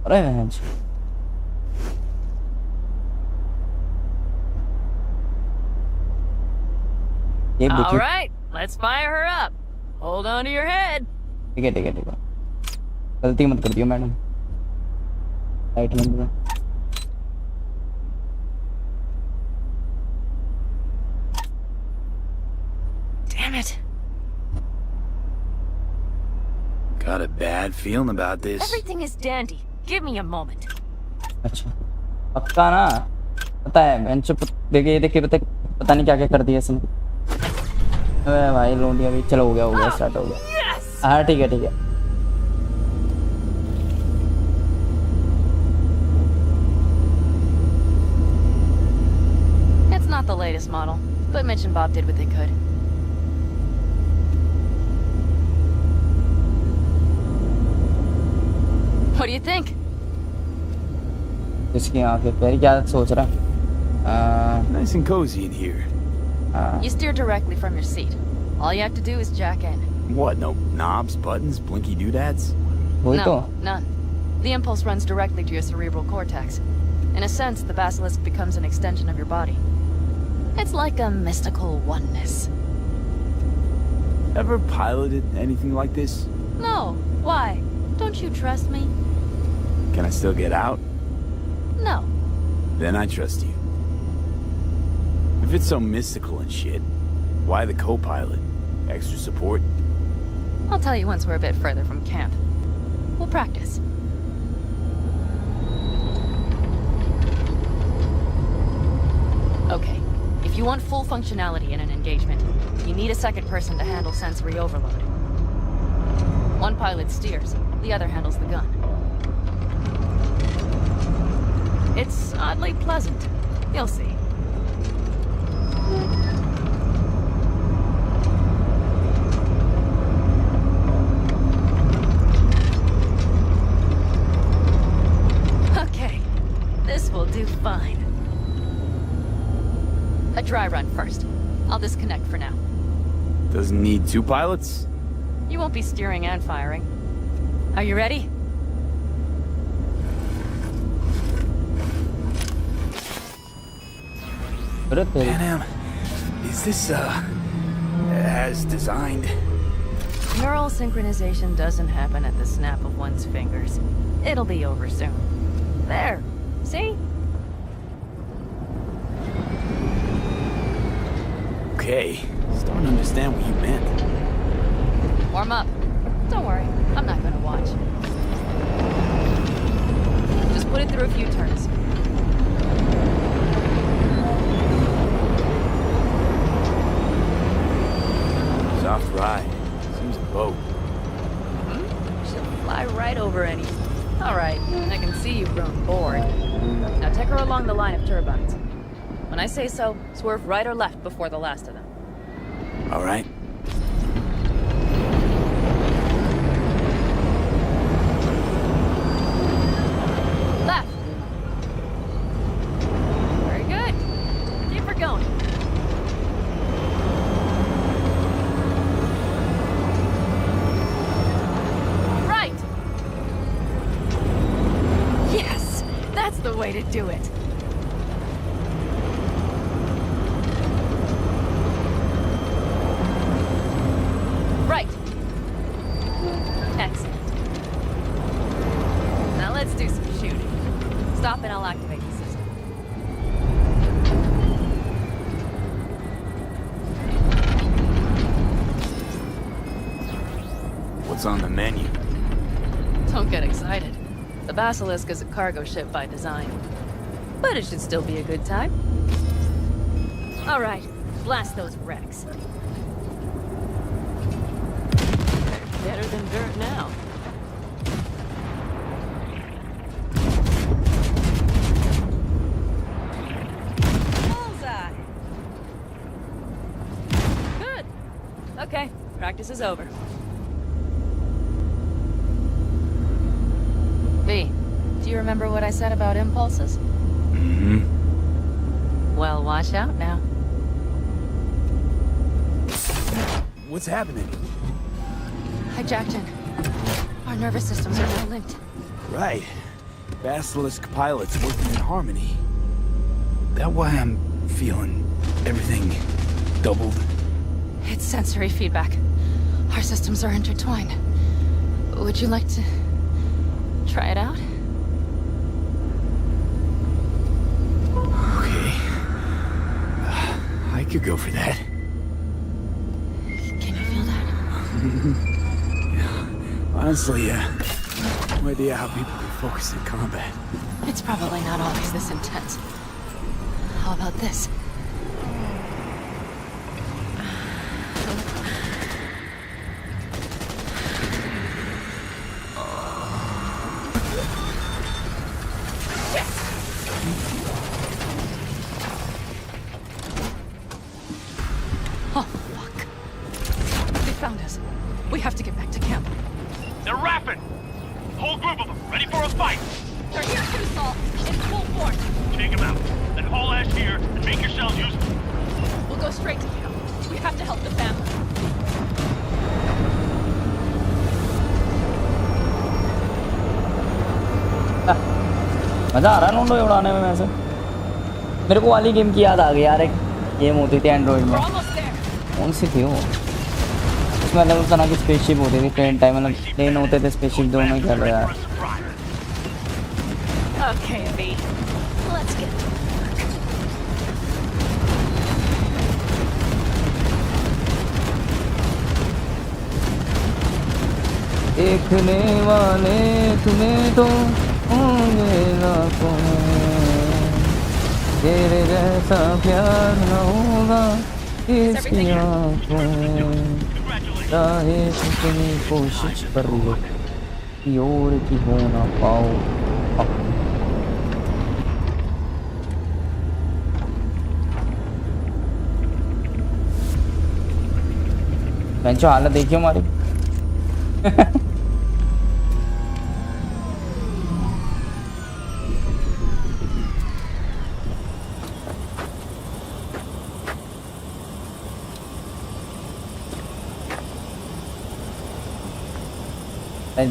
अरे वैन से। All right, let's fire her up. Hold on to your head. ठीक है ठीक है ठीक है। गलती मत कर दियो मैडम। राइट हैंड में। Damn it. Got a bad feeling about this. Everything is dandy. Give me a moment. अच्छा पक्का ना, पता है बेंच देखे पता नहीं क्या क्या कर दिया इसने। अबे भाई लोंडिया भी, चलो हो गया स्टार्ट हो गया। हाँ ठीक है। It's not the latest model, but Mitch and Bob did what they could. What do you think? इसकी आंखें पैर क्या सोच रहा? Nice and cozy in here. You steer directly from your seat. All you have to do is jack in. What? No knobs, buttons, blinky doodads? No, none. The impulse runs directly to your cerebral cortex. In a sense, the basilisk becomes an extension of your body. It's like a mystical oneness. Ever piloted anything like this? No. Why? Don't you trust me? Can I still get out? No. Then I trust you. If it's so mystical and shit, why the co-pilot? Extra support? I'll tell you once we're a bit further from camp. We'll practice. Okay. If you want full functionality in an engagement, you need a second person to handle sensory overload. One pilot steers, the other handles the gun. It's oddly pleasant. You'll see. Okay, this will do fine. A dry run first. I'll disconnect for now. Doesn't need two pilots? You won't be steering and firing. Are you ready? Pan Am, is this, as designed? Neural synchronization doesn't happen at the snap of one's fingers. It'll be over soon. There. See? Okay, starting to understand what you meant. Warm up. Don't worry, I'm not gonna watch. Just put it through a few turns. Soft ride. Seems a boat. She'll fly right over anything. All right, I can see you've grown bored. Now take her along the line of turbines. When I say so, swerve right or left before the last of them. All right. Left. Very good. Keep her going. Right. Yes, that's the way to do it. Right. Excellent. Now let's do some shooting. Stop and I'll activate the system. What's on the menu? Don't get excited. The Basilisk is a cargo ship by design. But it should still be a good time. All right, blast those wrecks. Better than dirt now. Bullseye! Good. Okay, practice is over. V, do you remember what I said about impulses? Mm-hmm. Well, watch out now. What's happening? Hijacked in. Our nervous systems are now linked. Right. Basilisk pilots working in harmony. That why I'm feeling everything doubled? It's sensory feedback. Our systems are intertwined. Would you like to try it out? could go for that. Can you feel that? Yeah. Honestly, no idea how people can focus in combat. It's probably not always this intense. How about this? Oh, fuck. They found us. We have to get back to camp. They're rapping! Whole group of them, ready for a fight! They're here too, Saul. In full force. Take them out, then haul ass here and make yourselves useful. We'll go straight to camp. We have to help the family. मजा आ रहा है लोंडो उड़ाने में वैसे मेरे को वाली game की याद आ गई यार एक गेम होती थी एंड्रॉइड में कौन सी थी वो उसमें अलग तरह की स्पेसशिप होती थी ट्रेन टाइम मतलब प्लेन होते थे स्पेसशिप दोनों ही खेल रहे यार Okay, V. Let's get to work. देखने वाले तुम्हें तो होंगे लाखों तेरे जैसा प्यार न होगा इसकी आंखों में चाहे कितनी कोशिश कर लो कि और की हो ना पाओ बेंचो हालत देखियो हमारी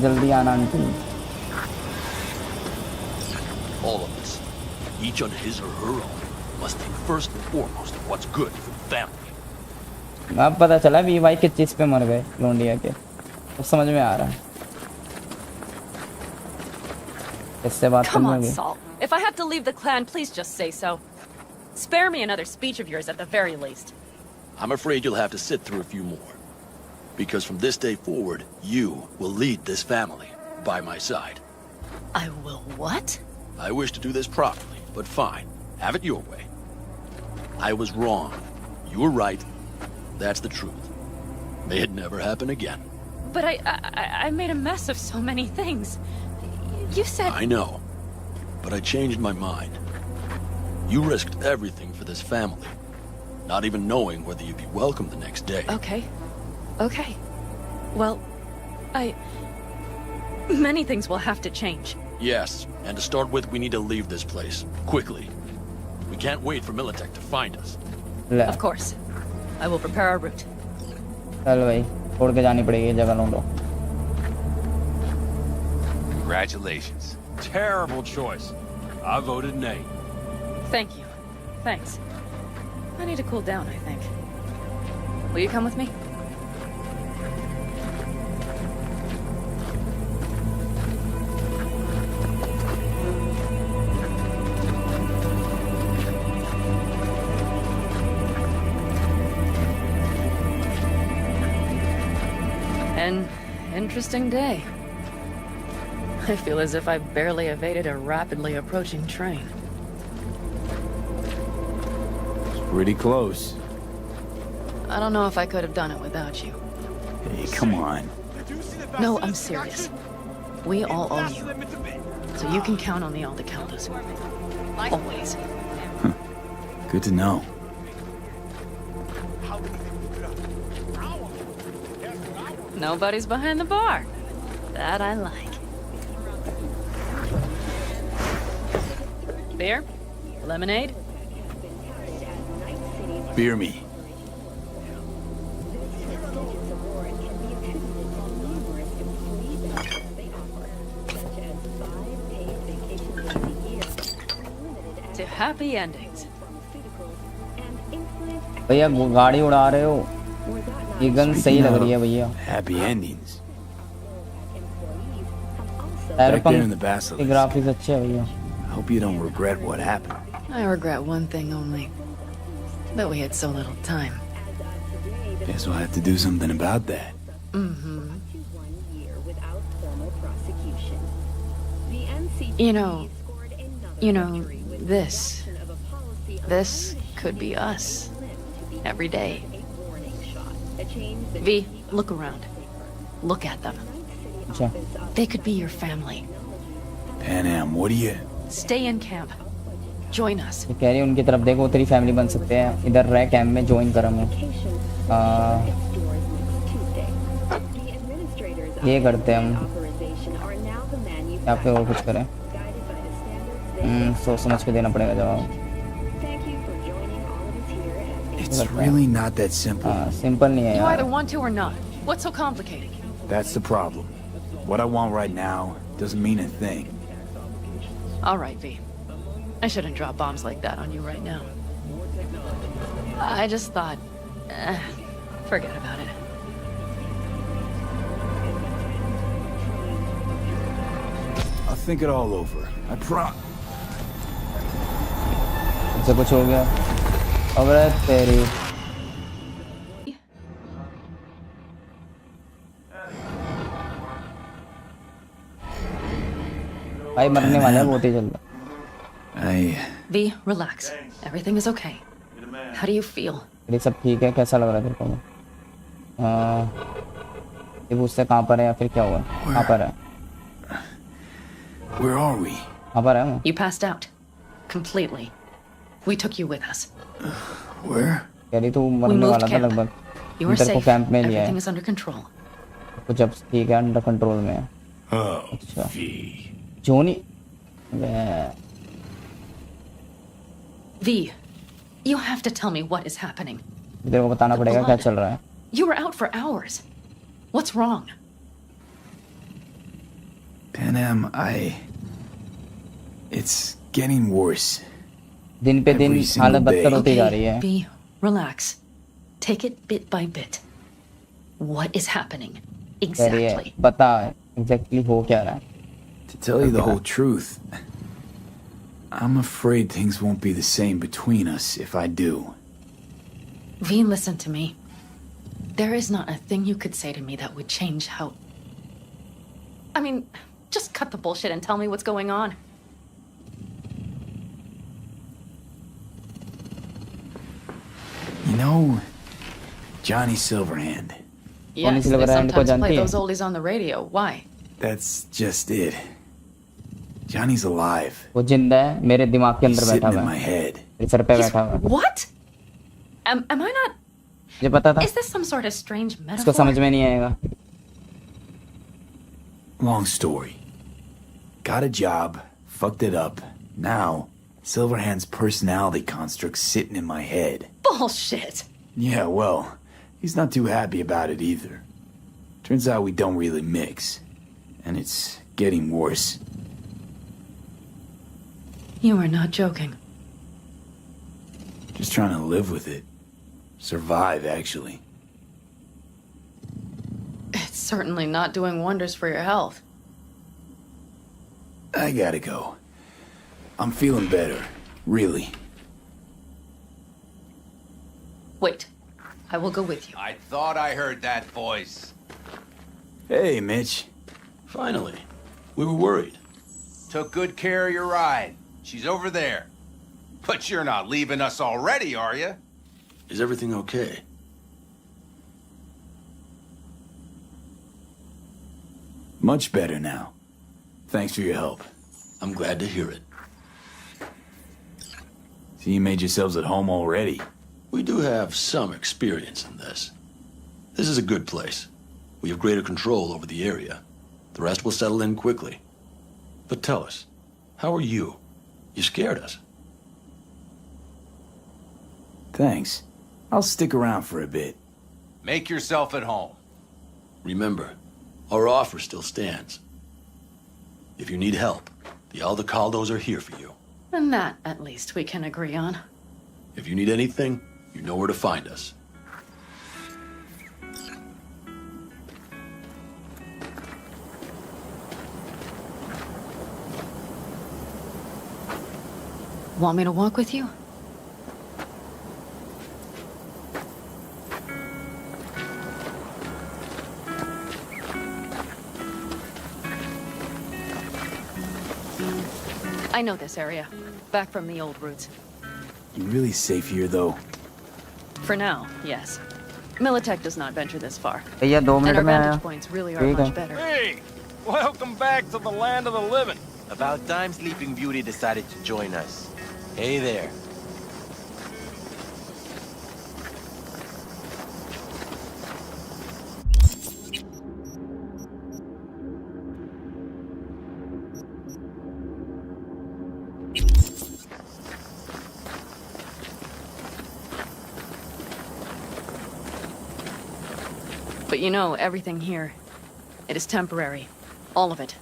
जल्दी आना aunty All of us, each on his or her own, must think first and foremost of what's good for the family. अब पता चला वी भाई किस चीज पे मर गए लोंडिया के अब समझ में आ रहा है इससे बात Come on, करनी होगी Saul. If I have to leave the clan, please just say so. Spare me another speech of yours at the very least. I'm afraid you'll have to sit through a few more. Because from this day forward, you will lead this family by my side. I will what? I wish to do this properly, but fine. Have it your way. I was wrong. You were right. That's the truth. May it never happen again. But I made a mess of so many things. You said... I know. But I changed my mind. You risked everything for this family. Not even knowing whether you'd be welcome the next day. Okay. Okay. Well, many things will have to change. Yes, and to start with, we need to leave this place. Quickly. We can't wait for Militech to find us. Of course. I will prepare our route. चल भाई छोड़ के जानी पड़ेगी ये जगह लोंडो Congratulations. Terrible choice. I voted nay. Thank you. Thanks. I need to cool down, I think. Will you come with me? An interesting day. I feel as if I barely evaded a rapidly approaching train. Pretty close. I don't know if I could have done it without you. Hey, come on. No, I'm serious. We all owe you. So you can count on the Aldecaldos. Always. Good to know. Nobody's behind the bar. That I like. Beer? Lemonade? Beer me. To happy endings. भैया गाड़ी उड़ा रहे हो ये gun सही लग रही है भैया Happy endings. Cyberpunk के ग्राफिक्स अच्छे हैं भैया Hope you don't regret what happened. I regret one thing only. But we had so little time. Guess we'll have to do something about that. Mm-hmm. You know, this could be us. Every day. V, look around. Look at them. अच्छा They could be your family. Pan Am, what do you... Stay in camp. Join us. ये कह रही है उनकी तरफ देखो तेरी family बन सकते हैं इधर रह कैंप में ज्वाइन कर हमें ये करते हैं हम या फिर और कुछ करें सोच समझ के देना पड़ेगा जवाब It's really not that simple. Simple नहीं है You यार either want to or not. What's so complicated? That's the problem. What I want right now doesn't mean a thing. All right, V. I shouldn't drop bombs like that on you right now. I just thought, forget about it. I'll think it all over. I इससे कुछ हो गया अबे तेरी भाई मरने वाला है बहुत ही जल्द V, relax. Everything is okay. How do you feel? ये सब ठीक है कैसा लग रहा है तेरे को ये पूछते कहाँ पर है या फिर क्या हुआ कहाँ पर है Where are we? कहाँ पर है You passed out. Completely. We took you with us. Where? कह रही तू मरने वाला था लगभग You are तेरे को safe. कैंप में लिया है Everything is under control. कुछ अब ठीक है अंडर कंट्रोल में है अच्छा जोनी V, you have to tell me what is happening. तेरे को बताना पड़ेगा क्या चल रहा है You were out for hours. What's wrong? Pan Am, It's getting worse. दिन पे दिन हालत बदतर होती जा रही है V, relax. Take it bit by bit. What is happening? Exactly. बता exactly हो क्या रहा है To tell you the whole truth, I'm afraid things won't be the same between us if I do. V, listen to me. There is not a thing you could say to me that would change how... I mean, just cut the bullshit and tell me what's going on. You know, Johnny Silverhand. Yes, they sometimes play those oldies on the radio. Why? That's just it. Johnny's alive. वो जिंदा है मेरे दिमाग के अंदर बैठा हुआ है मेरे सर पे बैठा हुआ है What? Am I not... मुझे पता था Is this some sort of strange इसको metaphor? समझ में नहीं आएगा Long story. Got a job, fucked it up. Now, Silverhand's personality construct's sitting in my head. Bullshit. Yeah, well, he's not too happy about it either. Turns out we don't really mix. And it's getting worse. You are not joking. Just trying to live with it. Survive, actually. It's certainly not doing wonders for your health. I gotta go. I'm feeling better. Really. Wait. I will go with you. I thought I heard that voice. Hey, Mitch. Finally. We were worried. Took good care of your ride. She's over there. But you're not leaving us already, are you? Is everything okay? Much better now. Thanks for your help. I'm glad to hear it. So you made yourselves at home already? We do have some experience in this. This is a good place. We have greater control over the area. The rest will settle in quickly. But tell us, how are you? You scared us. Thanks. I'll stick around for a bit. Make yourself at home. Remember, our offer still stands. If you need help, the Aldecaldos are here for you. And that, at least, we can agree on. If you need anything, you know where to find us. Want me to walk with you? I know this area. Back from the old routes. You really safe here, though? For now, yes. Militech does not venture this far. भैया 2 And minute our में आया vantage points really are ठीक है much better. Hey, welcome back to the land of the living. About time Sleeping Beauty decided to join us. Hey there. But you know, everything here, it is temporary. All of it.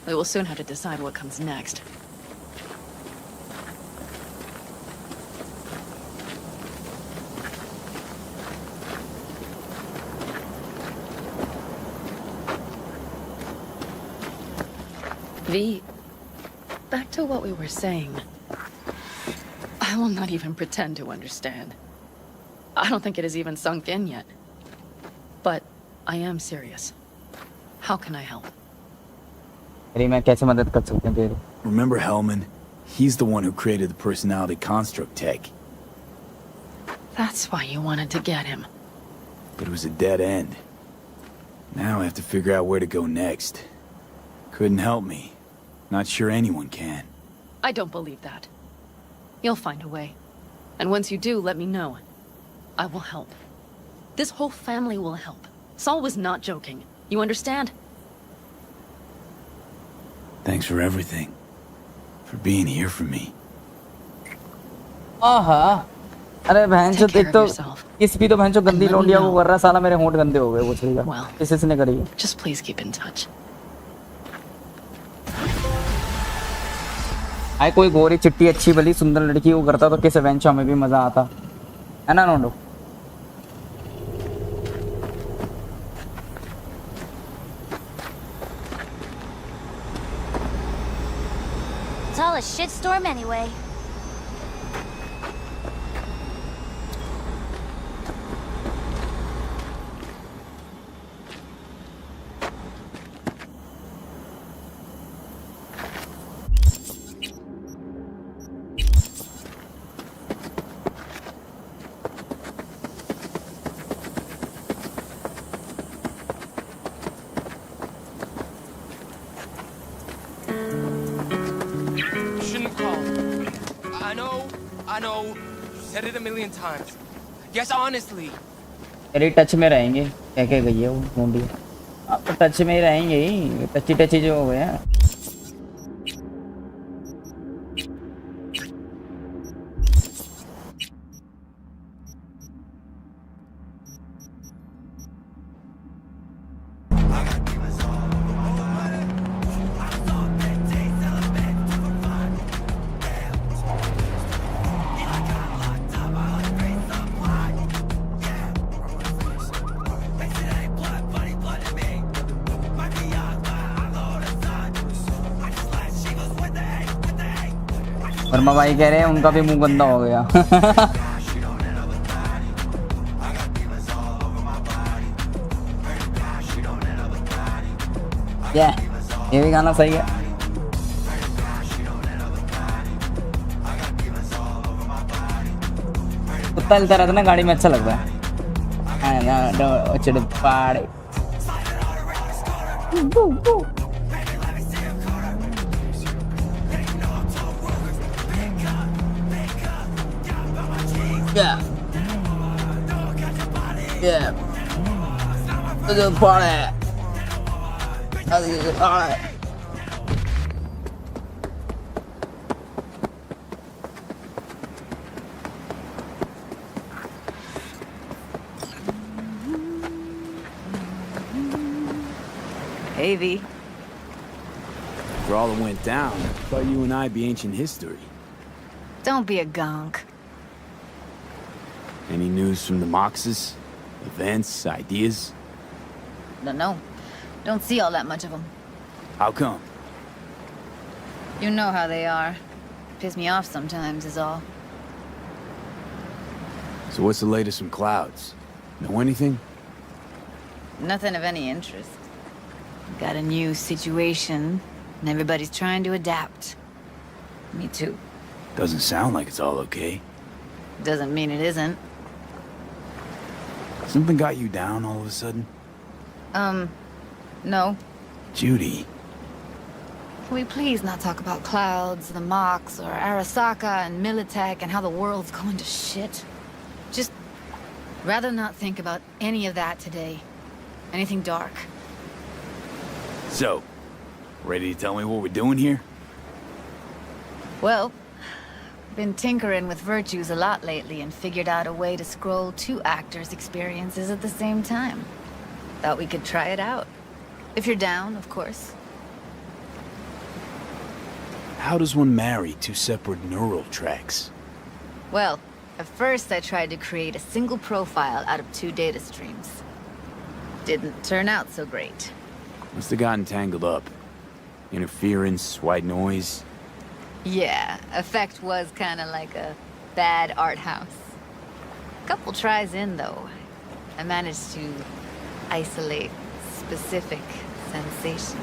We will soon have to decide what comes next. V, back to what we were saying. I will not even pretend to understand. I don't think it has even sunk in yet. But I am serious. How can I help? Remember Hellman? He's the one who created the personality construct tech. That's why you wanted to get him. But it was a dead end. Now I have to figure out where to go next. Couldn't help me. Not sure anyone can. I don't believe that. You'll find a way. And once you do, let me know. I will help. This whole family will help. Saul was not joking. You understand? Thanks for everything. For being here for me. आहा अरे बहनचोद Take care एक तो of yourself. इस भी तो बहनचोद गंदी And let me लौंडिया को know. कर रहा साला मेरे होंठ गंदे हो गए वो छड़ी का Well. किसने करी है? Just please keep in touch. आए कोई गोरी चिट्टी अच्छी भली सुंदर लड़की को करता तो किस एडवेंचर में भी मजा आता है ना नोंडो It's all a shitstorm anyway. You shouldn't have called. I know. You said it a million times. Guess honestly. मेरी टच में रहेंगे क्या क्या गई है वो मुंडी आप तो टच में ही रहेंगे ही टची टची जो हो गया वर्मा भाई कह रहे हैं उनका भी मुंह गंदा हो गया ये भी गाना सही है कुत्ता चलता रहता ना गाड़ी में अच्छा लगता है चिड़पाड़े Yeah. Yeah. To the party. Alright. Hey, V. For all that went down, I thought you and I'd be ancient history. Don't be a gonk. Any news from the Moxes? Events, ideas? No. Don't see all that much of them. How come? You know how they are. Piss me off sometimes is all. So what's the latest from Clouds? Know anything? Nothing of any interest. Got a new situation, and everybody's trying to adapt. Me too. Doesn't sound like it's all okay. Doesn't mean it isn't. Something got you down all of a sudden? No. Judy. Can we please not talk about clouds, the Mox, or Arasaka and Militech and how the world's going to shit? Just rather not think about any of that today. Anything dark. So, ready to tell me what we're doing here? Well, been tinkering with virtues a lot lately and figured out a way to scroll 2 actors' experiences at the same time. Thought we could try it out. If you're down, of course. How does one marry 2 separate neural tracks? Well, at first I tried to create a single profile out of 2 data streams. Didn't turn out so great. Must have gotten tangled up. Interference, white noise. Yeah, effect was kinda like a bad art house. Couple tries in, though, I managed to isolate specific sensations.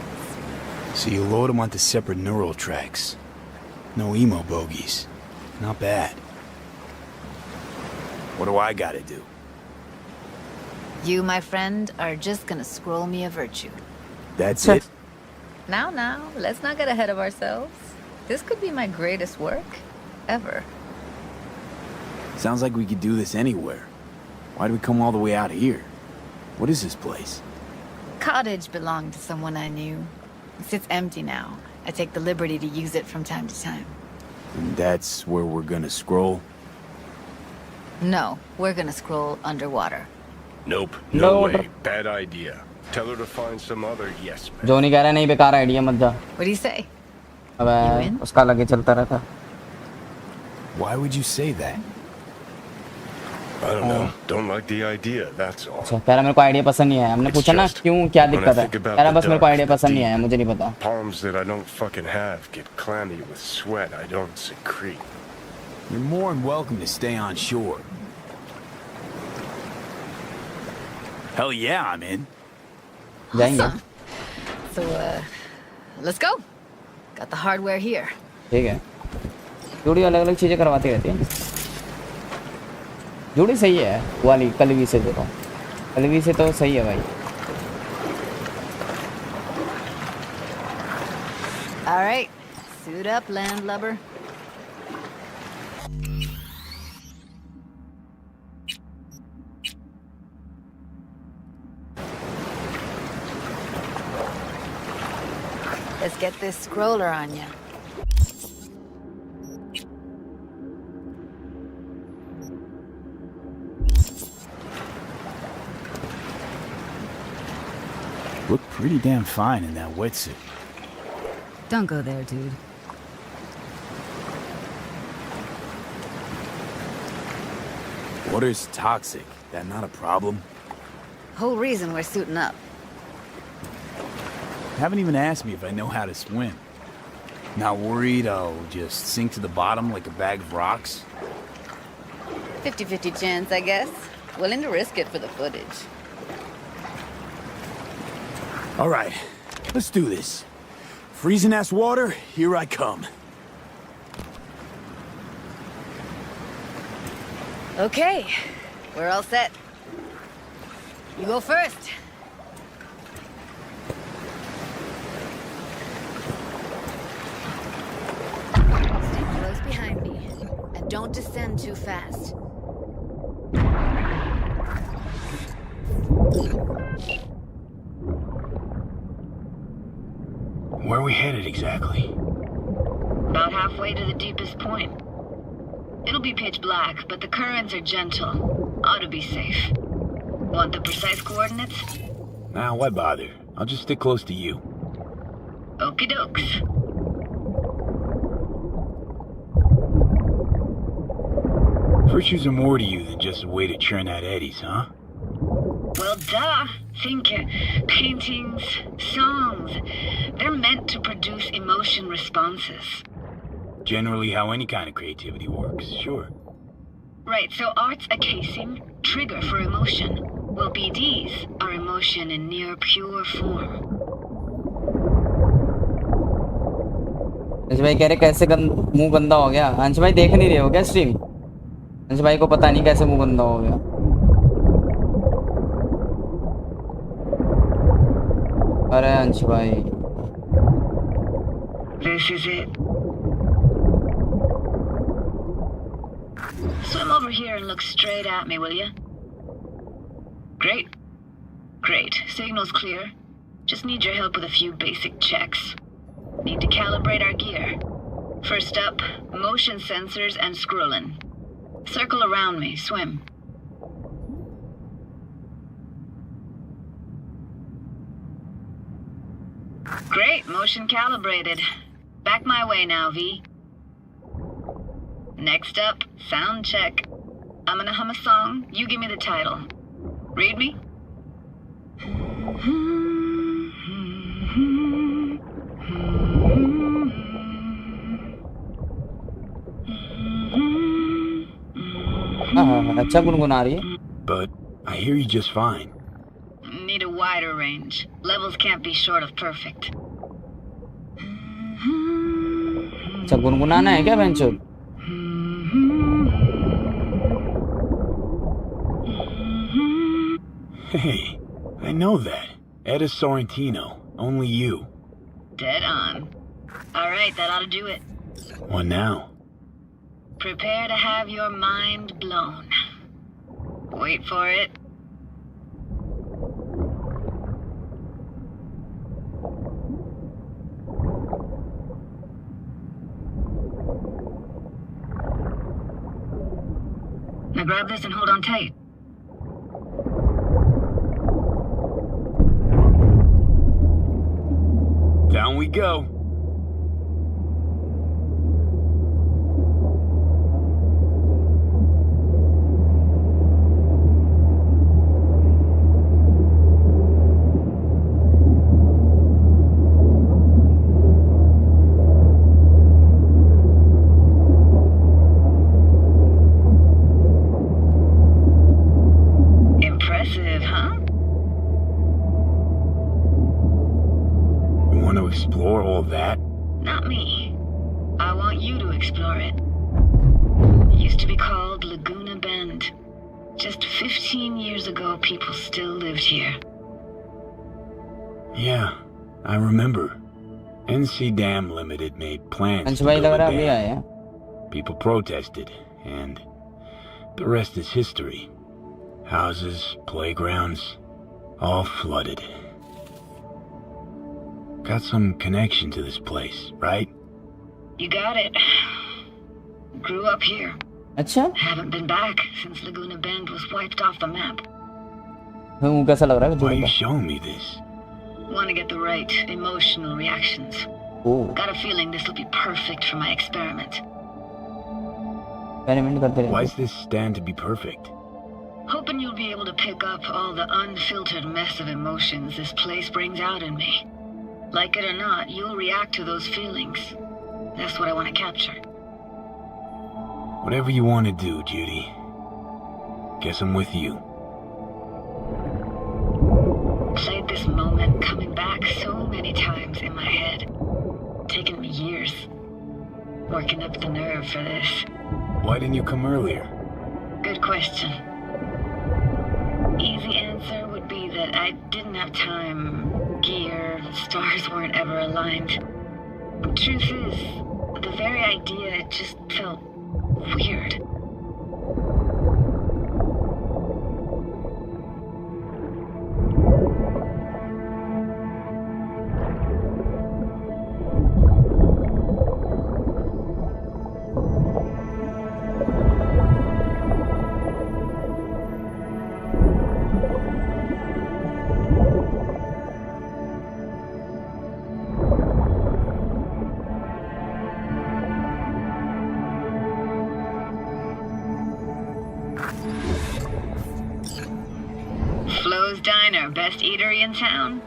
So you load them onto separate neural tracks. No emo bogies. Not bad. What do I gotta do? You, my friend, are just gonna scroll me a virtue. That's it? Now, let's not get ahead of ourselves. This could be my greatest work ever. Sounds like we could do this anywhere. Why'd we come all the way out here? What is this place? Cottage belonged to someone I knew. It sits empty now. I take the liberty to use it from time to time. And that's where we're gonna scroll? No, we're gonna scroll underwater. Nope. No way. Bad idea. Tell her to find some other yes man. जोनी कह रहा है नहीं बेकार idea मत जा. What do you say? अबे उसका लगे चलता रहता. Why would you say that? I don't know. Don't like the idea, that's all. अच्छा, कह रहा मेरे को आइडिया पसंद नहीं है. हमने पूछा ना क्यों क्या दिक्कत है. कह रहा बस मेरे को आइडिया पसंद नहीं है, मुझे नहीं पता. Palms that I don't fucking have get clammy with sweat I don't secrete. You're more than welcome to stay on shore. Hell yeah, I'm in. Awesome. So, let's go. Got the hardware here. ठीक है. Judy अलग-अलग चीजें करवाती रहती है. Judy सही है. वाली कलवी से देखो. कलवी से तो सही है भाई. All right. Suit up, landlubber. Let's get this scroller on ya. Look pretty damn fine in that wetsuit. Don't go there, dude. Water's toxic. That not a problem? Whole reason we're suiting up. Haven't even asked me if I know how to swim. Not worried I'll just sink to the bottom like a bag of rocks? 50-50 chance, I guess. Willing to risk it for the footage. All right, let's do this. Freezing ass water, here I come. Okay, we're all set. You go first. Stay close behind me, and don't descend too fast. Where are we headed exactly? About halfway to the deepest point. It'll be pitch black, but the currents are gentle. Ought to be safe. Want the precise coordinates? Nah, why bother? I'll just stick close to you. Okie dokes. Virtues are more to you than just a way to churn out eddies, huh? Well, duh. Think paintings, songs. They're meant to produce emotion responses. Generally how any kind of creativity works, sure. Right, so art's a casing, trigger for emotion. Well, BDs are emotion in near pure form. अंश भाई कह रहे कैसे मुंह गंदा हो गया। अंश भाई देख नहीं रहे हो क्या स्ट्रीम? अंश भाई को पता नहीं कैसे मुंह गंदा हो गया। अरे अंश भाई This is it. Swim over here and look straight at me, will you? Great. Great. Signal's clear. Just need your help with a few basic checks. Need to calibrate our gear. First up, motion sensors and scrolling. Circle around me. Swim. Great. Motion calibrated. Back my way now, V. Next up, sound check. I'm gonna hum a song. You give me the title. Read me? अच्छा गुनगुना रही है। But I hear you just fine. Need a wider range. Levels can't be short of perfect. अच्छा गुनगुनाना है क्या बेंचो? Hey, I know that. Etta Sorrentino. Only you. Dead on. All right, that ought to do it. What now? Prepare to have your mind blown. Wait for it. Now grab this and hold on tight. Down we go. Impressive, huh? You want to explore all that? Not me. I want you to explore it. It used to be called Laguna Bend. Just 15 years ago, people still lived here. Yeah, I remember. NC Dam Limited made plans अंश to भाई build लग a रहा है अभी dam. आए हैं। People protested, and the rest is history. Houses, playgrounds, all flooded. Got some connection to this place, right? You got it. Grew up here. अच्छा Haven't been back since Laguna Bend was wiped off the map. कैसा लग रहा है? Why are you showing me this? Want to get the right emotional reactions. Got a feeling this will be perfect for my experiment. Why's this stand to be perfect? Hoping you'll be able to pick up all the unfiltered mess of emotions this place brings out in me. Like it or not, you'll react to those feelings. That's what I want to capture. Whatever you want to do, Judy. Guess I'm with you. Played this moment coming back so many times in my head. Taken me years. Working up the nerve for this. Why didn't you come earlier? Good question. Easy answer would be that I didn't have time. Gear, stars weren't ever aligned. Truth is, the very idea just felt weird. Flo's Diner, best eatery in town?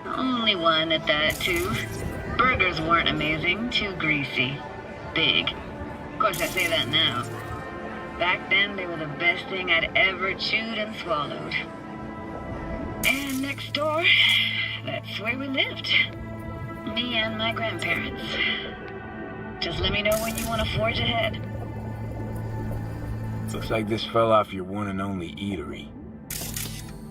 Only one at that, too. Burgers weren't amazing, too greasy. Big. Of course, I say that now. Back then, they were the best thing I'd ever chewed and swallowed. And next door, that's where we lived. Me and my grandparents. Just let me know when you want to forge ahead. Looks like this fell off your one and only eatery.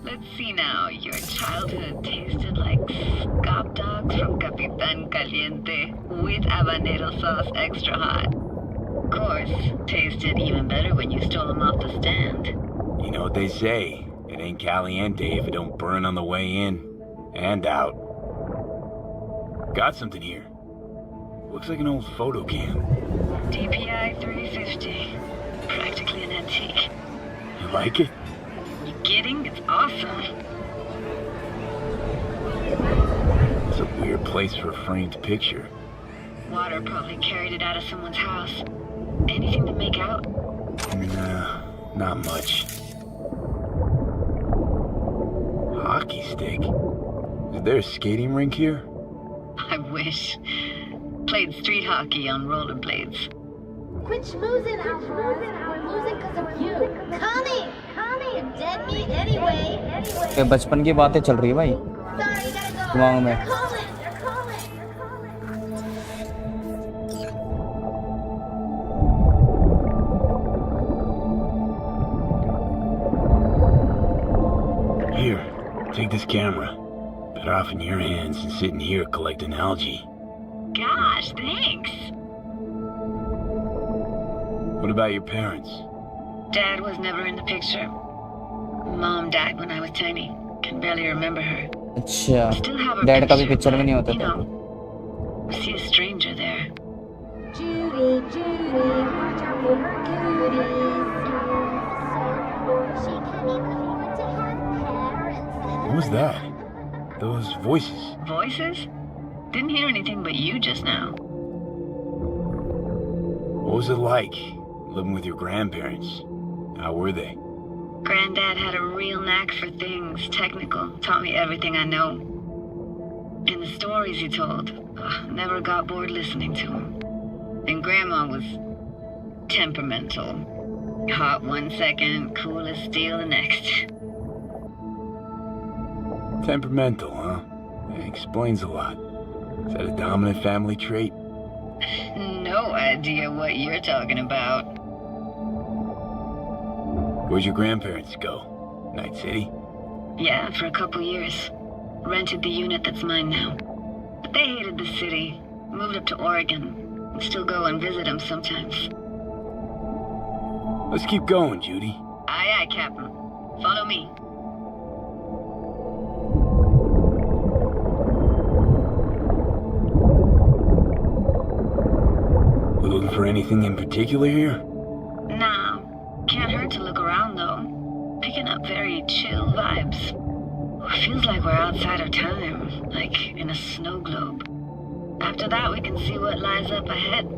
Let's see now. Your childhood tasted like scop dogs from Capitan Caliente with habanero sauce extra hot. Of course, tasted even better when you stole them off the stand. You know what they say, it ain't caliente if it don't burn on the way in and out. Got something here. Looks like an old photo cam. DPI 350. Practically an antique. You like it? You kidding? It's awesome. It's a weird place for a framed picture. Water probably carried it out of someone's house. Anything to make out? Nah, not much. Hockey stick? Is there a skating rink here? I wish. Played street hockey on rollerblades. Quit schmoozing, Alfred. We're losing because of you. Connie! You're dead meat anyway. ये बचपन की बातें चल रही है भाई दिमाग में। Here, take this camera. Better off in your hands than sitting here collecting algae. Gosh, thanks. What about your parents? Dad was never in the picture. Mom died when I was tiny. Can barely remember her. अच्छा, Still have her dad का भी picture, picture में नहीं होता you था। know, see a stranger there. Judy, watch out for her cuties. She can't even afford to have parents. What was that? Those voices. Voices? Didn't hear anything but you just now. What was it like, living with your grandparents? How were they? Granddad had a real knack for things technical. Taught me everything I know. And the stories he told, never got bored listening to them. And Grandma was temperamental. Hot one second, cool as steel the next. Temperamental, huh? That explains a lot. Is that a dominant family trait? No idea what you're talking about. Where'd your grandparents go? Night City? Yeah, for a couple years. Rented the unit that's mine now. But they hated the city. Moved up to Oregon. Still go and visit them sometimes. Let's keep going, Judy. Aye, aye, Captain. Follow me. We looking for anything in particular here? Nah. Can't hurt to look around, though. Picking up very chill vibes. Feels like we're outside of time, like in a snow globe. After that, we can see what lies up ahead.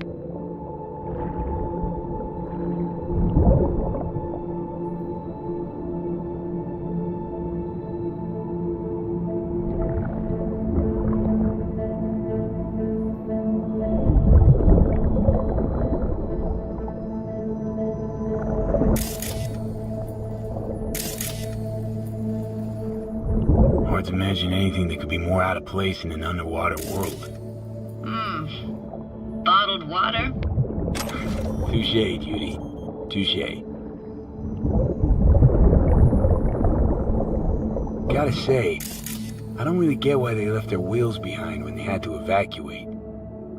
Hard to imagine anything that could be more out of place in an underwater world. Bottled water? Touché, Judy. Touché. Gotta say, I don't really get why they left their wheels behind when they had to evacuate.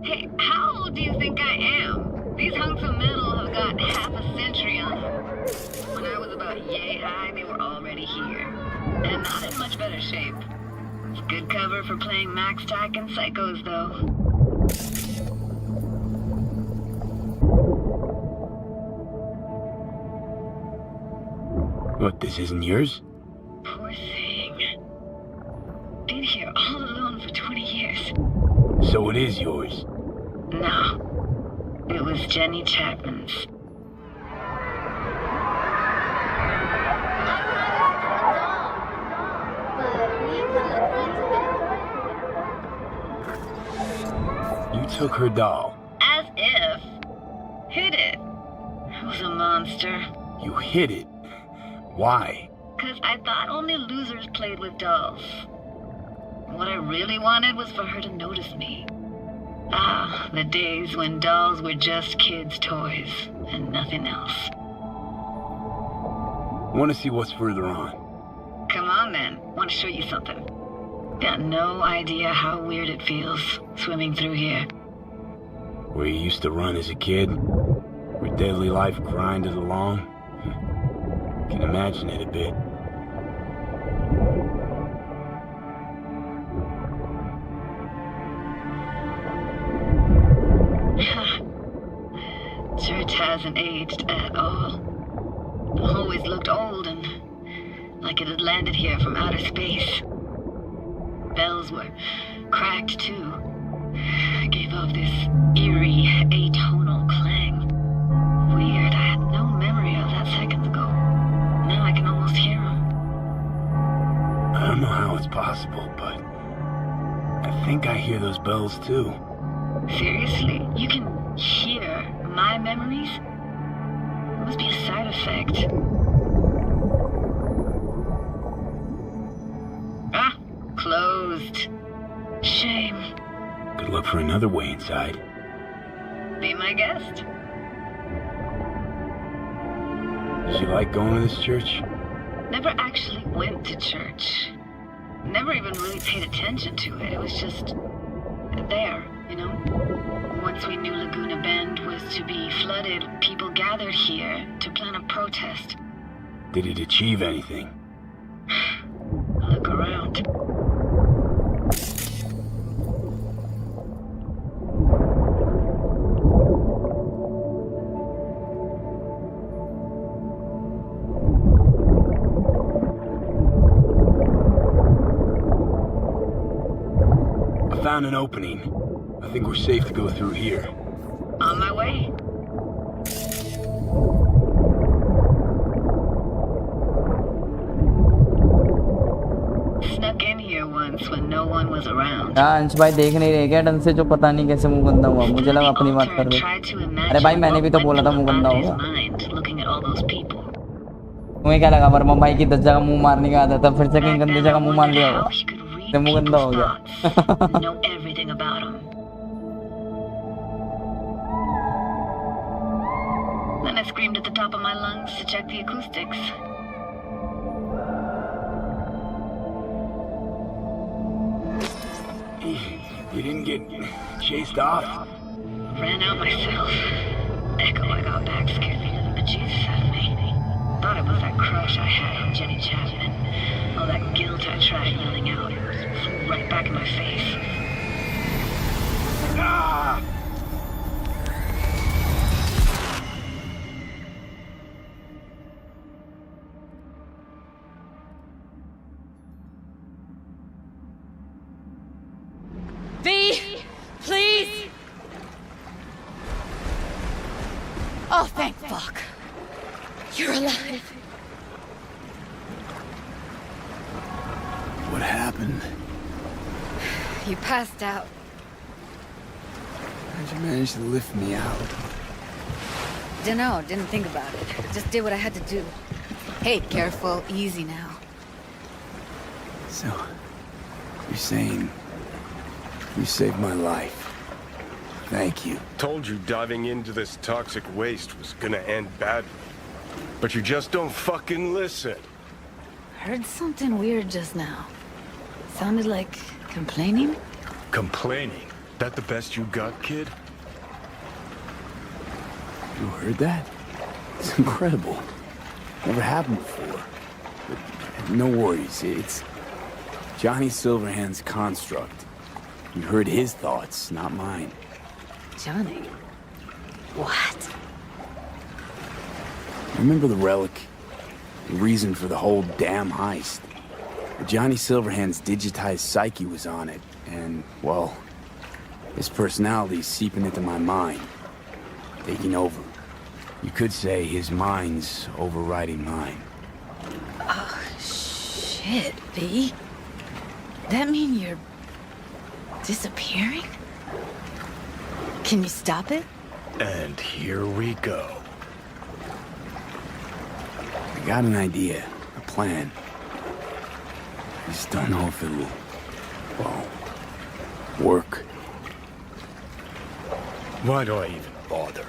Hey, how old do you think I am? These hunks of metal have got half a century on them. When I was about yay high, they were already here. And not in much better shape. It's good cover for playing Max Tack and Psychos, though. What, this isn't yours? Poor thing. Been here all alone for 20 years. So it is yours. No. It was Jenny Chapman's. You took her doll. As if. Hid it. I was a monster. You hid it. Why? 'Cause I thought only losers played with dolls. What I really wanted was for her to notice me. Ah, the days when dolls were just kids' toys and nothing else. Want to see what's further on? Come on then, want to show you something. Got no idea how weird it feels swimming through here. Where you used to run as a kid? Where daily life grinded along? Can imagine it a bit. Church hasn't aged at all. Always looked old and like it had landed here from outer space. Bells were cracked too. Gave off this eerie, atonal clang. Weird, I had no memory of that seconds ago. Now I can almost hear them. I don't know how it's possible, but I think I hear those bells too. Seriously? You can hear my memories? It must be a side effect. Ah, closed. Shame. Good luck for another way inside. Be my guest. Did you like going to this church? Never actually went to church. Never even really paid attention to it. It was just there, you know? Once we knew Laguna Bend was to be flooded, people gathered here to plan a protest. Did it achieve anything? Look around. I found an opening. I think we're safe to go through here. On my way. Snuck in here once when no one was around. अंश भाई देख नहीं रहे क्या ढंग से जो पता नहीं कैसे मुंह गंदा हुआ मुझे लगा अपनी बात कर रहे अरे भाई मैंने भी तो बोला था मुंह गंदा होगा तुम्हें क्या लगा वर्मा भाई की 10 जगह मुंह मारने का आदत था फिर से कहीं गंदी जगह मुंह मार लिया होगा तो मुंह गंदा हो गया Know everything about him. Then I screamed at the top of my lungs to check the acoustics. You didn't get chased off? Ran out myself. Echo I got back scared the living bejesus out of me. Thought it was that crush I had on Jenny Chapman. All that guilt I tried yelling out. It flew right back in my face. Ah! V, please. Oh, thank fuck. You're alive. What happened? You passed out. How'd you manage to lift me out? Dunno, didn't think about it. Just did what I had to do. Hey, careful, easy now. So, you're saying you saved my life. Thank you. Told you diving into this toxic waste was gonna end badly. But you just don't fucking listen. Heard something weird just now. Sounded like complaining? Complaining? That the best you got, kid? You heard that? It's incredible. Never happened before. But no worries, it's Johnny Silverhand's construct. You heard his thoughts, not mine. Johnny? What? Remember the relic? The reason for the whole damn heist. Johnny Silverhand's digitized psyche was on it, and, well, his personality's seeping into my mind, taking over. You could say his mind's overriding mine. Oh, shit, V. That mean you're disappearing? Can you stop it? And here we go. I got an idea, a plan. I just don't know if it'll, well, work. Why do I even bother?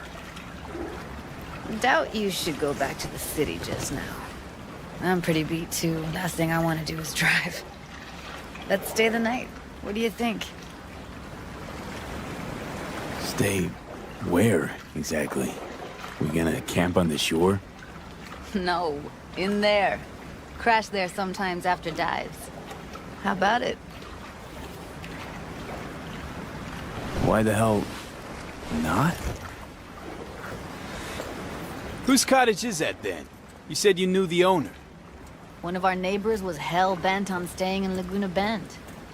Doubt you should go back to the city just now. I'm pretty beat too. Last thing I want to do is drive. Let's stay the night. What do you think? Stay where, exactly? We gonna camp on the shore? No, in there. Crash there sometimes after dives. How about it? Why the hell not? Whose cottage is that then? You said you knew the owner. One of our neighbors was hell-bent on staying in Laguna Bend.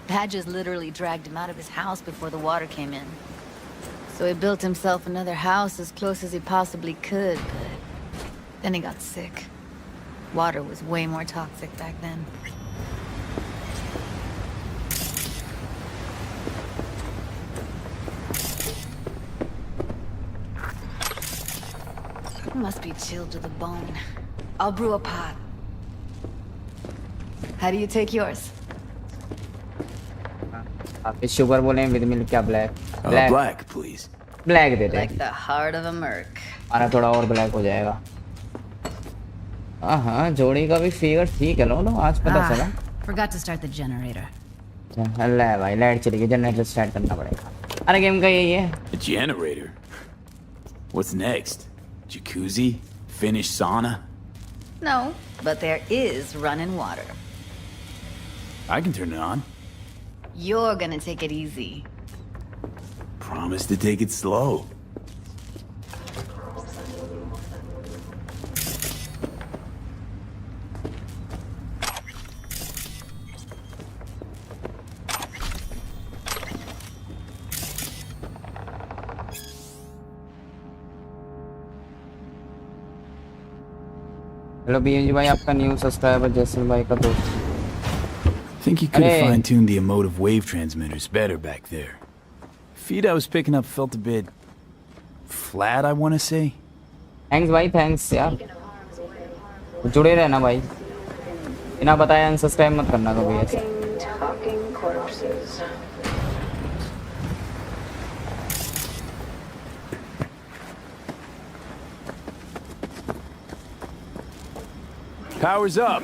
Badges literally dragged him out of his house before the water came in. So he built himself another house as close as he possibly could, but then he got sick. Water was way more toxic back then. Must be chilled to the bone. I'll brew a pot. How do you take yours? Sugar बोले with milk क्या black black please. Black they they Like the heart of a merc. हमारा थोड़ा और black हो जाएगा हाँ जोड़ी का भी फिगर ठीक है लो आज पता चला Forgot to start the generator. अल्लाह भाई लाइट चली गई जनरेटर स्टार्ट करना पड़ेगा अरे गेम का यही है A generator? What's next? Jacuzzi? Finnish sauna? No, but there is running water. I can turn it on. You're gonna take it easy. Promise to take it slow. Hello BNG भाई आपका new subscriber जैसल भाई का दोस्त Think you could have fine-tuned the emotive wave transmitters better back there. Feed I was picking up felt a bit flat, I want to say. Thanks भाई thanks यार जुड़े रहना भाई बिना बताए अनसब्सक्राइब मत करना कभी ऐसा Power's up.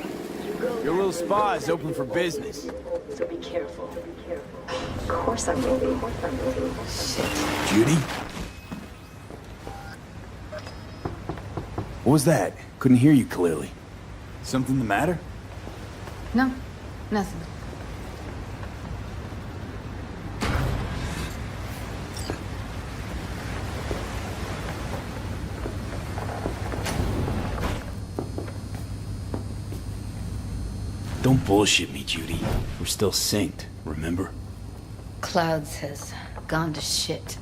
Your little spa is open for business. So be careful. Of course I will be. Judy? What was that? Couldn't hear you clearly. Something the matter? No, nothing. Don't bullshit me, Judy. We're still synced, remember? Clouds has gone to shit.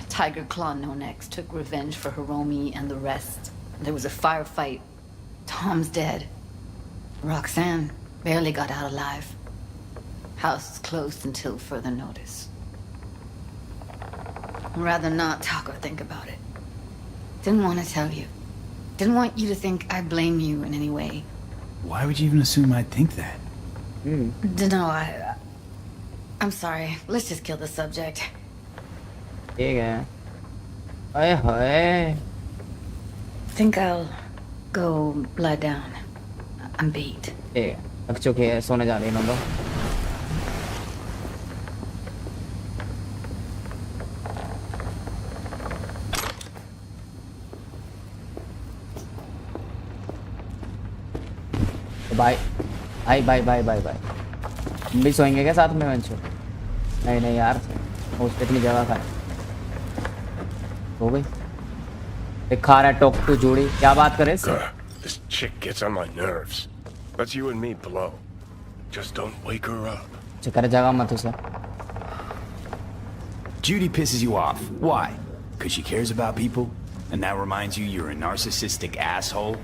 Tiger Claw No Next took revenge for Hiromi and the rest. There was a firefight. Tom's dead. Roxanne barely got out alive. House is closed until further notice. I'd rather not talk or think about it. Didn't want to tell you. Didn't want you to think I blame you in any way. Why would you even assume I'd think that? No, I'm sorry. Let's just kill the subject. ठीक है अरे हाय Think I'll go lie down. I'm beat. ठीक है थक चुके हैं सोने जा रही हैं लोग bye bye bye bye bye bye हम भी सोएंगे क्या साथ में वंशु नहीं यार उस इतनी जगह का हो गई एक खा रहा है टॉक टू जोड़ी क्या बात करे इससे This chick gets on my nerves. Let's you and me blow. Just don't wake her up. चक्कर जगह मत उसे Judy pisses you off. Why? Because she cares about people? And that reminds you you're a narcissistic asshole?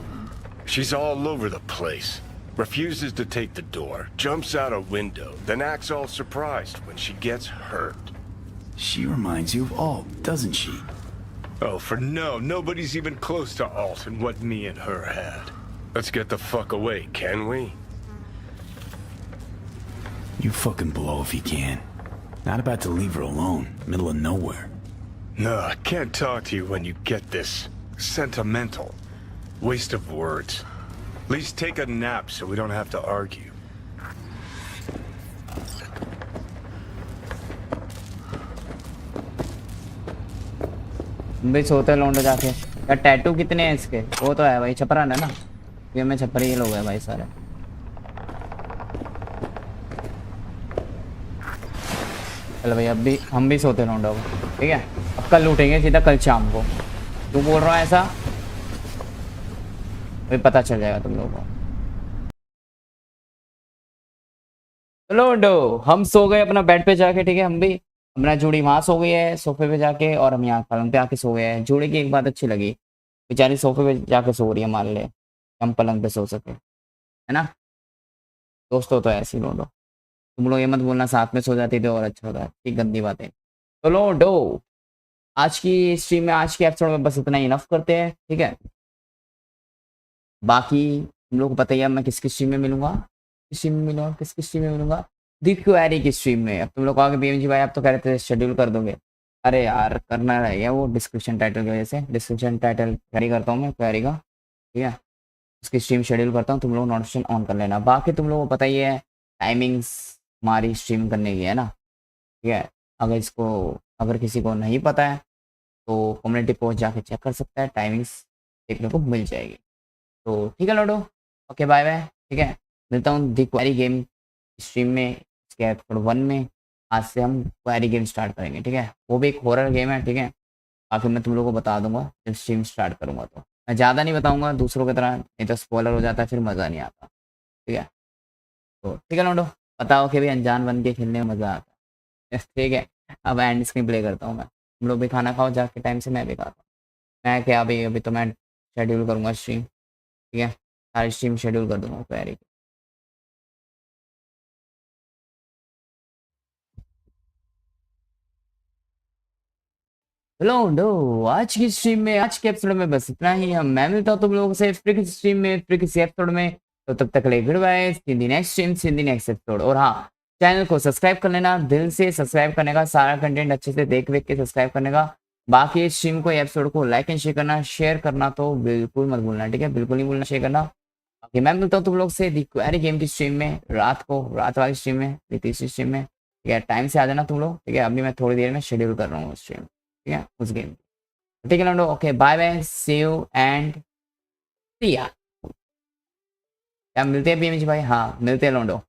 She's all over the place. Refuses to take the door, jumps out a window, then acts all surprised when she gets hurt. She reminds you of Alt, doesn't she? Oh, for no. Nobody's even close to Alt and what me and her had. Let's get the fuck away, can we? You fucking blow if you can. Not about to leave her alone, middle of nowhere. No, I can't talk to you when you get this sentimental. Waste of words. At least take a nap so we don't have to argue. भाई सोते लौंडो जाके। यार tattoo कितने हैं इसके? वो तो है भाई छपरान है ना, ये में छपरी ये लोग है भाई सारे। चलो भाई अब भी हम भी सोते लौंडो, ठीक है। अब कल लूटेंगे सीधा, कल शाम को। तू बोल रहा है ऐसा, भाई पता चल जाएगा तुम लोगों को। लौंडो हम सो गए अपना बेड पे जाके, ठीक है। हम भी, हमारा जूड़ी वहाँ सो गई है सोफे पे जाके, और हम यहाँ पलंग पे आके सो गए हैं। जूड़ी की एक बात अच्छी लगी, बेचारी सोफे पे जाके सो रही है, मान ले हम पलंग पे सो सके, है ना। दोस्तों तो ऐसे ही लौंडो, तुम लोग ये मत बोलना साथ में सो जाती थे और अच्छा होता है, ये गंदी बातें। तो लौंडो आज की स्ट्रीम में, आज के एपिसोड में बस इतना ही इनफ करते हैं, ठीक है। बाकी तुम लोग को पता ही है मैं किसकी स्ट्रीम में मिलूंगा, किस स्ट्रीम में मिलूंगा, किसकी स्ट्रीम में मिलूंगा, दी क्वेरी की स्ट्रीम में। अब तुम लोग कहोगे बीएमजी भाई आप तो कह रहे थे शेड्यूल कर दोगे, अरे यार करना रहेगा वो डिस्क्रिप्शन टाइटल की वजह से। डिस्क्रिप्शन टाइटल क्वेरी करता हूँ मैं, क्वेरी का, ठीक है। उसकी स्ट्रीम शेड्यूल करता हूँ, तुम लोग नोटिफिकेशन ऑन कर लेना। बाकी तुम लोगों को पता ही है टाइमिंग्स हमारी स्ट्रीम करने की, है ना, ठीक है। अगर किसी को नहीं पता है तो कम्युनिटी पोस्ट जाके चेक कर सकता है, टाइमिंग्स देखने को मिल जाएगी। तो ठीक है लौडो, ओके बाय बाय, ठीक है। मिलता हूँ दी क्वेरी गेम स्ट्रीम में, इसके एपिसोड 1 में। आज से हम क्वेरी गेम स्टार्ट करेंगे, ठीक है। वो भी एक हॉरर गेम है, ठीक है। बाकी मैं तुम लोगों को बता दूंगा जब स्ट्रीम स्टार्ट करूंगा, तो मैं ज़्यादा नहीं बताऊंगा दूसरों की तरह, नहीं तो स्पॉइलर हो जाता है, फिर मज़ा नहीं आता, ठीक है। तो ठीक है लौंडो, बताओ कि भाई अनजान बन के खेलने में मज़ा आता है, ठीक है। अब एंड स्क्रीन प्ले करता हूँ मैं, तुम लोग भी खाना खाओ जाके टाइम से, मैं भी खाता हूँ। मैं क्या भाई, अभी तो मैं शेड्यूल करूँगा स्ट्रीम, ठीक है। सारी स्ट्रीम शेड्यूल कर दूंगा क्वेरी की। हेलो नो, आज की स्ट्रीम में, आज के एपिसोड में बस इतना ही। हम मैं मिलता हूँ तुम लोगों से फिर किसी स्ट्रीम में, फिर किसी एपिसोड में। तो तब तक ले goodbye, see the next stream, see the next episode. और हाँ, चैनल को सब्सक्राइब कर लेना, दिल से सब्सक्राइब करने का, सारा कंटेंट अच्छे से देख के सब्सक्राइब करने का। बाकी इस स्ट्रीम को, एपिसोड को लाइक एंड शेयर करना, शेयर करना तो बिल्कुल मत भूलना, ठीक है। बिल्कुल नहीं भूलना शेयर करना। बाकी मैं मिलता हूँ तुम लोग से दी क्वेरी गेम की स्ट्रीम में, रात को, रात वाली स्ट्रीम में, तीसरी स्ट्रीम में, ठीक है। टाइम से आ जाना तुम लोग, ठीक है। अभी मैं थोड़ी देर में शेड्यूल कर रहा हूँ स्ट्रीम, ठीक है, उस गेम। ठीक है लौंडो, okay bye bye, see you and see ya. क्या मिलते हैं बीएमजी भाई? हाँ मिलते हैं लौंडो।